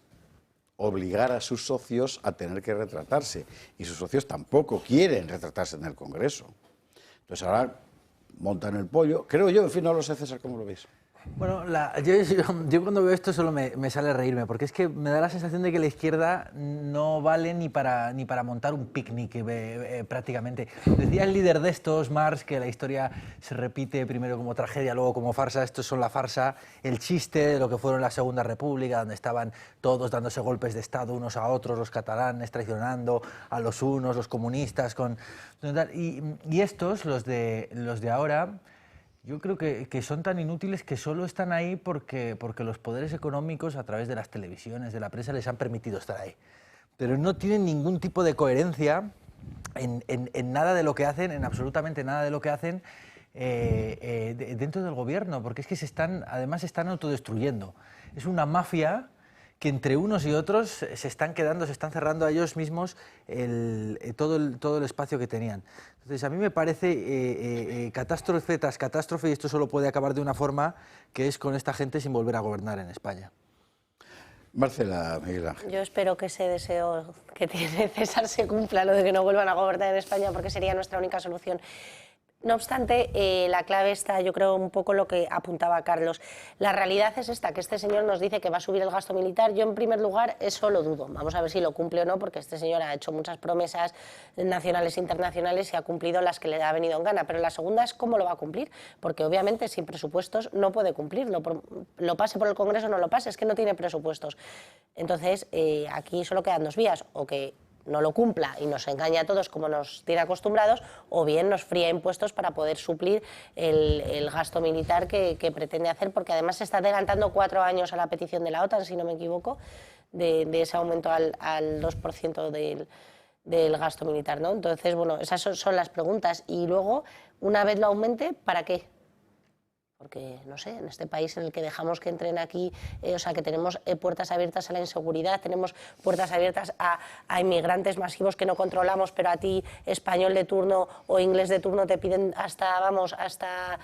obligar a sus socios a tener que retratarse, y sus socios tampoco quieren retratarse en el Congreso. Entonces ahora montan el pollo. Creo yo, en fin, no lo sé, César, ¿cómo lo veis? Bueno, yo cuando veo esto solo me sale reírme, porque es que me da la sensación de que la izquierda no vale ni para montar un picnic prácticamente. Decía el líder de estos, Marx, que la historia se repite primero como tragedia, luego como farsa. Estos son la farsa, el chiste de lo que fueron la Segunda República, donde estaban todos dándose golpes de Estado unos a otros, los catalanes traicionando a los unos, los comunistas. Y estos, los de ahora, yo creo que son tan inútiles que solo están ahí porque los poderes económicos, a través de las televisiones, de la prensa, les han permitido estar ahí. Pero no tienen ningún tipo de coherencia en nada de lo que hacen, en absolutamente nada de lo que hacen dentro del gobierno, porque es que además se están autodestruyendo. Es una mafia que entre unos y otros se están cerrando a ellos mismos todo el espacio que tenían. Entonces, a mí me parece catástrofe tras catástrofe, y esto solo puede acabar de una forma, que es con esta gente sin volver a gobernar en España. Marcela, Miguel Ángel. Yo espero que ese deseo que tiene César se cumpla, lo de que no vuelvan a gobernar en España, porque sería nuestra única solución. No obstante, la clave está, yo creo, un poco lo que apuntaba Carlos. La realidad es esta, que este señor nos dice que va a subir el gasto militar. Yo, en primer lugar, eso lo dudo. Vamos a ver si lo cumple o no, porque este señor ha hecho muchas promesas nacionales e internacionales y ha cumplido las que le ha venido en gana. Pero la segunda es cómo lo va a cumplir, porque obviamente sin presupuestos no puede cumplirlo. Lo pase por el Congreso o no lo pase, es que no tiene presupuestos. Entonces, aquí solo quedan dos vías, o que no lo cumpla y nos engaña a todos como nos tiene acostumbrados, o bien nos fría impuestos para poder suplir el gasto militar que pretende hacer, porque además se está adelantando 4 años a la petición de la OTAN, si no me equivoco, de ese aumento al 2% del gasto militar, ¿no? Entonces, bueno, esas son las preguntas. Y luego, una vez lo aumente, ¿para qué? Porque, no sé, en este país en el que dejamos que entren aquí, o sea, que tenemos puertas abiertas a la inseguridad, tenemos puertas abiertas a inmigrantes masivos que no controlamos, pero a ti, español de turno o inglés de turno, te piden hasta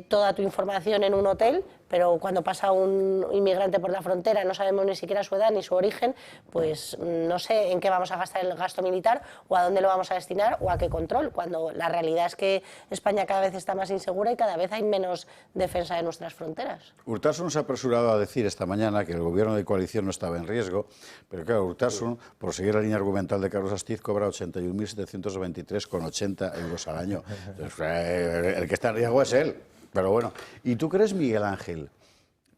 toda tu información en un hotel, pero cuando pasa un inmigrante por la frontera no sabemos ni siquiera su edad ni su origen, pues no sé en qué vamos a gastar el gasto militar, o a dónde lo vamos a destinar, o a qué control, cuando la realidad es que España cada vez está más insegura y cada vez hay menos defensa de nuestras fronteras. Urtasun se ha apresurado a decir esta mañana que el gobierno de coalición no estaba en riesgo, pero claro, Urtasun, por seguir la línea argumental de Carlos Astiz, cobra 81.723,80 euros al año. Entonces, el que está en riesgo es él. Pero bueno, ¿y tú crees, Miguel Ángel,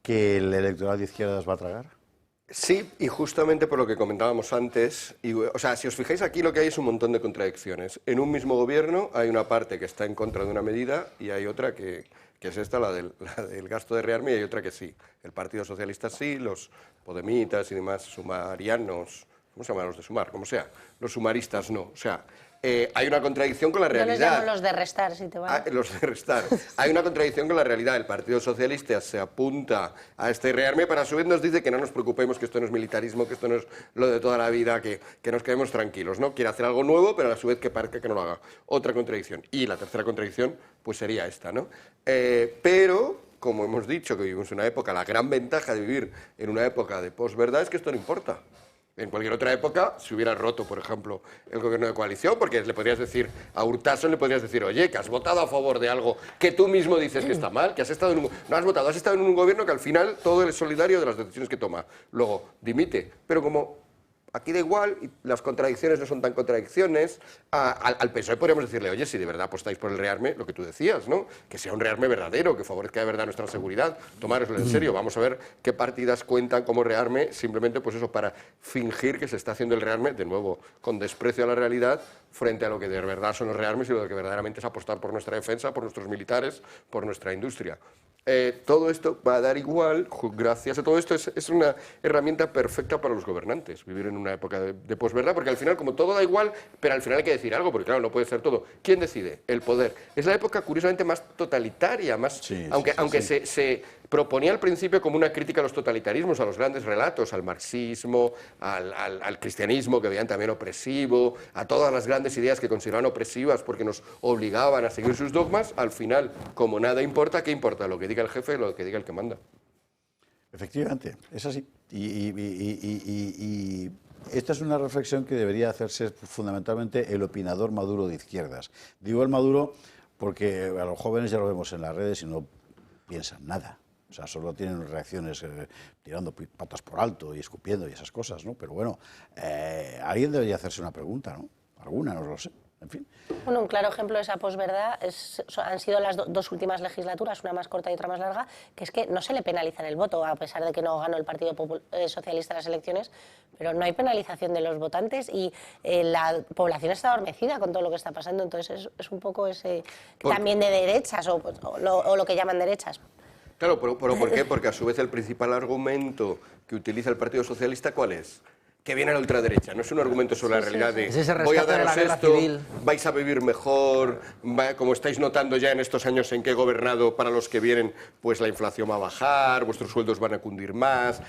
que el electorado de izquierdas va a tragar? Sí, y justamente por lo que comentábamos antes, o sea, si os fijáis aquí lo que hay es un montón de contradicciones. En un mismo gobierno hay una parte que está en contra de una medida y hay otra que es esta, la del gasto de rearme, y hay otra que sí. El Partido Socialista sí, los podemitas y demás sumarianos, ¿cómo se llaman los de sumar? Como sea, los sumaristas no, o sea... hay una contradicción con la realidad. Yo les llamo los de restar, si te vale. Los de restar. Hay una contradicción con la realidad. El Partido Socialista se apunta a este rearme, pero a su vez nos dice que no nos preocupemos, que esto no es militarismo, que esto no es lo de toda la vida, que nos quedemos tranquilos, ¿no? Quiere hacer algo nuevo, pero a su vez que parezca que no lo haga. Otra contradicción. Y la tercera contradicción, pues sería esta, ¿no? Pero, como hemos dicho, que vivimos en una época, la gran ventaja de vivir en una época de posverdad es que esto no importa. En cualquier otra época se hubiera roto, por ejemplo, el gobierno de coalición, porque le podrías decir a Urtasun, le podrías decir, oye, que has votado a favor de algo que tú mismo dices que está mal, que has estado en un... No has votado, has estado en un gobierno que al final todo es solidario de las decisiones que toma. Luego, dimite. Pero como aquí da igual, y las contradicciones no son tan contradicciones. Al PSOE podríamos decirle, oye, si de verdad apostáis por el rearme, lo que tú decías, ¿no? Que sea un rearme verdadero, que favorezca de verdad nuestra seguridad, tomároslo en serio, vamos a ver qué partidas cuentan como rearme, simplemente pues eso, para fingir que se está haciendo el rearme, de nuevo, con desprecio a la realidad, frente a lo que de verdad son los rearmes y lo que verdaderamente es apostar por nuestra defensa, por nuestros militares, por nuestra industria. Todo esto va a dar igual, gracias a todo esto, es una herramienta perfecta para los gobernantes, vivir en una época de posverdad, porque al final, como todo da igual, pero al final hay que decir algo, porque claro, no puede ser todo. ¿Quién decide? El poder. Es la época, curiosamente, más totalitaria, más, aunque se proponía al principio como una crítica a los totalitarismos, a los grandes relatos, al marxismo, al cristianismo, que veían también opresivo, a todas las grandes ideas que consideraban opresivas porque nos obligaban a seguir sus dogmas, al final, como nada importa, ¿qué importa? Lo que diga el jefe, lo que diga el que manda. Efectivamente, es así. Y esta es una reflexión que debería hacerse fundamentalmente el opinador maduro de izquierdas. Digo el maduro porque a los jóvenes ya lo vemos en las redes y no piensan nada. O sea, solo tienen reacciones tirando patas por alto y escupiendo y esas cosas, ¿no? Pero bueno, alguien debería hacerse una pregunta, ¿no? Alguna, no lo sé. En fin. Bueno, un claro ejemplo de esa posverdad han sido las dos últimas legislaturas, una más corta y otra más larga, que es que no se le penaliza en el voto, a pesar de que no ganó el Partido Socialista las elecciones, pero no hay penalización de los votantes y la población está adormecida con todo lo que está pasando, entonces es un poco ese también de derechas o lo que llaman derechas. Claro, pero ¿por qué? Porque a su vez el principal argumento que utiliza el Partido Socialista, ¿cuál es? Que viene la ultraderecha. No es un argumento sobre la realidad de voy a daros esto, vais a vivir mejor, como estáis notando ya en estos años en que he gobernado, para los que vienen, pues la inflación va a bajar, vuestros sueldos van a cundir más.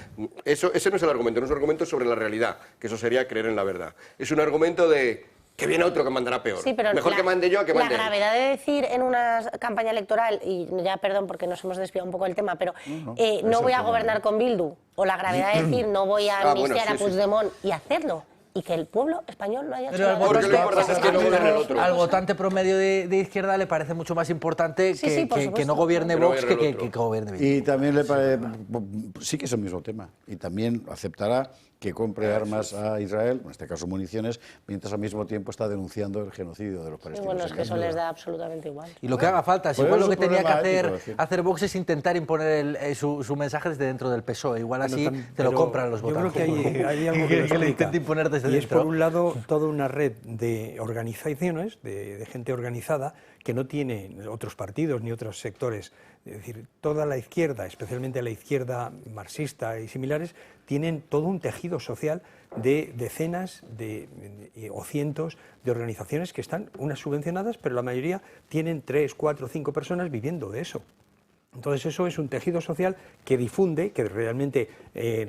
Ese no es el argumento, no es un argumento sobre la realidad, que eso sería creer en la verdad. Es un argumento de que viene otro que mandará peor. Sí, pero mejor que mande yo a que mande él. La gravedad de decir en una campaña electoral, y ya perdón porque nos hemos desviado un poco del tema, pero no voy a gobernar con Bildu, o la gravedad de decir no voy a amnistiar a Puigdemont y hacerlo, y que el pueblo español no haya hecho nada. Porque lo importante es que no gobierne el otro. Al votante promedio de izquierda le parece mucho más importante que no gobierne Vox que gobierne Bildu. Y también le parece, sí que es el mismo tema, y también aceptará que compre armas a Israel, en este caso municiones, mientras al mismo tiempo está denunciando el genocidio de los palestinos. Bueno, es que eso les da absolutamente igual. Y lo que haga falta, si igual lo que tenía que hacer Vox es intentar imponer su mensaje desde dentro del PSOE, igual así te lo compran los votantes. Yo creo que hay algo que le intenta imponer desde dentro. Y es por un lado toda una red de organizaciones, de gente organizada, que no tiene otros partidos ni otros sectores. Es decir, toda la izquierda, especialmente la izquierda marxista y similares, tienen todo un tejido social de decenas o cientos de organizaciones que están unas subvencionadas, pero la mayoría tienen 3, 4, 5 personas viviendo de eso. Entonces eso es un tejido social que difunde, que realmente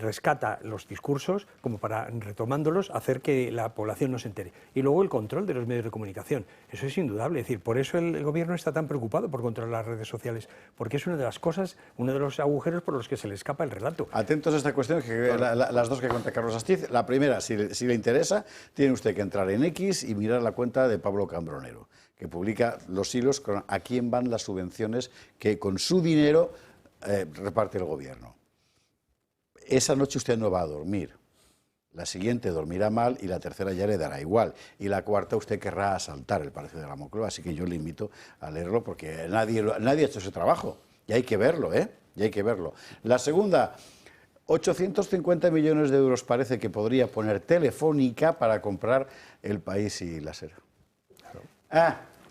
rescata los discursos, como para, retomándolos, hacer que la población no se entere. Y luego el control de los medios de comunicación. Eso es indudable. Es decir, por eso el gobierno está tan preocupado por controlar las redes sociales, porque es una de las cosas, uno de los agujeros por los que se le escapa el relato. Atentos a esta cuestión, que las dos que cuenta Carlos Astiz. La primera, si le interesa, tiene usted que entrar en X y mirar la cuenta de Pablo Cambronero, que publica los hilos con a quién van las subvenciones que con su dinero reparte el gobierno. Esa noche usted no va a dormir. La siguiente dormirá mal y la tercera ya le dará igual. Y la cuarta usted querrá asaltar el Palacio de la Moncloa. Así que yo le invito a leerlo porque nadie ha hecho ese trabajo. Y hay que verlo, ¿eh? Y hay que verlo. La segunda, 850 millones de euros parece que podría poner Telefónica para comprar El País y La Sera.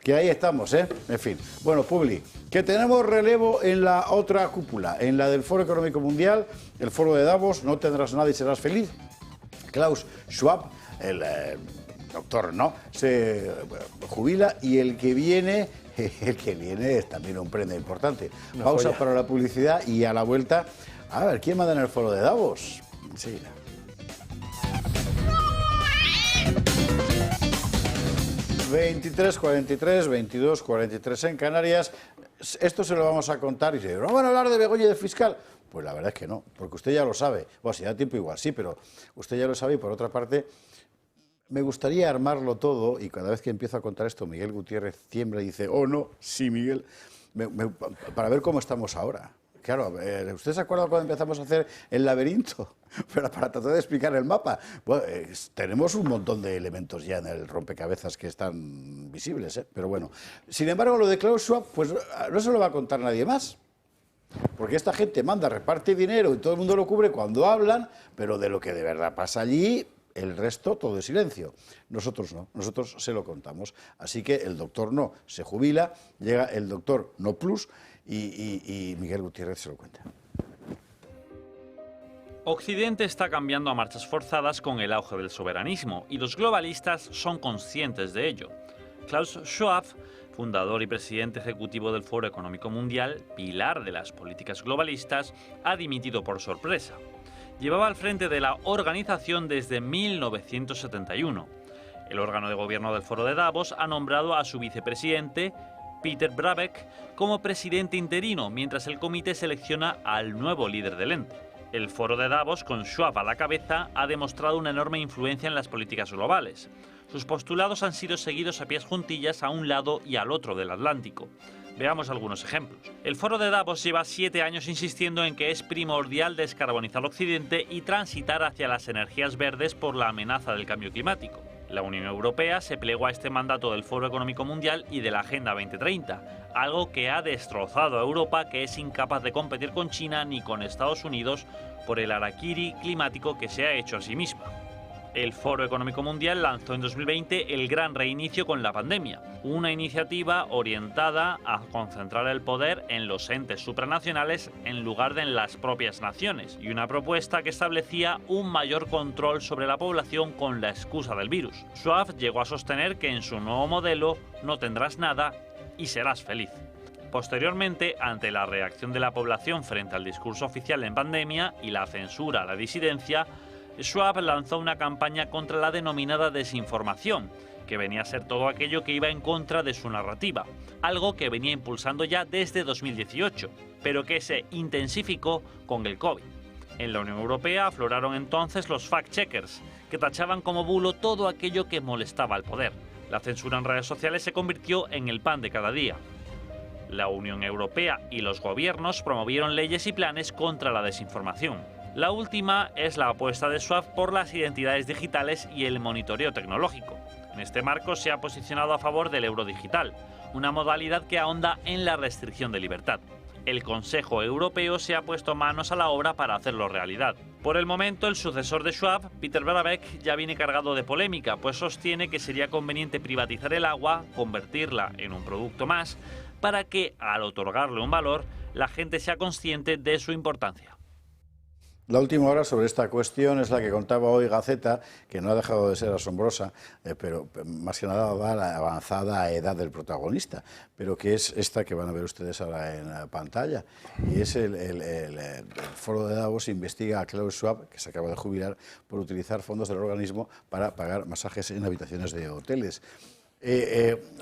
Que ahí estamos, ¿eh? En fin. Bueno, Publi, que tenemos relevo en la otra cúpula, en la del Foro Económico Mundial, el Foro de Davos, no tendrás nada y serás feliz. Klaus Schwab, el doctor, ¿no?, se jubila y el que viene es también un premio importante. Pausa para la publicidad y a la vuelta, a ver, ¿quién manda en el Foro de Davos? Enseguida. ...23:43, 22:43 en Canarias. Esto se lo vamos a contar y dice, ¿no van a hablar de Begoña y del fiscal? Pues la verdad es que no, porque usted ya lo sabe. Bueno, si da tiempo igual sí, pero usted ya lo sabe y por otra parte me gustaría armarlo todo y cada vez que empiezo a contar esto Miguel Gutiérrez tiembla y dice, oh no, sí Miguel, para ver cómo estamos ahora. claro, ¿usted se acuerda cuando empezamos a hacer el laberinto? Pero para tratar de explicar el mapa. Bueno, tenemos un montón de elementos ya en el rompecabezas que están visibles, ¿eh? Pero bueno. Sin embargo, lo de Klaus Schwab, pues no se lo va a contar nadie más. Porque esta gente manda, reparte dinero y todo el mundo lo cubre cuando hablan, pero de lo que de verdad pasa allí, el resto todo es silencio. Nosotros no, nosotros se lo contamos. Así que el doctor No se jubila, llega el doctor No Plus y Miguel Gutiérrez se lo cuenta. Occidente está cambiando a marchas forzadas con el auge del soberanismo y los globalistas son conscientes de ello. Klaus Schwab, fundador y presidente ejecutivo del Foro Económico Mundial, pilar de las políticas globalistas, ha dimitido por sorpresa. Llevaba al frente de la organización desde 1971. El órgano de gobierno del Foro de Davos ha nombrado a su vicepresidente, Peter Brabeck, como presidente interino, mientras el comité selecciona al nuevo líder del ente. El Foro de Davos, con Schwab a la cabeza, ha demostrado una enorme influencia en las políticas globales. Sus postulados han sido seguidos a pies juntillas a un lado y al otro del Atlántico. Veamos algunos ejemplos. El Foro de Davos lleva 7 años insistiendo en que es primordial descarbonizar Occidente y transitar hacia las energías verdes por la amenaza del cambio climático. La Unión Europea se plegó a este mandato del Foro Económico Mundial y de la Agenda 2030, algo que ha destrozado a Europa, que es incapaz de competir con China ni con Estados Unidos por el harakiri climático que se ha hecho a sí misma. El Foro Económico Mundial lanzó en 2020 el Gran Reinicio con la pandemia, una iniciativa orientada a concentrar el poder en los entes supranacionales en lugar de en las propias naciones, y una propuesta que establecía un mayor control sobre la población con la excusa del virus. Schwab llegó a sostener que en su nuevo modelo no tendrás nada y serás feliz. Posteriormente, ante la reacción de la población frente al discurso oficial en pandemia y la censura a la disidencia, Schwab lanzó una campaña contra la denominada desinformación, que venía a ser todo aquello que iba en contra de su narrativa, algo que venía impulsando ya desde 2018, pero que se intensificó con el COVID. En la Unión Europea afloraron entonces los fact-checkers, que tachaban como bulo todo aquello que molestaba al poder. La censura en redes sociales se convirtió en el pan de cada día. La Unión Europea y los gobiernos promovieron leyes y planes contra la desinformación. La última es la apuesta de Schwab por las identidades digitales y el monitoreo tecnológico. En este marco se ha posicionado a favor del euro digital, una modalidad que ahonda en la restricción de libertad. El Consejo Europeo se ha puesto manos a la obra para hacerlo realidad. Por el momento, el sucesor de Schwab, Peter Brabeck, ya viene cargado de polémica, pues sostiene que sería conveniente privatizar el agua, convertirla en un producto más, para que, al otorgarle un valor, la gente sea consciente de su importancia. La última hora sobre esta cuestión es la que contaba hoy Gaceta, que no ha dejado de ser asombrosa, pero más que nada va a la avanzada edad del protagonista, pero que es esta que van a ver ustedes ahora en la pantalla. Y es el Foro de Davos investiga a Klaus Schwab, que se acaba de jubilar, por utilizar fondos del organismo para pagar masajes en habitaciones de hoteles.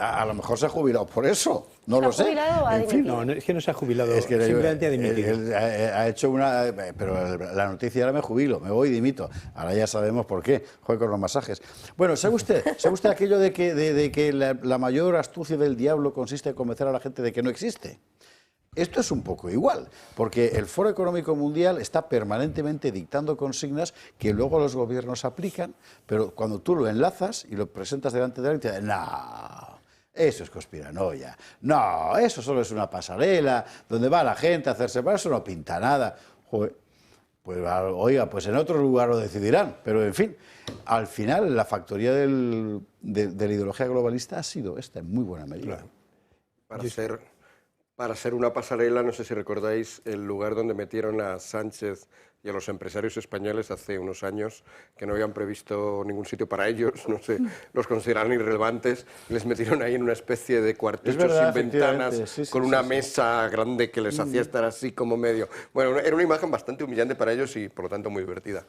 A lo mejor se ha jubilado por eso, no lo sé. En fin, no, es que no se ha jubilado, es que simplemente ha dimitido. Él ha hecho una... Pero la noticia era me jubilo, me voy y dimito. Ahora ya sabemos por qué, juega con los masajes. Bueno, ¿sabe usted aquello de que la mayor astucia del diablo consiste en convencer a la gente de que no existe? Esto es un poco igual, porque el Foro Económico Mundial está permanentemente dictando consignas que luego los gobiernos aplican, pero cuando tú lo enlazas y lo presentas delante de alguien, te dicen, no, eso es conspiranoia, no, eso solo es una pasarela, donde va la gente a hacerse para eso no pinta nada. Joder, pues oiga, pues en otro lugar lo decidirán, pero en fin, al final la factoría de la ideología globalista ha sido esta en muy buena medida. Claro. Para ser una pasarela, no sé si recordáis el lugar donde metieron a Sánchez y a los empresarios españoles hace unos años, que no habían previsto ningún sitio para ellos, no sé, los consideraron irrelevantes, les metieron ahí en una especie de cuartecho sin ventanas, con una mesa grande que les hacía estar así como medio... Bueno, era una imagen bastante humillante para ellos y por lo tanto muy divertida.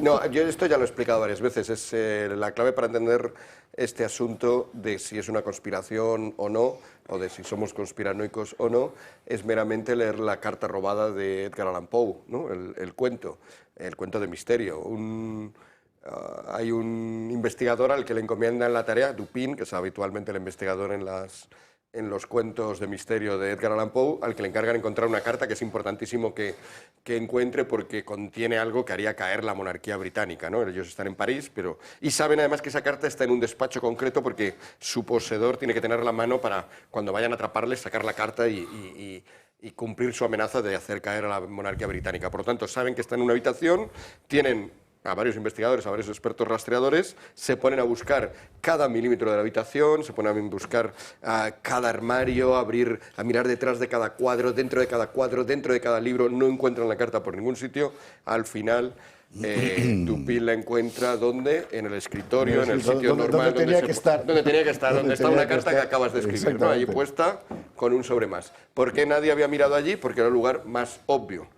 No, yo esto ya lo he explicado varias veces, es la clave para entender este asunto de si es una conspiración o no, o de si somos conspiranoicos o no, es meramente leer la carta robada de Edgar Allan Poe, ¿no? el cuento de misterio. Hay un investigador al que le encomiendan la tarea, Dupin, que es habitualmente el investigador en las en los cuentos de misterio de Edgar Allan Poe, al que le encargan encontrar una carta que es importantísimo que encuentre porque contiene algo que haría caer la monarquía británica, ¿no? Ellos están en París, y saben además que esa carta está en un despacho concreto porque su poseedor tiene que tenerla a mano para cuando vayan a atraparles sacar la carta y cumplir su amenaza de hacer caer a la monarquía británica. Por lo tanto, saben que está en una habitación, tienen a varios investigadores, a varios expertos rastreadores, se ponen a buscar cada milímetro de la habitación, se ponen a buscar cada armario, a mirar detrás de cada cuadro, dentro de cada libro, no encuentran la carta por ningún sitio. Al final, Dupin la encuentra, ¿dónde? En el escritorio, en el sitio normal. Donde tenía que estar. Donde está una carta que acabas de escribir, ¿no? Allí puesta con un sobre más. ¿Por qué nadie había mirado allí? Porque era el lugar más obvio.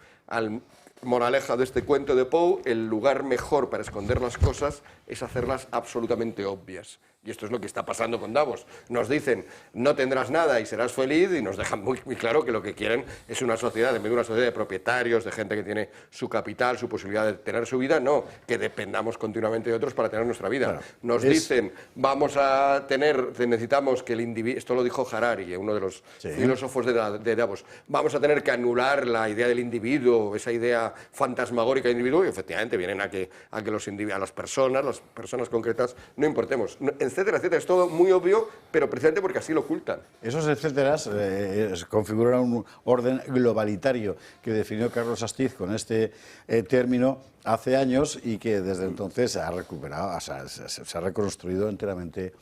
Moraleja de este cuento de Poe, el lugar mejor para esconder las cosas es hacerlas absolutamente obvias. Y esto es lo que está pasando con Davos. Nos dicen, no tendrás nada y serás feliz, y nos dejan muy claro que lo que quieren es una sociedad, en vez de una sociedad de propietarios, de gente que tiene su capital, su posibilidad de tener su vida, no, que dependamos continuamente de otros para tener nuestra vida. Claro, nos dicen, necesitamos que el individuo, esto lo dijo Harari, uno de los filósofos de Davos, vamos a tener que anular la idea del individuo, esa idea fantasmagórica del individuo, y efectivamente vienen a que a las personas concretas, no importemos, etcétera, etcétera. Es todo muy obvio, pero precisamente porque así lo ocultan. Esos etcéteras configuran un orden globalitario que definió Carlos Astiz con este término hace años y que desde entonces se ha recuperado, se ha reconstruido enteramente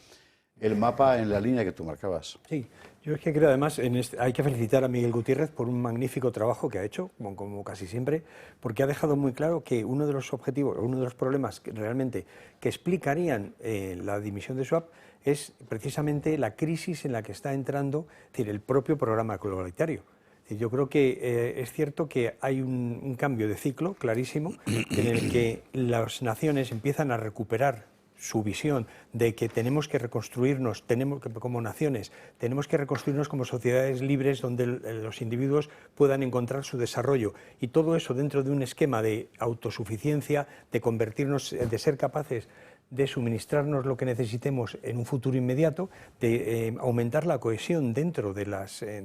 el mapa en la línea que tú marcabas. Sí. Yo es que creo, además, hay que felicitar a Miguel Gutiérrez por un magnífico trabajo que ha hecho, como casi siempre, porque ha dejado muy claro que uno de los objetivos, uno de los problemas que realmente explicarían la dimisión de Schwab es precisamente la crisis en la que está entrando, es decir, el propio programa globalitario. Yo creo que es cierto que hay un cambio de ciclo clarísimo en el que las naciones empiezan a recuperar su visión de que tenemos que reconstruirnos, como naciones, tenemos que reconstruirnos como sociedades libres donde los individuos puedan encontrar su desarrollo, y todo eso dentro de un esquema de autosuficiencia, de convertirnos, de ser capaces de suministrarnos lo que necesitemos en un futuro inmediato, de aumentar la cohesión dentro de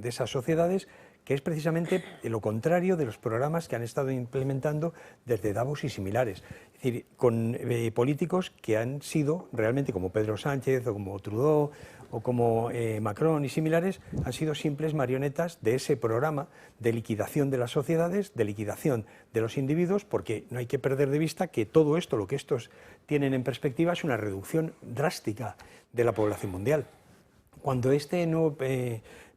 esas sociedades, que es precisamente lo contrario de los programas que han estado implementando desde Davos y similares. Es decir, con políticos que han sido realmente, como Pedro Sánchez o como Trudeau o como Macron y similares, han sido simples marionetas de ese programa de liquidación de las sociedades, de liquidación de los individuos, porque no hay que perder de vista que todo esto, lo que estos tienen en perspectiva, es una reducción drástica de la población mundial. Cuando este nuevo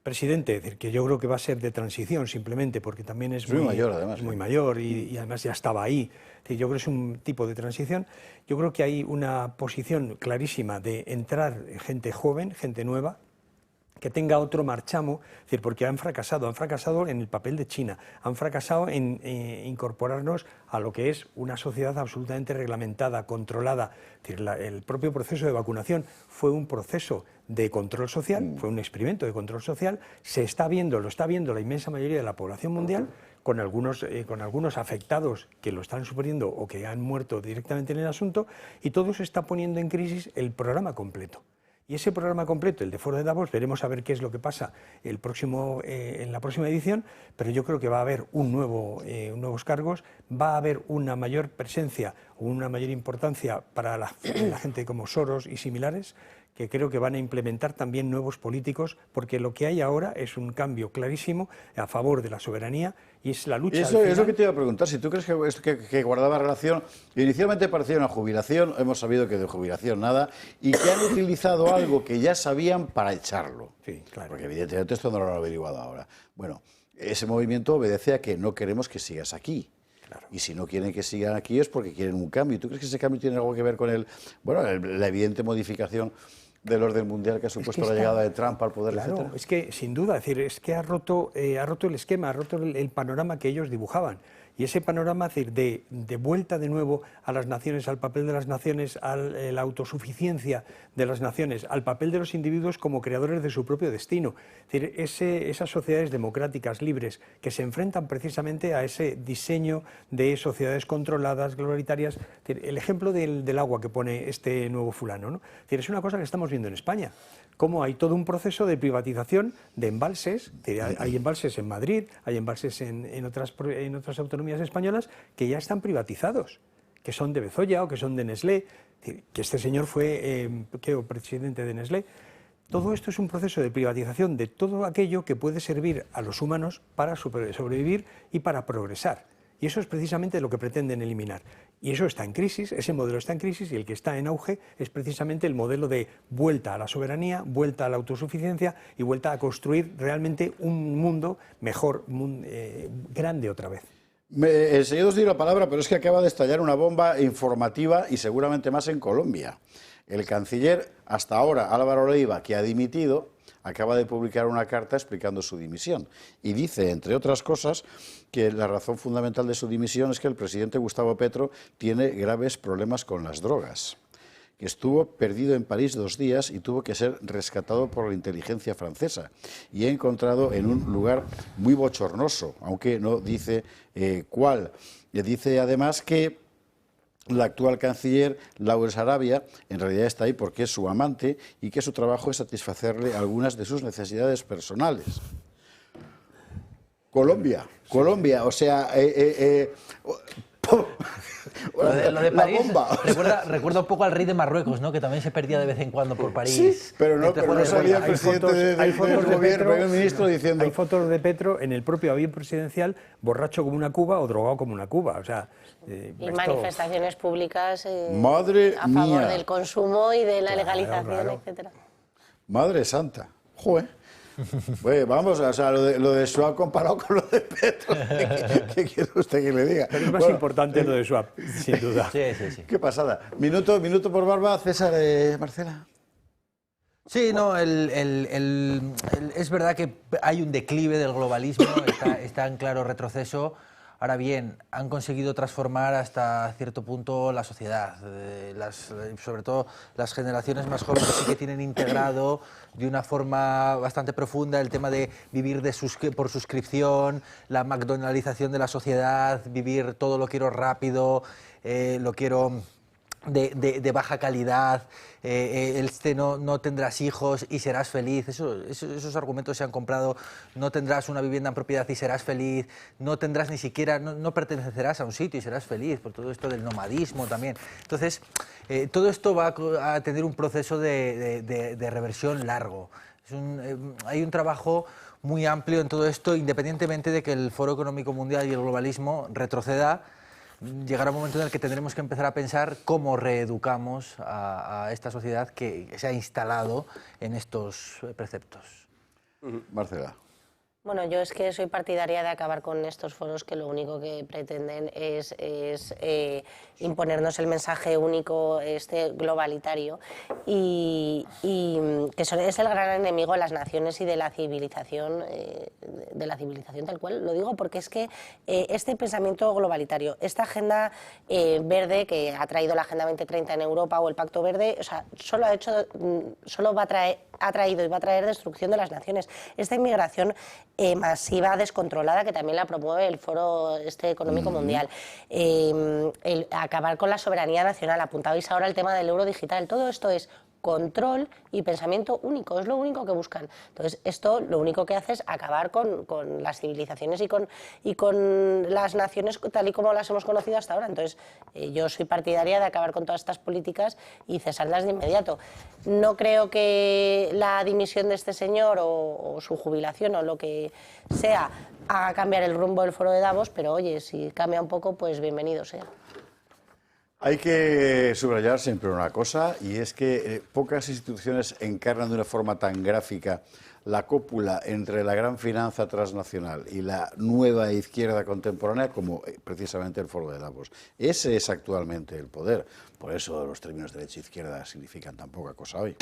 presidente, es decir, que yo creo que va a ser de transición simplemente porque también es muy mayor, además, es muy mayor y además ya estaba ahí. Es decir, yo creo que es un tipo de transición. Yo creo que hay una posición clarísima de entrar gente joven, gente nueva, que tenga otro marchamo, es decir, porque han fracasado en el papel de China, han fracasado en incorporarnos a lo que es una sociedad absolutamente reglamentada, controlada. Es decir, el propio proceso de vacunación fue un proceso de control social, fue un experimento de control social, lo está viendo la inmensa mayoría de la población mundial, con algunos afectados que lo están sufriendo o que han muerto directamente en el asunto, y todo se está poniendo en crisis el programa completo. Y ese programa completo, el de Foro de Davos, veremos a ver qué es lo que pasa en la próxima edición, pero yo creo que va a haber nuevos cargos, va a haber una mayor presencia o una mayor importancia para la gente como Soros y similares, que creo que van a implementar también nuevos políticos, porque lo que hay ahora es un cambio clarísimo a favor de la soberanía y es la lucha. Eso es lo que te iba a preguntar, si tú crees que guardaba relación. Inicialmente parecía una jubilación, hemos sabido que de jubilación nada, y que han utilizado algo que ya sabían para echarlo. Sí, claro. Porque evidentemente esto no lo han averiguado ahora. Bueno, ese movimiento obedece a que no queremos que sigas aquí. Claro. Y si no quieren que sigan aquí es porque quieren un cambio. ¿Tú crees que ese cambio tiene algo que ver con la evidente modificación del orden mundial que ha supuesto la llegada de Trump al poder, claro, etcétera? Es que, sin duda, es que ha roto el esquema, ha roto el panorama que ellos dibujaban. Y ese panorama, es decir, de vuelta de nuevo a las naciones, al papel de las naciones, a la autosuficiencia de las naciones, al papel de los individuos como creadores de su propio destino. Es decir, esas sociedades democráticas, libres, que se enfrentan precisamente a ese diseño de sociedades controladas, globalitarias. Es decir, el ejemplo del agua que pone este nuevo fulano, ¿no? Es decir, es una cosa que estamos viendo en España. Cómo hay todo un proceso de privatización de embalses, hay embalses en Madrid, hay embalses en otras autonomías españolas que ya están privatizados, que son de Bezoya o que son de Nestlé, que este señor fue presidente de Nestlé. Todo esto es un proceso de privatización de todo aquello que puede servir a los humanos para sobrevivir y para progresar. Y eso es precisamente lo que pretenden eliminar. Y eso está en crisis, ese modelo está en crisis, y el que está en auge es precisamente el modelo de vuelta a la soberanía, vuelta a la autosuficiencia y vuelta a construir realmente un mundo mejor, grande otra vez. Enseguida os doy la palabra, pero es que acaba de estallar una bomba informativa y seguramente más en Colombia. El canciller, hasta ahora, Álvaro Leiva, que ha dimitido, acaba de publicar una carta explicando su dimisión y dice, entre otras cosas, que la razón fundamental de su dimisión es que el presidente Gustavo Petro tiene graves problemas con las drogas, que estuvo perdido en París 2 días y tuvo que ser rescatado por la inteligencia francesa y encontrado en un lugar muy bochornoso, aunque no dice cuál. Le dice además que la actual canciller, Laura Sarabia, en realidad está ahí porque es su amante y que su trabajo es satisfacerle algunas de sus necesidades personales. Colombia, o sea... Lo de París recuerda un poco al rey de Marruecos, ¿no? Que también se perdía de vez en cuando por París. Sí, pero no salía el presidente del gobierno, el ministro diciendo... Hay fotos de Petro en el propio avión presidencial, borracho como una cuba o drogado como una cuba. O sea, y manifestaciones públicas a favor del consumo y de la legalización, etcétera. Madre santa, joder. Pues vamos, o sea, lo de Schwab comparado con lo de Petro, ¿qué quiere usted que le diga? Pero es más importante lo de Schwab, sin duda. Sí. Qué pasada. Minuto por Barba, César, Marcela. Sí, no, es verdad que hay un declive del globalismo, está en claro retroceso. Ahora bien, han conseguido transformar hasta cierto punto la sociedad. Sobre todo las generaciones más jóvenes sí que tienen integrado de una forma bastante profunda el tema de vivir por suscripción, la McDonaldización de la sociedad, vivir todo lo quiero rápido, lo quiero de baja calidad, no tendrás hijos y serás feliz. Esos argumentos se han comprado. No tendrás una vivienda en propiedad y serás feliz, no tendrás ni siquiera, no pertenecerás a un sitio y serás feliz, por todo esto del nomadismo también. Entonces, todo esto va a tener un proceso de reversión largo. Hay un trabajo muy amplio en todo esto, independientemente de que el Foro Económico Mundial y el globalismo retroceda. Llegará un momento en el que tendremos que empezar a pensar cómo reeducamos a esta sociedad que se ha instalado en estos preceptos. Marcela. Bueno, yo es que soy partidaria de acabar con estos foros que lo único que pretenden es imponernos el mensaje único globalitario y que es el gran enemigo de las naciones y de la civilización tal cual. Lo digo porque es que este pensamiento globalitario, esta agenda verde que ha traído la Agenda 2030 en Europa o el Pacto Verde, o sea, solo ha traído y va a traer destrucción de las naciones. Esta inmigración masiva, descontrolada, que también la promueve el Foro Económico Mundial. Acabar con la soberanía nacional. Apuntabais ahora el tema del euro digital. Todo esto es control y pensamiento único, es lo único que buscan. Entonces, esto lo único que hace es acabar con las civilizaciones y con las naciones tal y como las hemos conocido hasta ahora. Entonces, yo soy partidaria de acabar con todas estas políticas y cesarlas de inmediato. No creo que la dimisión de este señor o su jubilación o lo que sea haga cambiar el rumbo del Foro de Davos, pero oye, si cambia un poco, pues bienvenido sea. Hay que subrayar siempre una cosa, y es que pocas instituciones encarnan de una forma tan gráfica la cópula entre la gran finanza transnacional y la nueva izquierda contemporánea, como precisamente el Foro de Davos. Ese es actualmente el poder. Por eso los términos derecha e izquierda significan tan poca cosa hoy.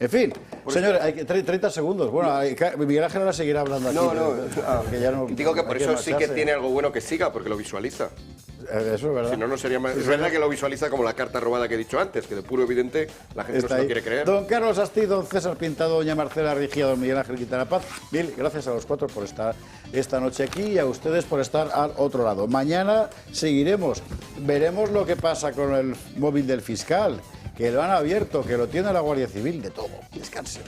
En fin, señores, hay 30 segundos. Bueno, Miguel Ángel ahora seguirá hablando aquí. Digo que por eso sí que tiene algo bueno que siga, porque lo visualiza. Eso es verdad. Si no, no sería más. Es verdad que lo visualiza como la carta robada que he dicho antes, que de puro evidente la gente no se lo quiere creer. Don Carlos Asti, don César Pintado, doña Marcela Rigia, don Miguel Ángel Quintana Paz. Mil gracias a los cuatro por estar esta noche aquí y a ustedes por estar al otro lado. Mañana seguiremos, veremos lo que pasa con el móvil del fiscal, que lo han abierto, que lo tiene la Guardia Civil, de todo. Descansen.